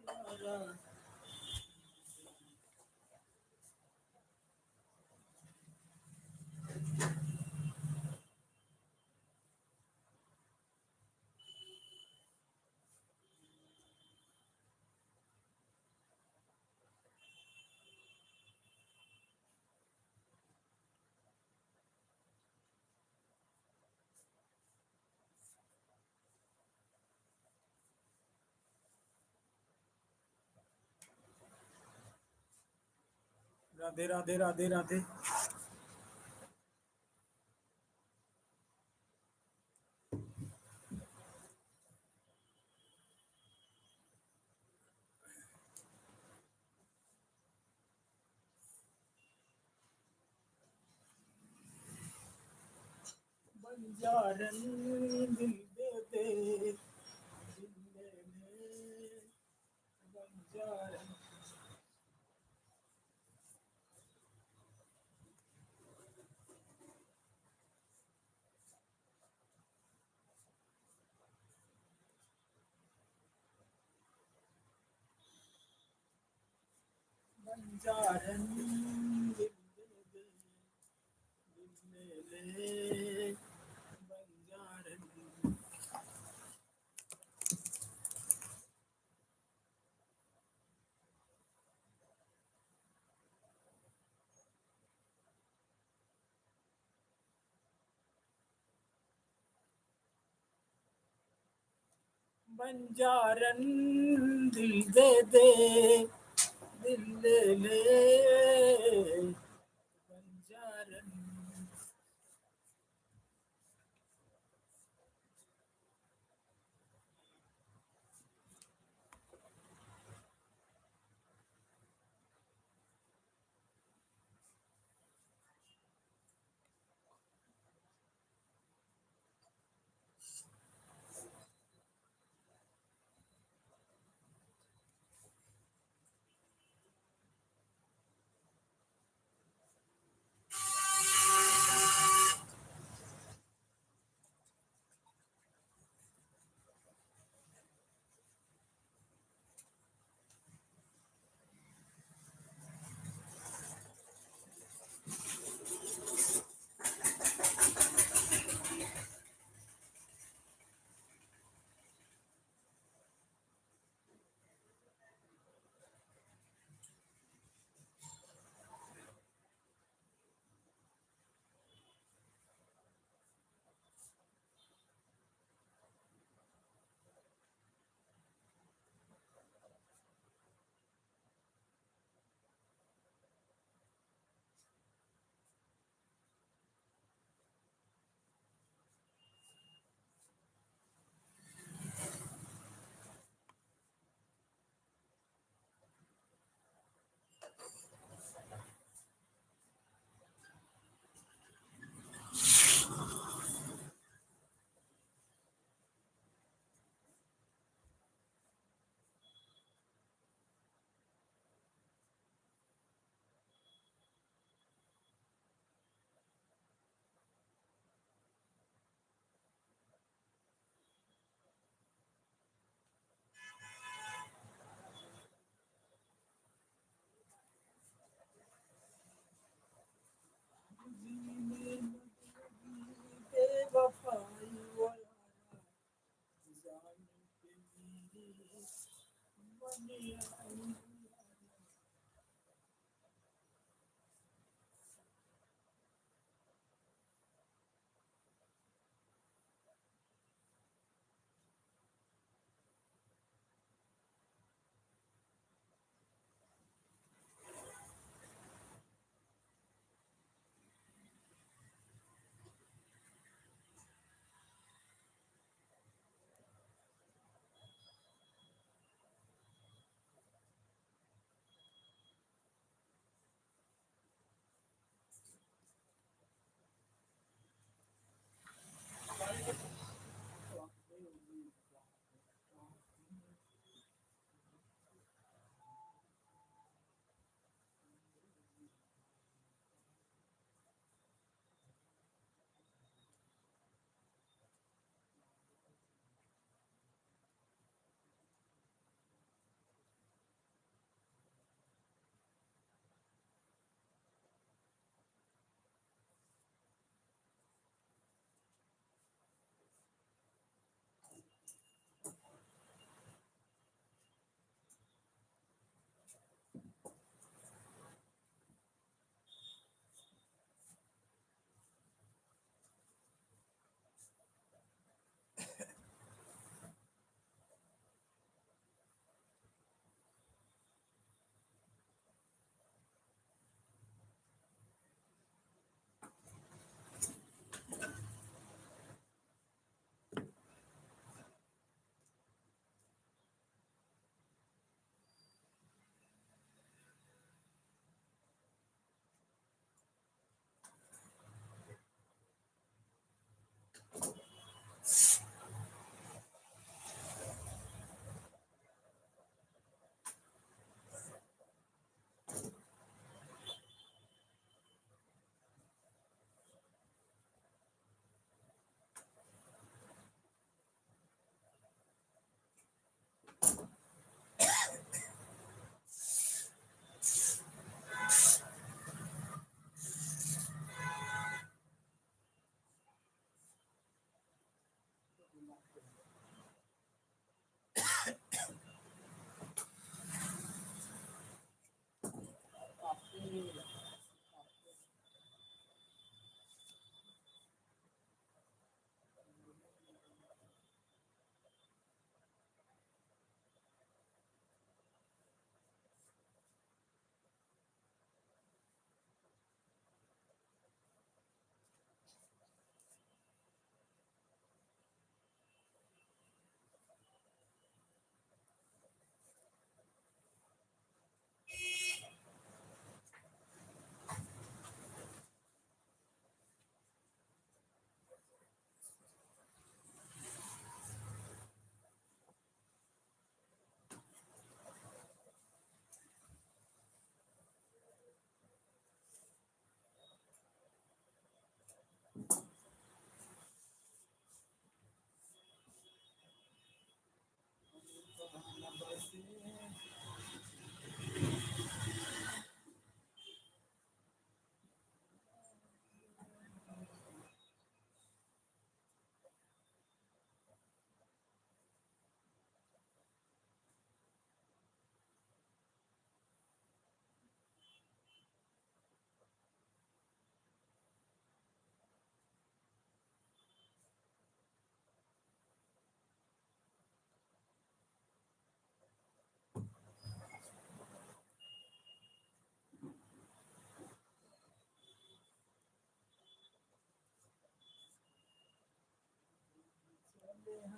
यारा। राधे राधे राधे राधे। बंजारन दिल दे दे दिल ले ले बंजारन। बंजारन दिल दे दे दिल ले ले बंजारन। बंजारन दिल दे दे दिल ले ले बंजारन।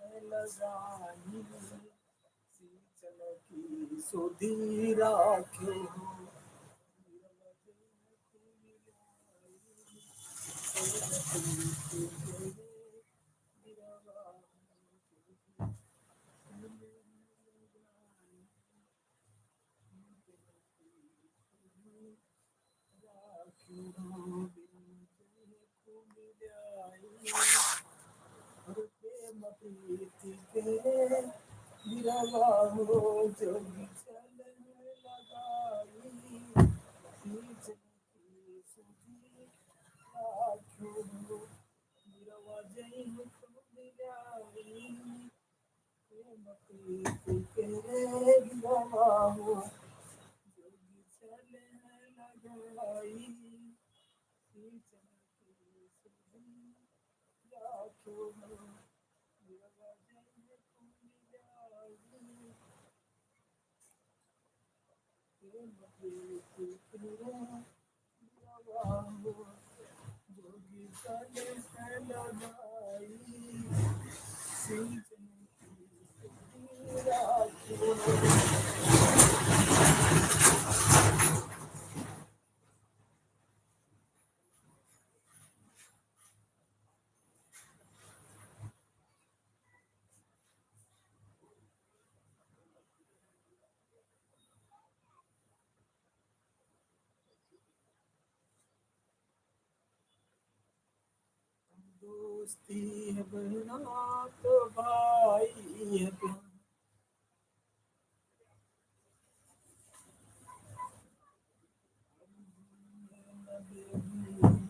लगाई सींचन की सुधी राख्यो प्रीति के गिरवा हो जोगी चल लगाई सींचन की सुधी राख्यो गिरवा जई मिलाई प्रेम प्रीति के गिरवा हो जोगी चल लगाई सींचन की सुधी राख्यो गिरवा जई मिलाई प्रेम प्रीति के गिरवा हो जोगी चल लगाई सींचन की सुधी राख्यो दोस्ती है बहना तो भाई है प्यार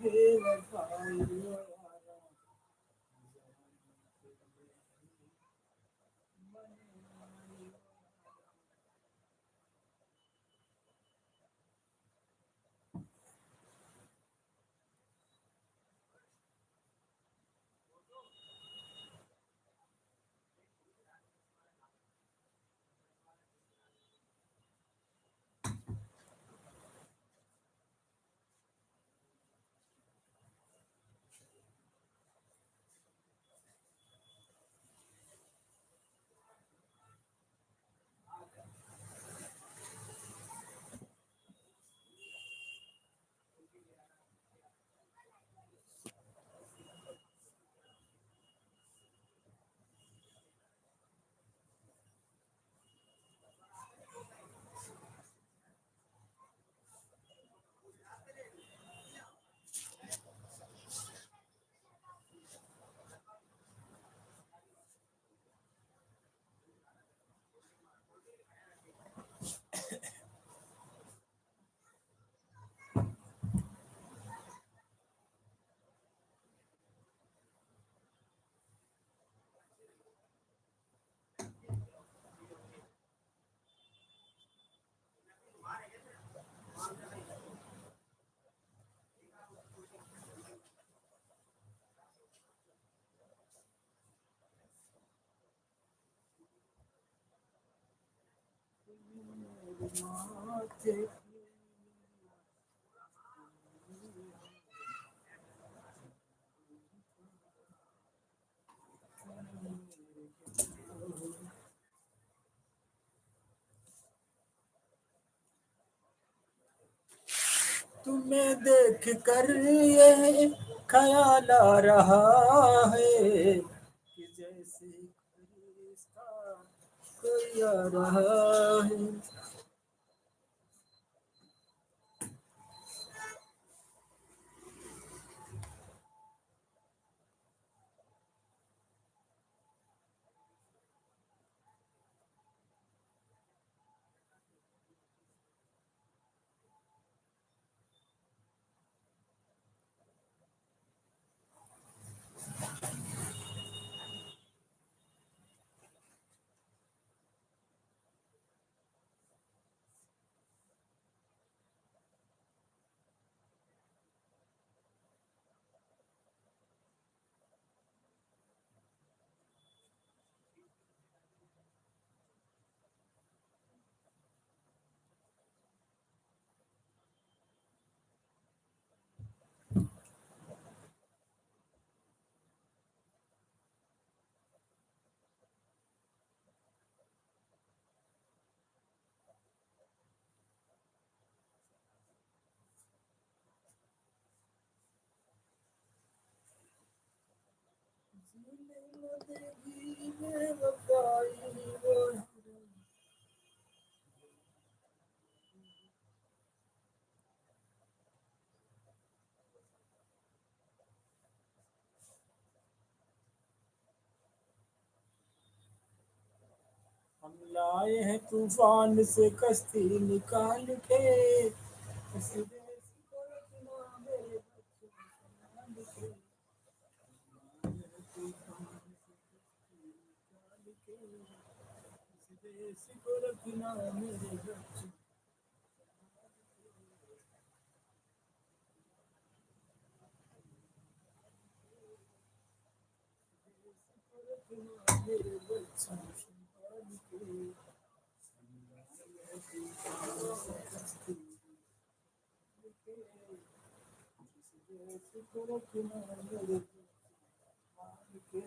बेवफाई यारा माथे तुम्हें देख कर ये ख्याल आ रहा है कि जैसे फरिश्ता कोई आ रहा है देगी बेवफाई वो हम लाए हैं तूफान से कश्ती निकाल के इस देश को रखना मेरे बच्चों संभाल के लाए हैं तूफान से कश्ती निकाल के इस देश को रखना मेरे बच्चों को रखना मेरे बच्चों संभाल के लाए हैं तूफान से कश्ती निकाल के इस देश को रखना मेरे संभाल के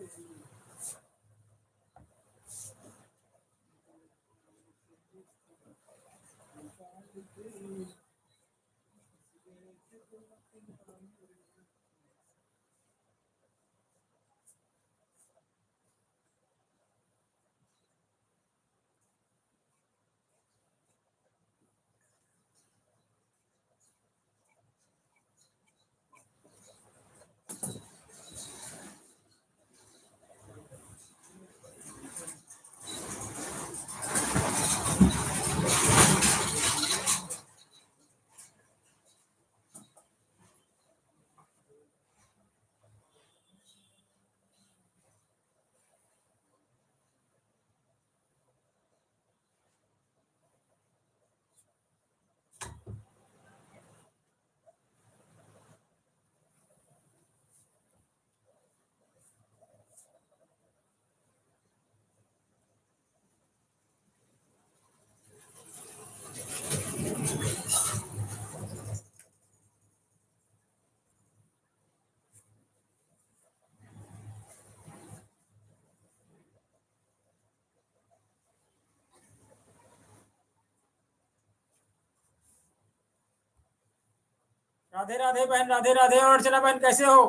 राधे राधे बहन, राधे राधे। और अर्चना बहन कैसे हो?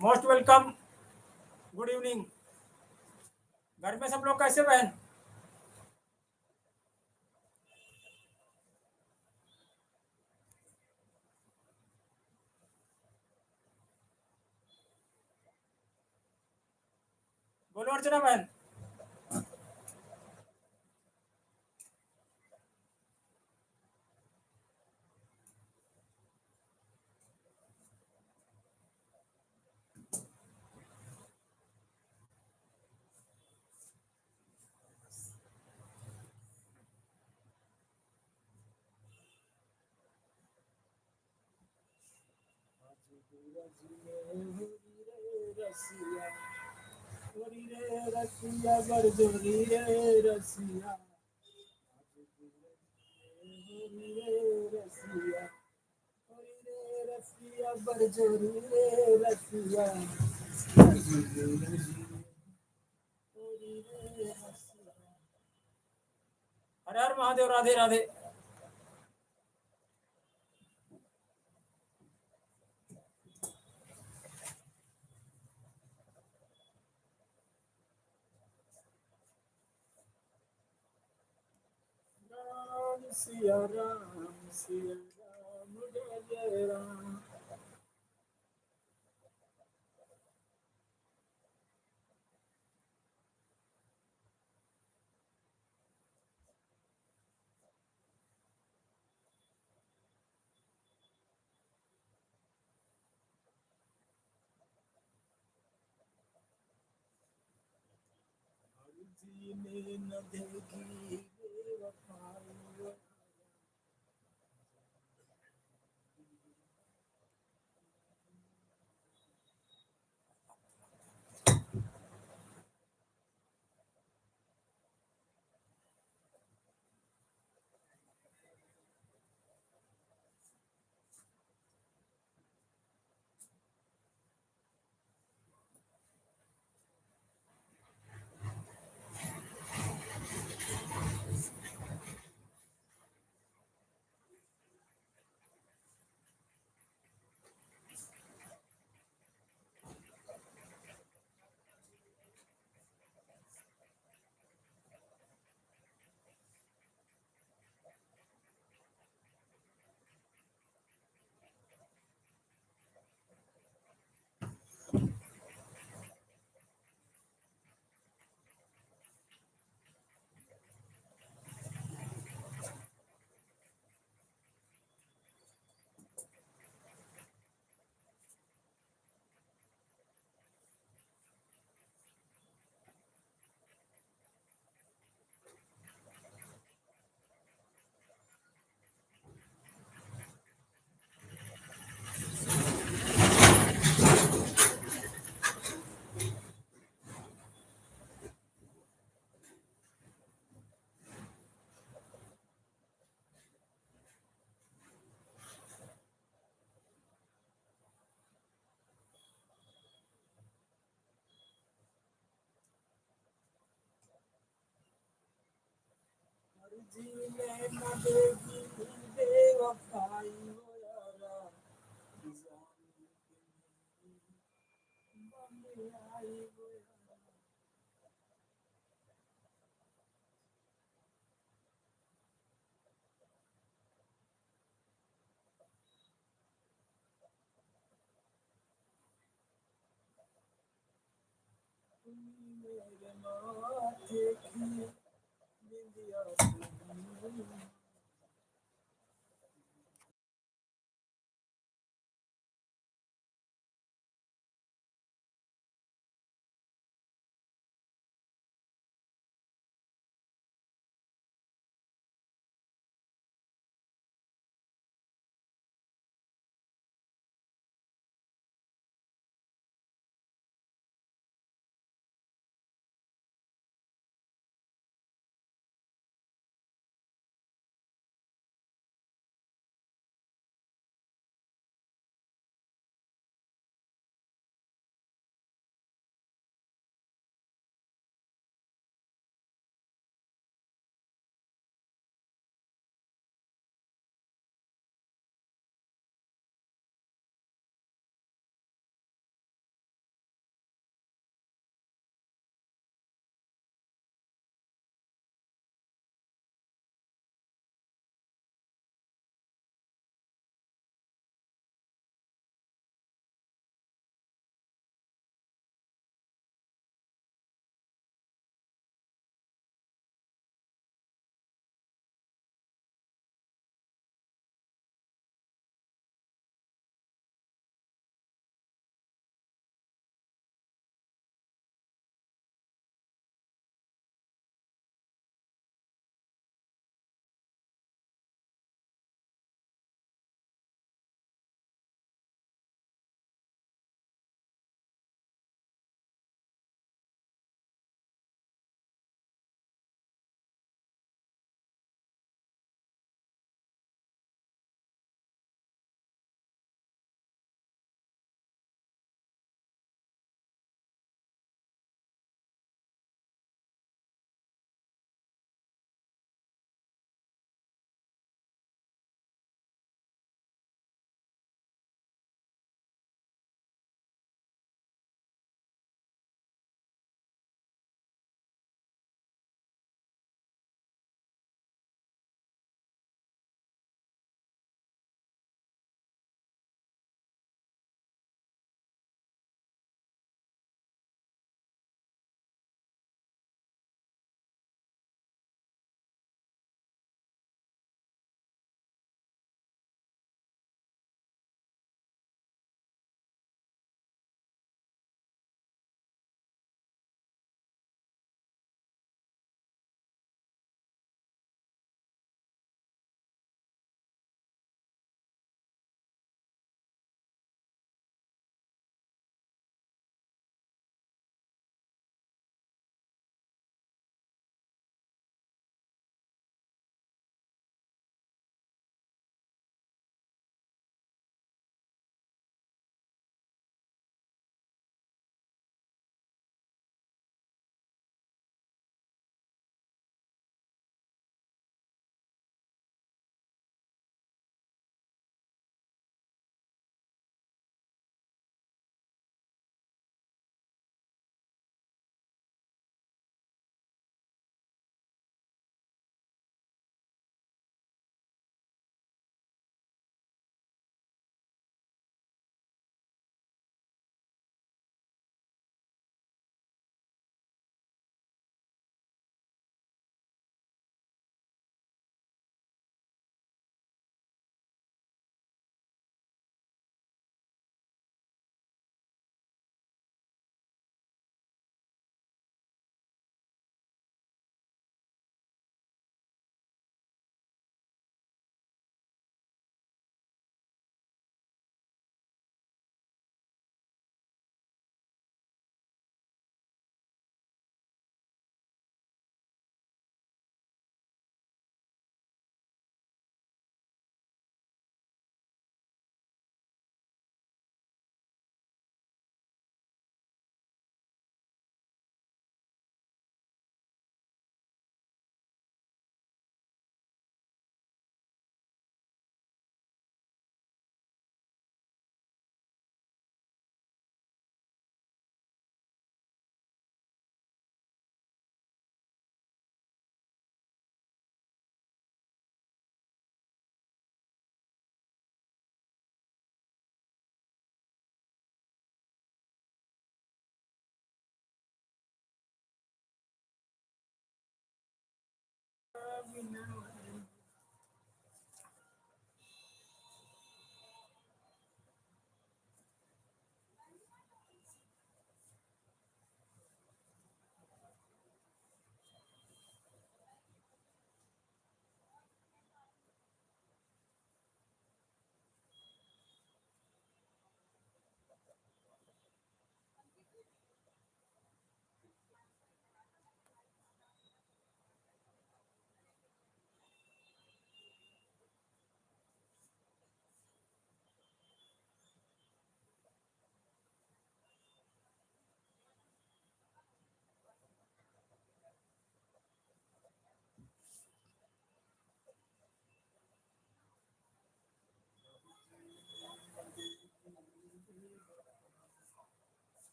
Most welcome, good evening. घर में सब लोग कैसे बहन? बोलो अर्चना बहन। रसिया बरजोरी रे रसिया रसिया रसिया बरजोरी रे रसिया हर हर महादेव, राधे राधे। सिया राम जय जय राम। जीने न देगी बेवफाई जीने न देगी बेवफाई वो यारा, जान के बन आई वो यारा। तुम मेरे माथे की बिंदिया तुम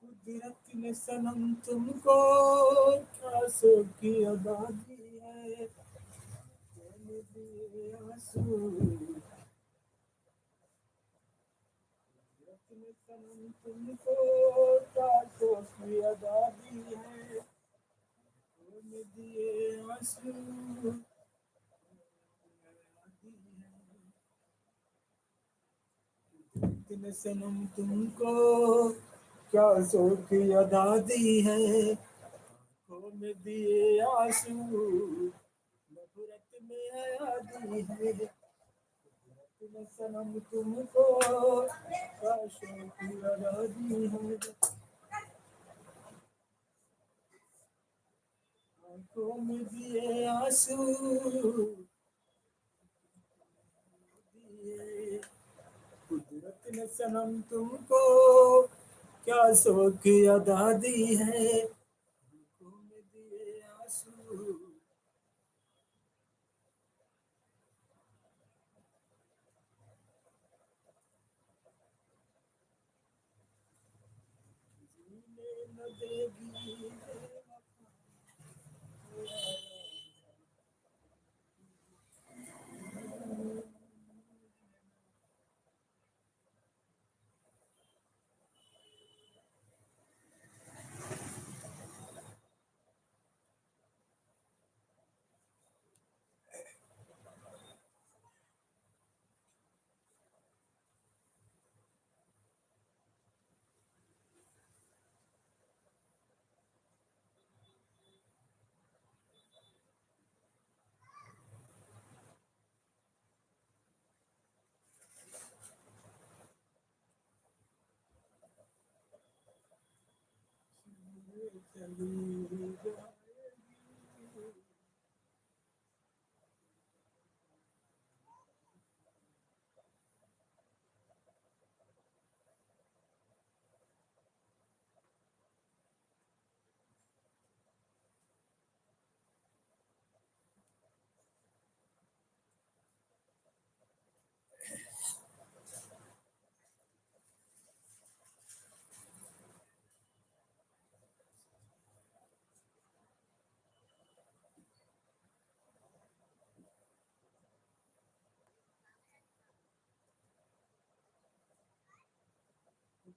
कुदरत ने सनम तुमको क्या सो की अदा दी है, मैंने दिए आंसू। कुदरत ने सनम तुमको क्या सो की अदा दी है, मैंने दिए आंसू। कुदरत ने सनम तुमको क्या सो की अदा दी है, आंखों में दिए आंसू, नफरत में आया दी है। कुदरत ने सनम तुमको काशों की अदा दी है, आंखों में दिए आंसू दिए। कुदरत ने सनम तुमको क्या सो की अदा दी है, आंखों में दिए आंसू। जीने न देगी चली जाएगी।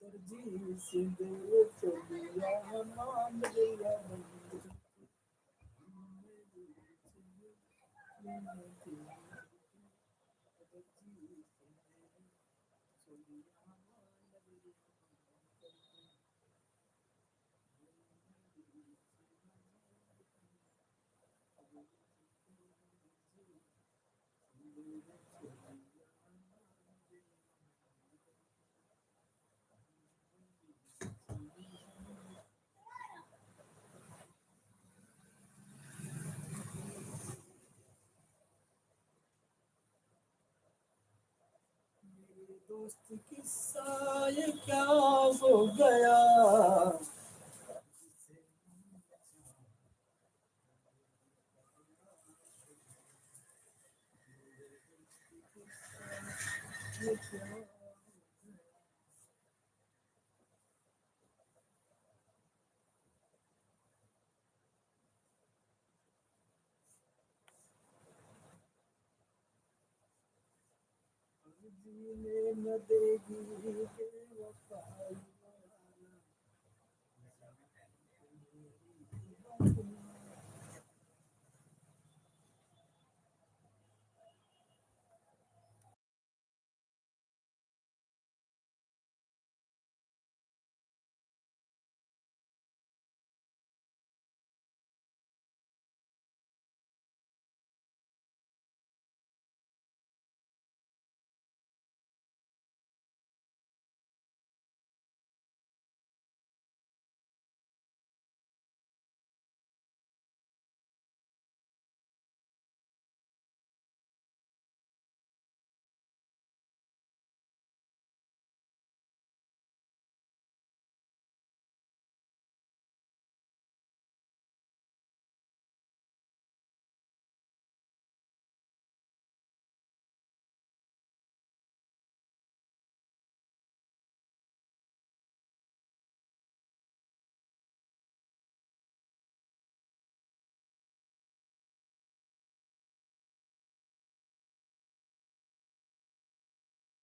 दर्जी से दे चलिया मान लिया बंद। दोस्त किस्सा ये क्या हो गया। जीने न देगी बेवफाई।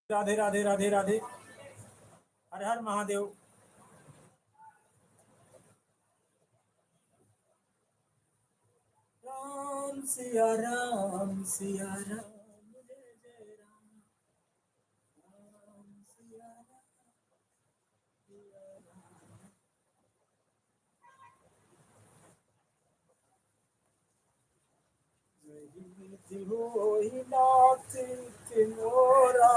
राधे राधे राधे राधे। हर हर महादेव। राम सिया राम सिया राम जय जय राम। राम सिया राम सिया राम। होई नाथ तिमोरा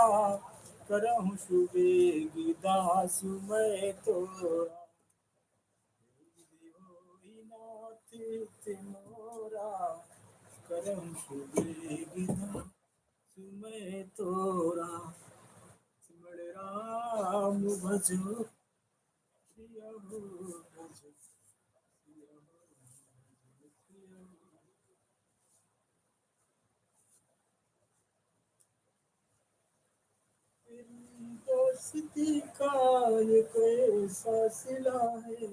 करहु सुबेगी दासु मैं तोरा। होई नाथ तिमोरा करहु सुबेगी दासु मैं तोरा। सिमर राम भजो सिया हो भजो सिया हो भजो सिया हो। दोस्ती का ये कैसा सिला है।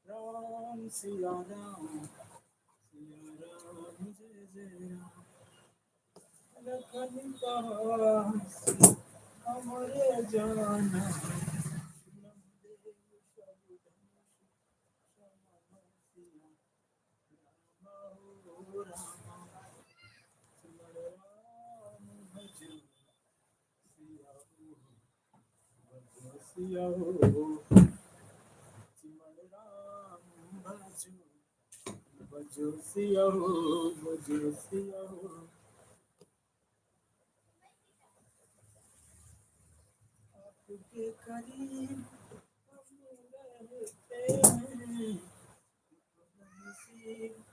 राम सिया राम जय जय राम। लखन कहा हमारे जाना लंबे सब धनुष समान सिया राम हो राम। सिमर राम भजो सिया हो भजो सिया हो। सिमर राम भजो भजो सिया हो भजो सिया हो। आपके करीब हम रहते हैं नसीब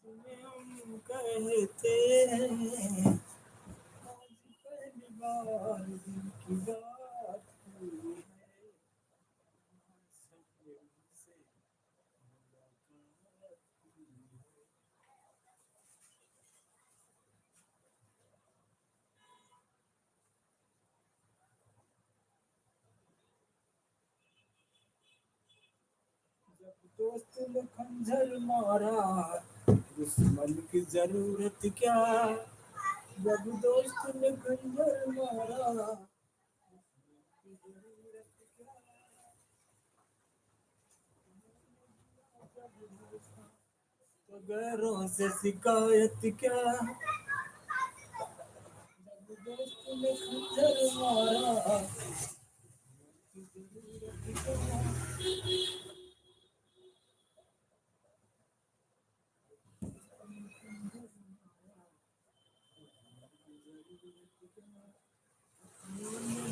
तुम्हें हम कहते हैं। आज पहली बार दिल की बात हुई है। सपने से मुलाकात हुई है। दोस्त ने खंजर मारा, दुश्मन की जरूरत क्या, जब दोस्त ने खंजर मारा, दुश्मन की जरूरत क्या, तो गैरों से शिकायत क्या, जब दोस्त ने खंजर मारा, की जरूरत क्या।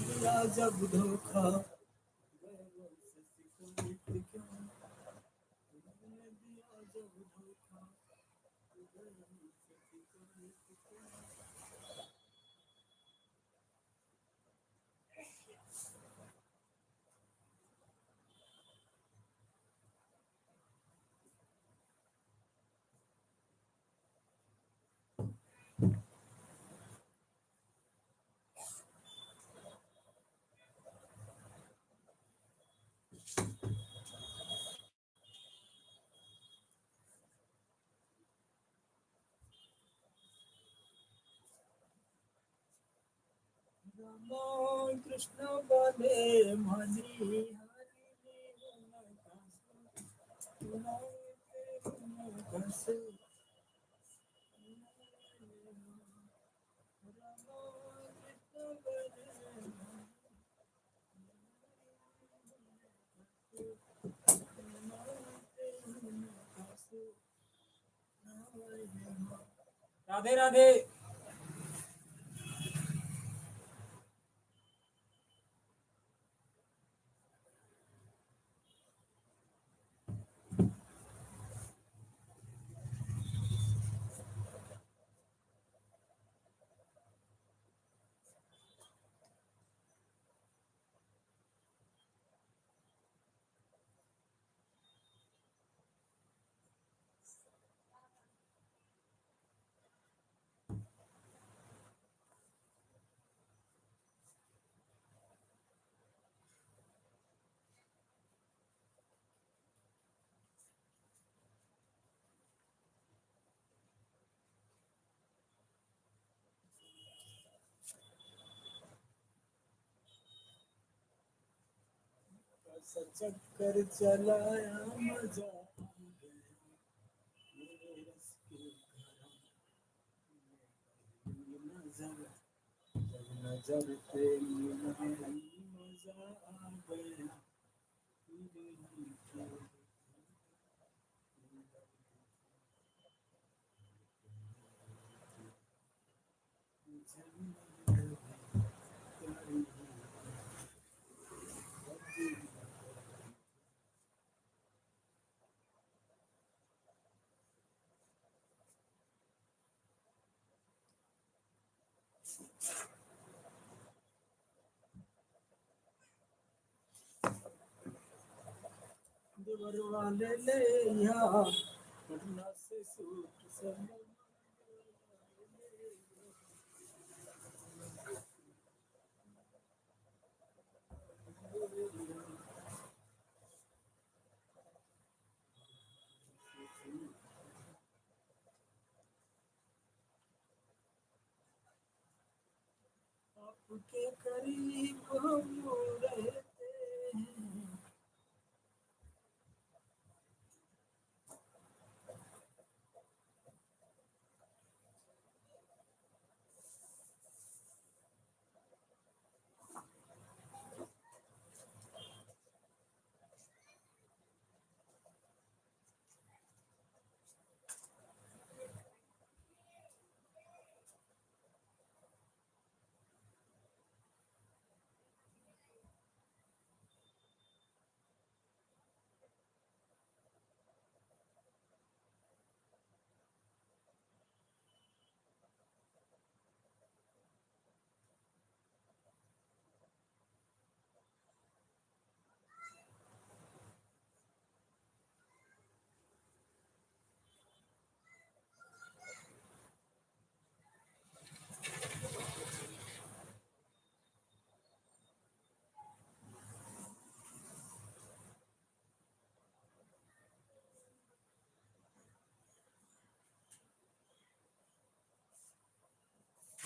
दिया जब धोखा, गैरों से शिकायत क्या, तुमने दिया जब धोखा, गैरों से शिकायत क्या। रामा कृष्ण बोले माझी हरी नकाशे, राधे राधे। कैसा चक्कर चलाया मजा आ गया, मेरे रस के करम नजर, जब नजर पे मिले मजा आ गया, तेरे मीठे देवर वाले ले या पटना से सूट सलवार, आपके करीब हम रहते हैं,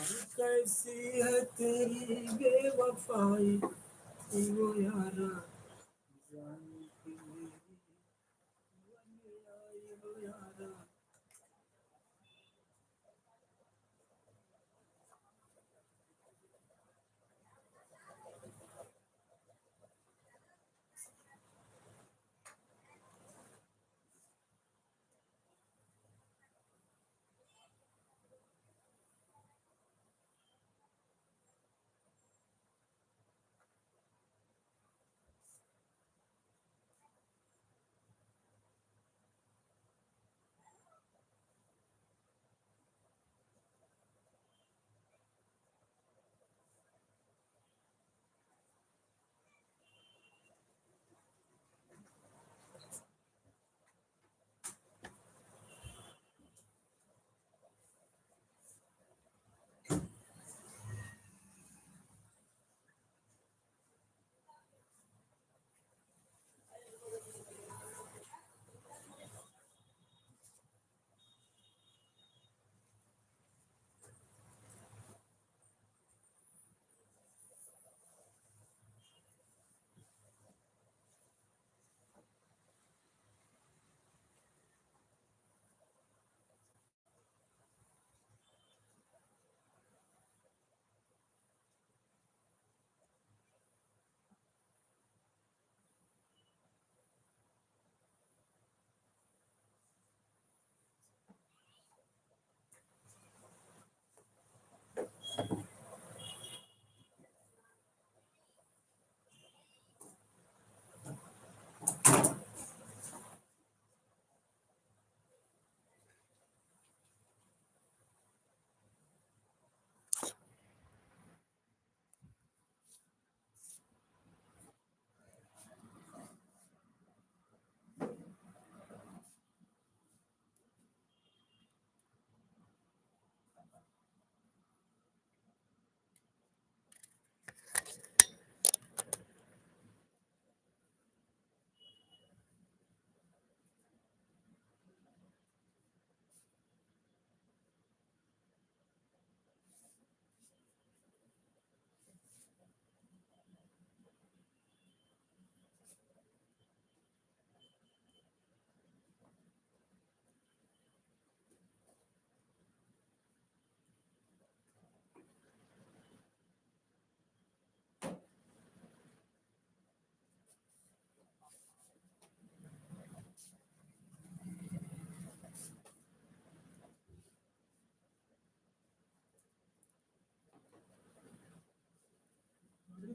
कैसी है तेरी बेवफाई वो यारा जाने की मेरी बन आई वो यारा।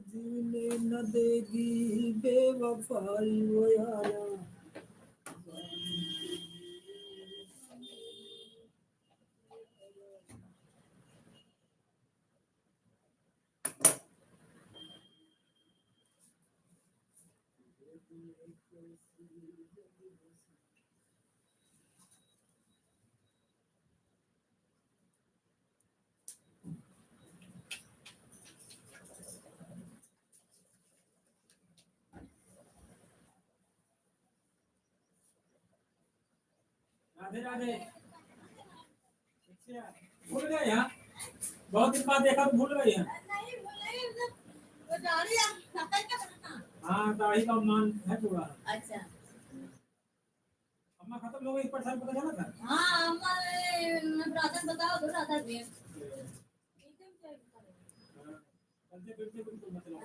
जीने न देगी बेवफाई वो यारा। राधे राधे। अच्छा, भूल गए यहाँ, बहुत दिन बाद देखा तो भूल गए हैं। हाँ दाढ़ी का मान है पूरा। अच्छा अम्मा खत्म हो गई, पर साल पता चला था। हाँ हमारे ब्रादर बताओ तो ब्रादर भी चलते फिरते बिल्कुल मतलब।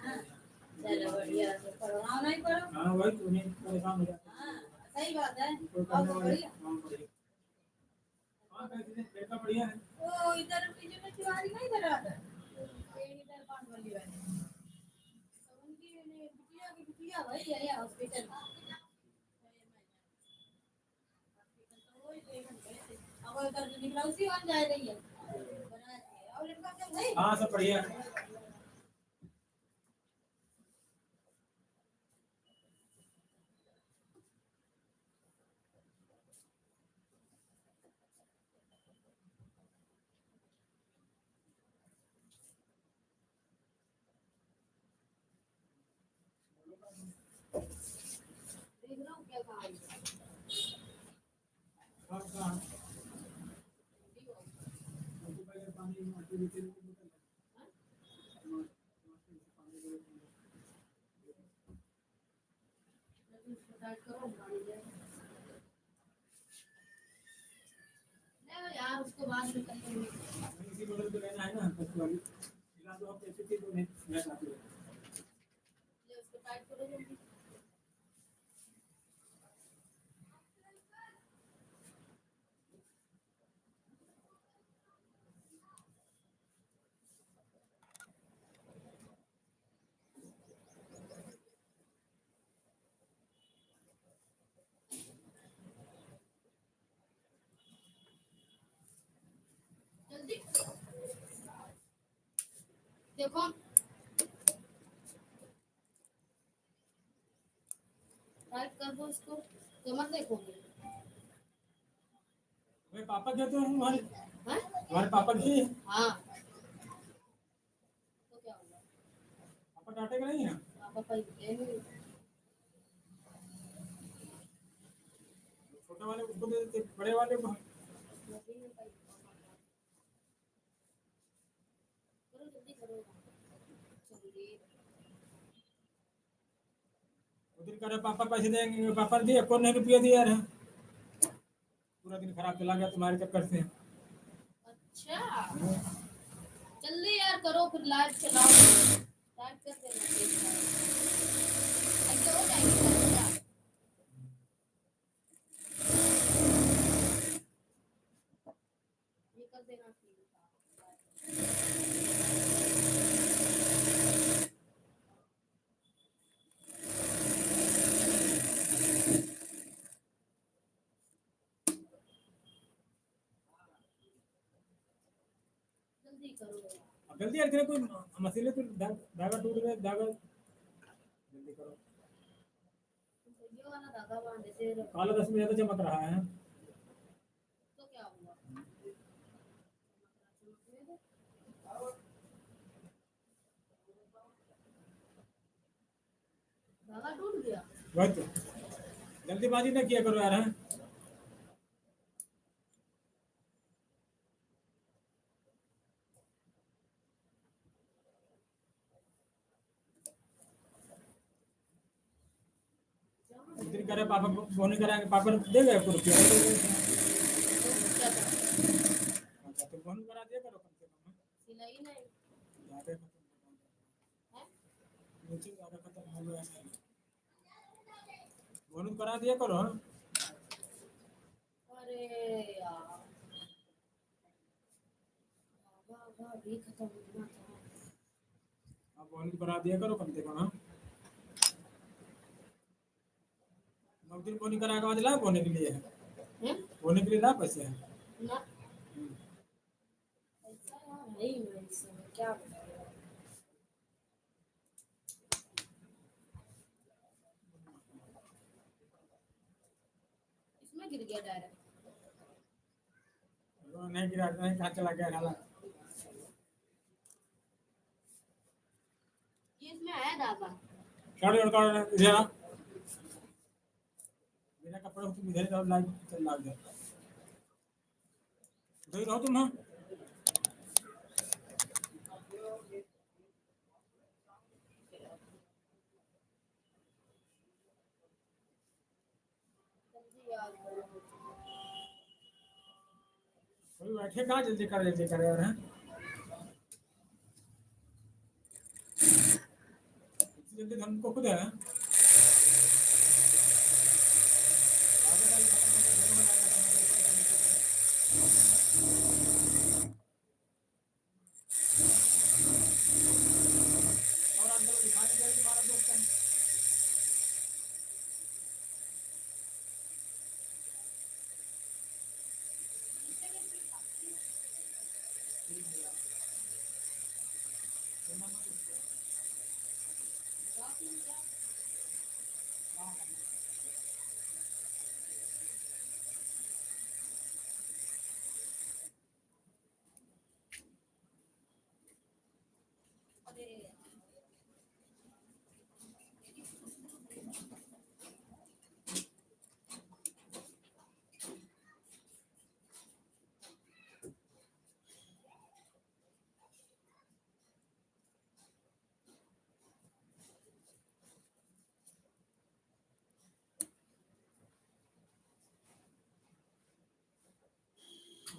चलो बढ़िया तो पढ़ाओ नहीं पढ़ो। हाँ वही तो नहीं परेशान हो जाते हाँ सही बात है। कोई और करने तो वाले बढ़िया काम बढ़िया। हाँ कैसे लड़का बढ़िया है। वो इधर पीछे में तिवारी नहीं इधर आता ये इधर पान वाली वाली तो उनकी बिटिया की बिटिया वही है हॉस्पिटल में तो वही देखने गए थे अब उधर निकला उसी वन जा रही है बना दिए और लड़का क्या नहीं हाँ सब बढ़िया है। देख रहा हूँ क्या कहा हाँ हाँ। इसको टाइट करो गाड़ी ले ले यार उसको बाद में कर लेंगे इसी मॉडल पे लेना है ना फर्स्ट वाली फिलहाल तो आप ऐसे थी तो मैं काफी ले उसको टाइट करो जल्दी जल्दी देखो टाइट कर दो इसको कमर देखोगे मेरे पापा कहते हैं तुम्हारे हैं तुम्हारे पापा की हाँ तो क्या होगा पापा डांटेगा नहीं ना पापा पर लेंगे छोटे वाले उसको दे देते बड़े वाले को करो जल्दी करो जल्दी उधर करे पापा पैसे देंगे पापा ने दिए कौन नहीं रुपया दिया यार पूरा दिन खराब चला गया तुम्हारे चक्कर से अच्छा जल्दी यार करो फिर लाइट चलाओ लाइट कर देना ऐसे हो जाएगी क्या ये कर देना जल्दी करो अब जल्दी यार तेरे कोई मसले तो धागा टूट गया धागा जल्दी करो ये वाला धागा बांध देते काला दस में ज्यादा चमक रहा है तो क्या होगा धागा टूट गया वही तो जल्दीबाजी ना किया करो यार हैं इधर करे पापा फोन कराएंगे पापा दे गए आपको रुपया तो क्या करें अच्छा तो फोन करा दिया करो कम से कम सिलाई नहीं ज्यादा है नीचे ज्यादा खत्म हो गया फोन करा दिया करो हाँ अरे यार धागा भी खत्म होना था आप फोन करा दिया करो कम से कम हाँ नौकरी फोन करा के बाद ला बोने के लिए हैं बोने के लिए ला पैसे हैं ना ऐसा यार है ही नहीं इसमें क्या बताऊं इसमें गिर गया डायरेक्ट नहीं गिरा नहीं कहाँ चला गया नाला ये इसमें आया धागा काढ़े और काढ़े इधर आ बिना कपड़े तुम इधर जाओ लाइट चल लाग जाए इधर रहो तुम हाँ जल्दी यार करो कोई बैठे कहाँ जल्दी कर यार हैं इतनी जल्दी धन को खुद है और अंदर दिखाने गए तुम्हारा दोस्त है अरे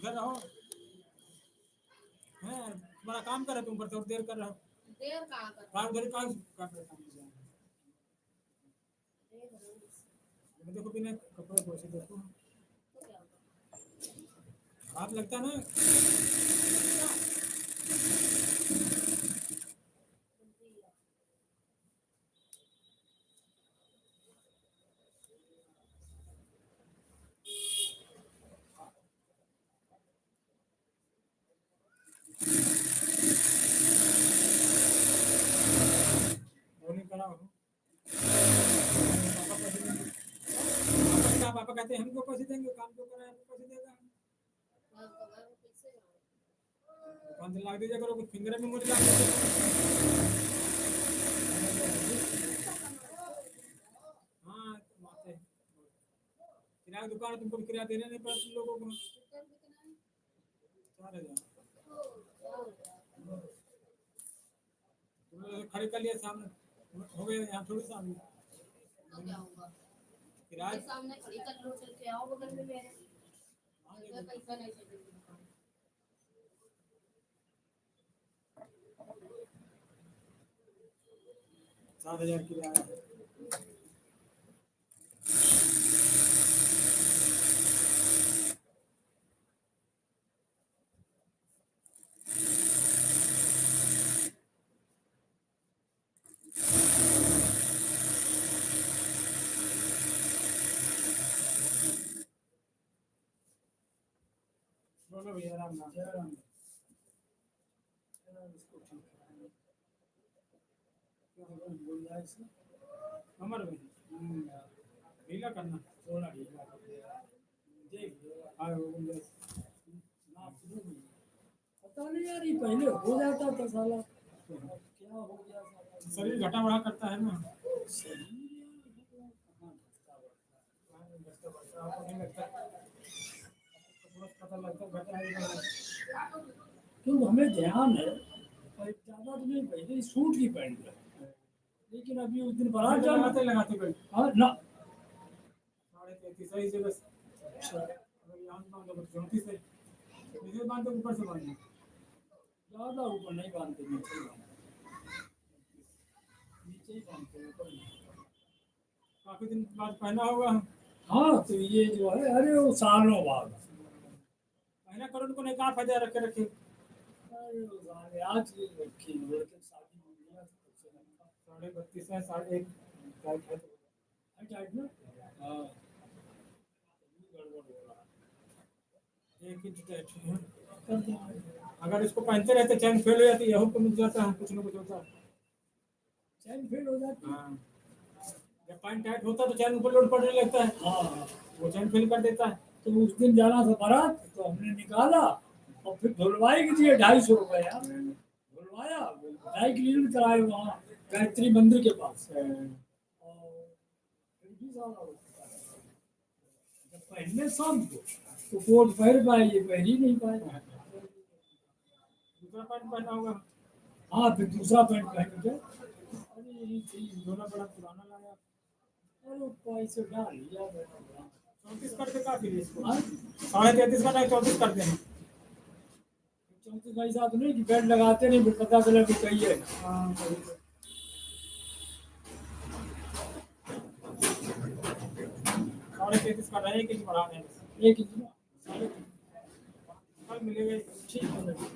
इधर रहो हैं, तुम्हारा काम कर रहे तुम करते हो, देर कर रहे हो। देर कहाँ कर काम उधर ही काम कर रहे हो। ये देखो बिना कपड़े पोछे देखो तो क्या होगा? हाथ लगता है ना। वो नहीं करा हो। पापा पैसे देंगे। पापा कहते हैं हमको पैसे देंगे, काम क्यों करा है, हमको पैसे देगा। मैं कमर में पैसे हैं। दुकान से ला दीजिए करो, कुछ फिंगर में मुझे ला दीजिए। हाँ तुम आते हैं। किराया की दुकान है, तुमको भी किराया देना नहीं पड़ा तुम लोगों को। टिकट कितना है? 4000 4 रुपया। तुमने खड़े कर लिया सामने, हो गए यहाँ थोड़ी सामने तो क्या होगा? किराया। मेरे सामने खड़ी कर लो, चल के आओ बगल में मेरे। हाँ, मैं पैसा नहीं चाहिए दुकान। 7000 किराया है। बोलो भैया राम राम। जय राम। इसको ठीक है। क्या बोल रहा है इसको? कमर में ढीला करना, थोड़ा ढीला कर दिया। देख लो। हाँ वो गुंजाइश। नाप लो भी। पता नहीं यार, ये पहले हो जाता था साला, अब क्या हो गया साला। शरीर घटा बढ़ा करता है ना। शरीर यार कहाँ घटता बढ़ता। आपको नहीं लगता, पता लगता घटा है। क्योंकि हमें ध्यान है और ज़्यादा तो नहीं, पहले सूट की पहन रहे, लेकिन अभी उस दिन बारात जाना लगाते लगाते गए हाँ ना। 33.5 सही जगह से। अगर यहाँ से बांधो तो 34 है, नीचे बांधो ऊपर से बांधो। ज़्यादा ऊपर नहीं बांधते, नीचे ही बांधते, नीचे ही बांधते, ऊपर नहीं। काफी दिन बाद पहना होगा। हाँ तो ये जो है, अरे वो सालों बाद। पहना करो उनको, नहीं कहाँ फजा रखे रखे। अरे वो साले आज ये रखी लड़के शादी हो गया तो तब से नहीं था। 32.5 है, 1.5 टाइट है। है टाइट ना? हाँ तभी गड़बड़ हो रहा है। 1 इंच टाइट है। कर देंगे। अगर इसको पहनते रहते चैन फेल हो जाती है, यहूं को मिल जाता है, कुछ ना कुछ होता है। चैन फेल हो जाती है। हाँ, जब पैंट टाइट होता है तो चैन ऊपर लोड पड़ने लगता है, हाँ वो चैन फेल कर देता है। तो उस दिन जाना था बारात, तो हमने निकाला और फिर धुलवाई की थी 250 रुपये यार। धुलवाया, ड्राई क्लीन कराए वहाँ गायत्री मंदिर के पास। और फिर भी साला जब पहनने शाम को तो कोट पहन पाए, ये पहन ही नहीं पाए। दूसरा पैंट पहना होगा। हाँ फिर दूसरा पैंट पहन के, अरे यही चीज दोनों बड़ा पुराना लाया। अरे पैसे डाल लिया मैंने। 34 करके काफी है इसको। हाँ? 33.5 का नहीं 34 कर देना। 34 भाई साहब नहीं कि बेल्ट लगाते नहीं, फिर पता चला कि कही है। हाँ, सही है। 33.5 का रहे कि बढ़ाने हैं। एक इंच ना, 3.5 कल मिलेगा। ठीक है।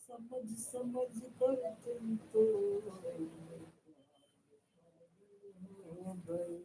समझ समझ कर तुम तो गए।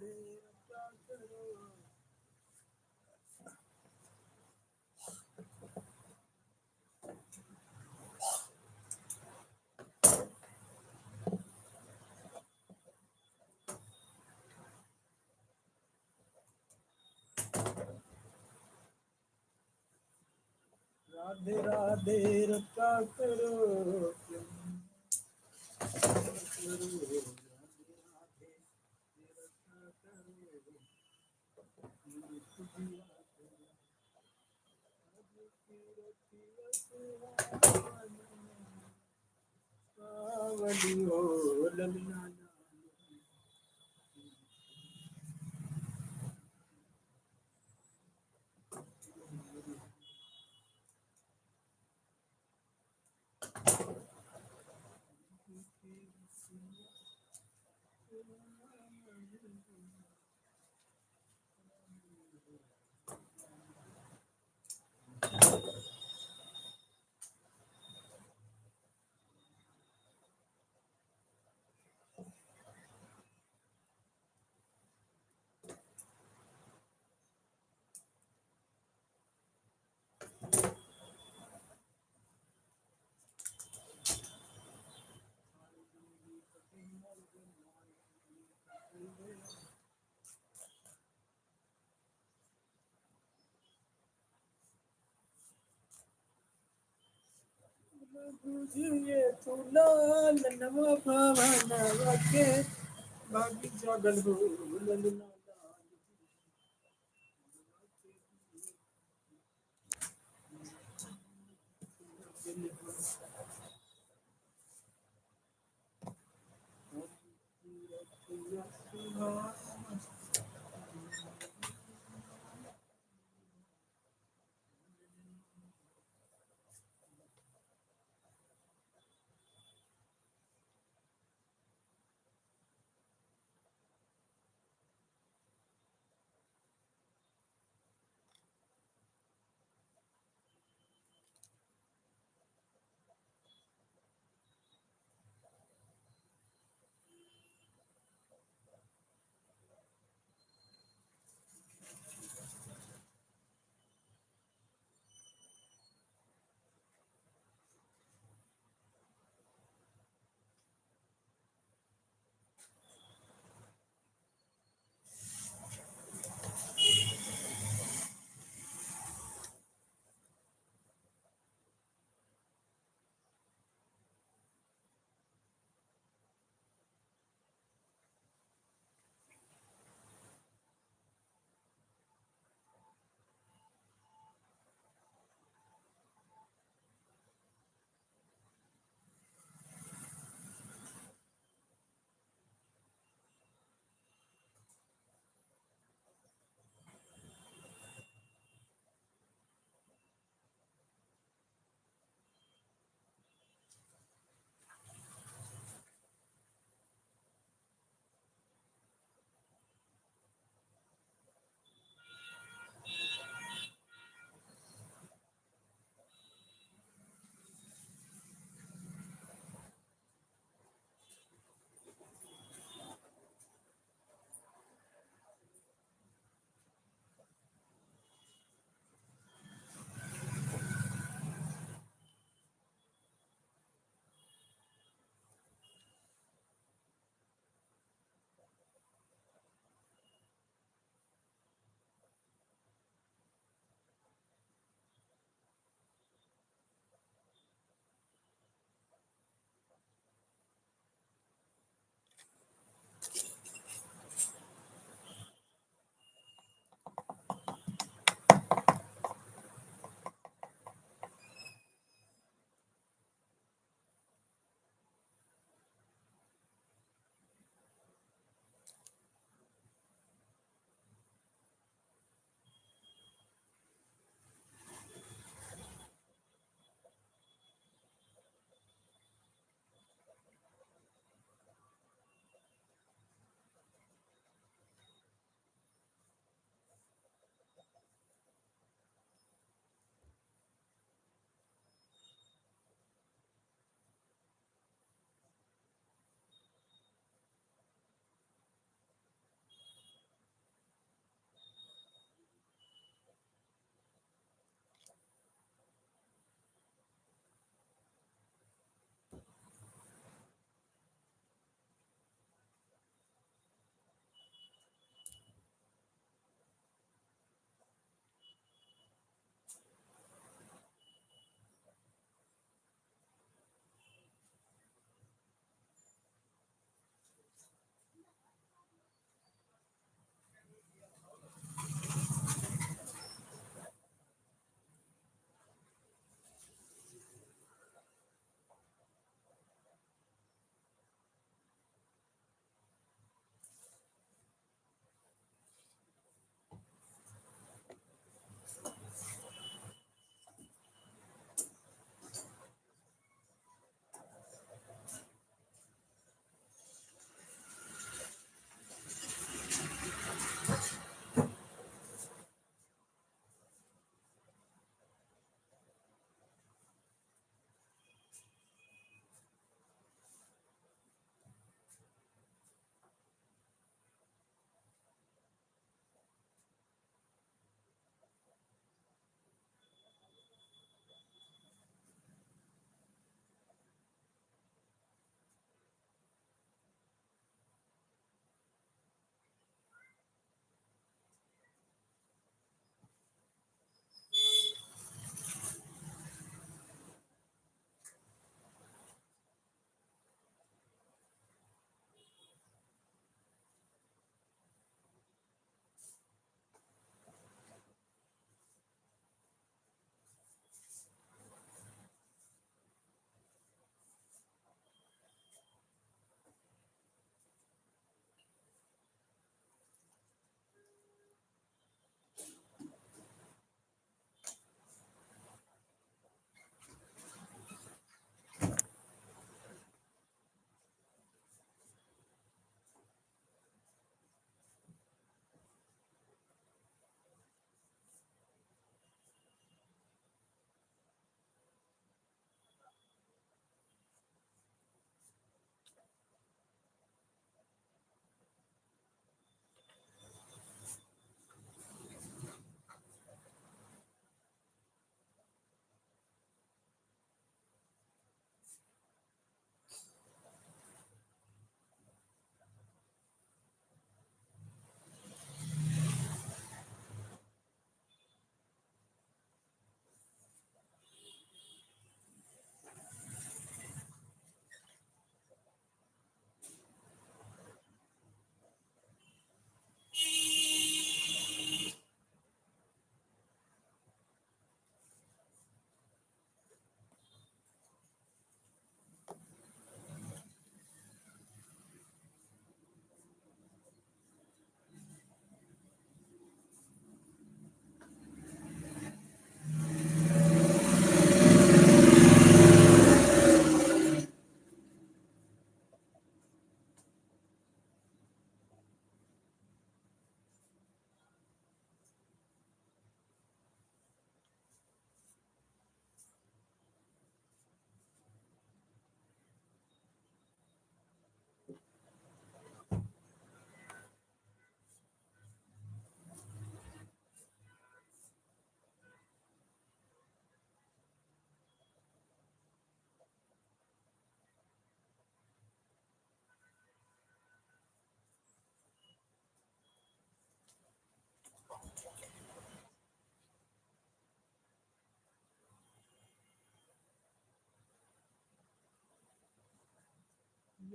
राधे रटा करो। राधे राधे रटा करो, प्रेम करो, राधे राधे रटा करो, तुझिया करो, आज की रतिया सुहानी, सावली हो ललना लाली। बुझिए तू लाल नवा भवनवा के, बागी जागल हो ललना लाली। दिल हो रतिया सुहानी।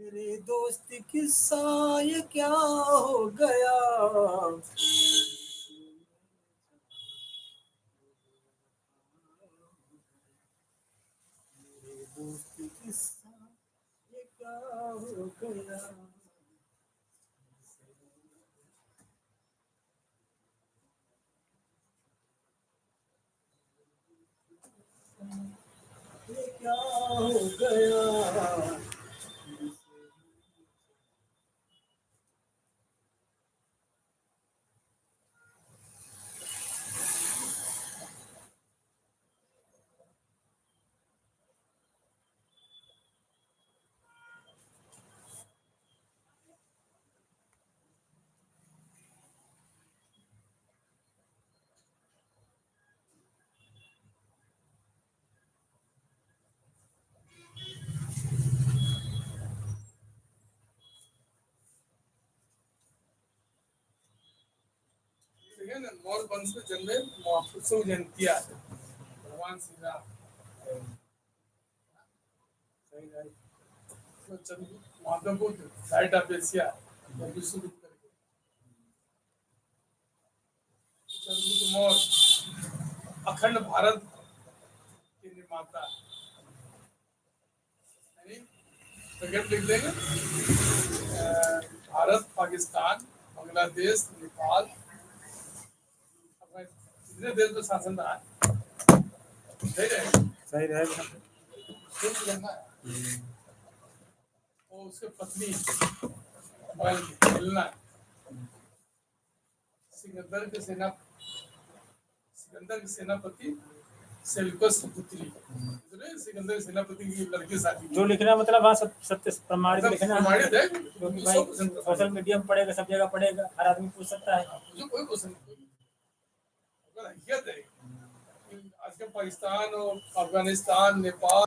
मेरे दोस्त किस्सा ये क्या हो गया, मेरे दोस्त किस्सा ये क्या हो गया। ये क्या हो गया। ठीक है ना, मौर्य वंश में जन्मे महापुरुषों की जयंतियां है, भगवान श्री राम सही है। तो Mahatma Buddha, light of Asia, विश्वगुप्त करके चंद्रगुप्त मौर्य अखंड भारत के निर्माता, तो लिख देंगे भारत, पाकिस्तान, बांग्लादेश, नेपाल, जितने देश में शासन रहा है, सही रहेगा, सही रहेगा। ठीक करना है। और उसके पत्नी मोबाइल मिलना है, सिकंदर के सेनापति सेल्यूकस की पुत्री, सिकंदर के सेनापति की लड़की शादी, जो लिखना मतलब हाँ सत्य प्रमाणित लिखना है, प्रमाणित है, क्योंकि भाई सोशल मीडिया में पड़ेगा, सब जगह पड़ेगा, हर आदमी पूछ सकता है। मुझे कोई क्वेश्चन नहीं, अगर हैसियत है कि आज के पाकिस्तान और अफगानिस्तान, नेपाल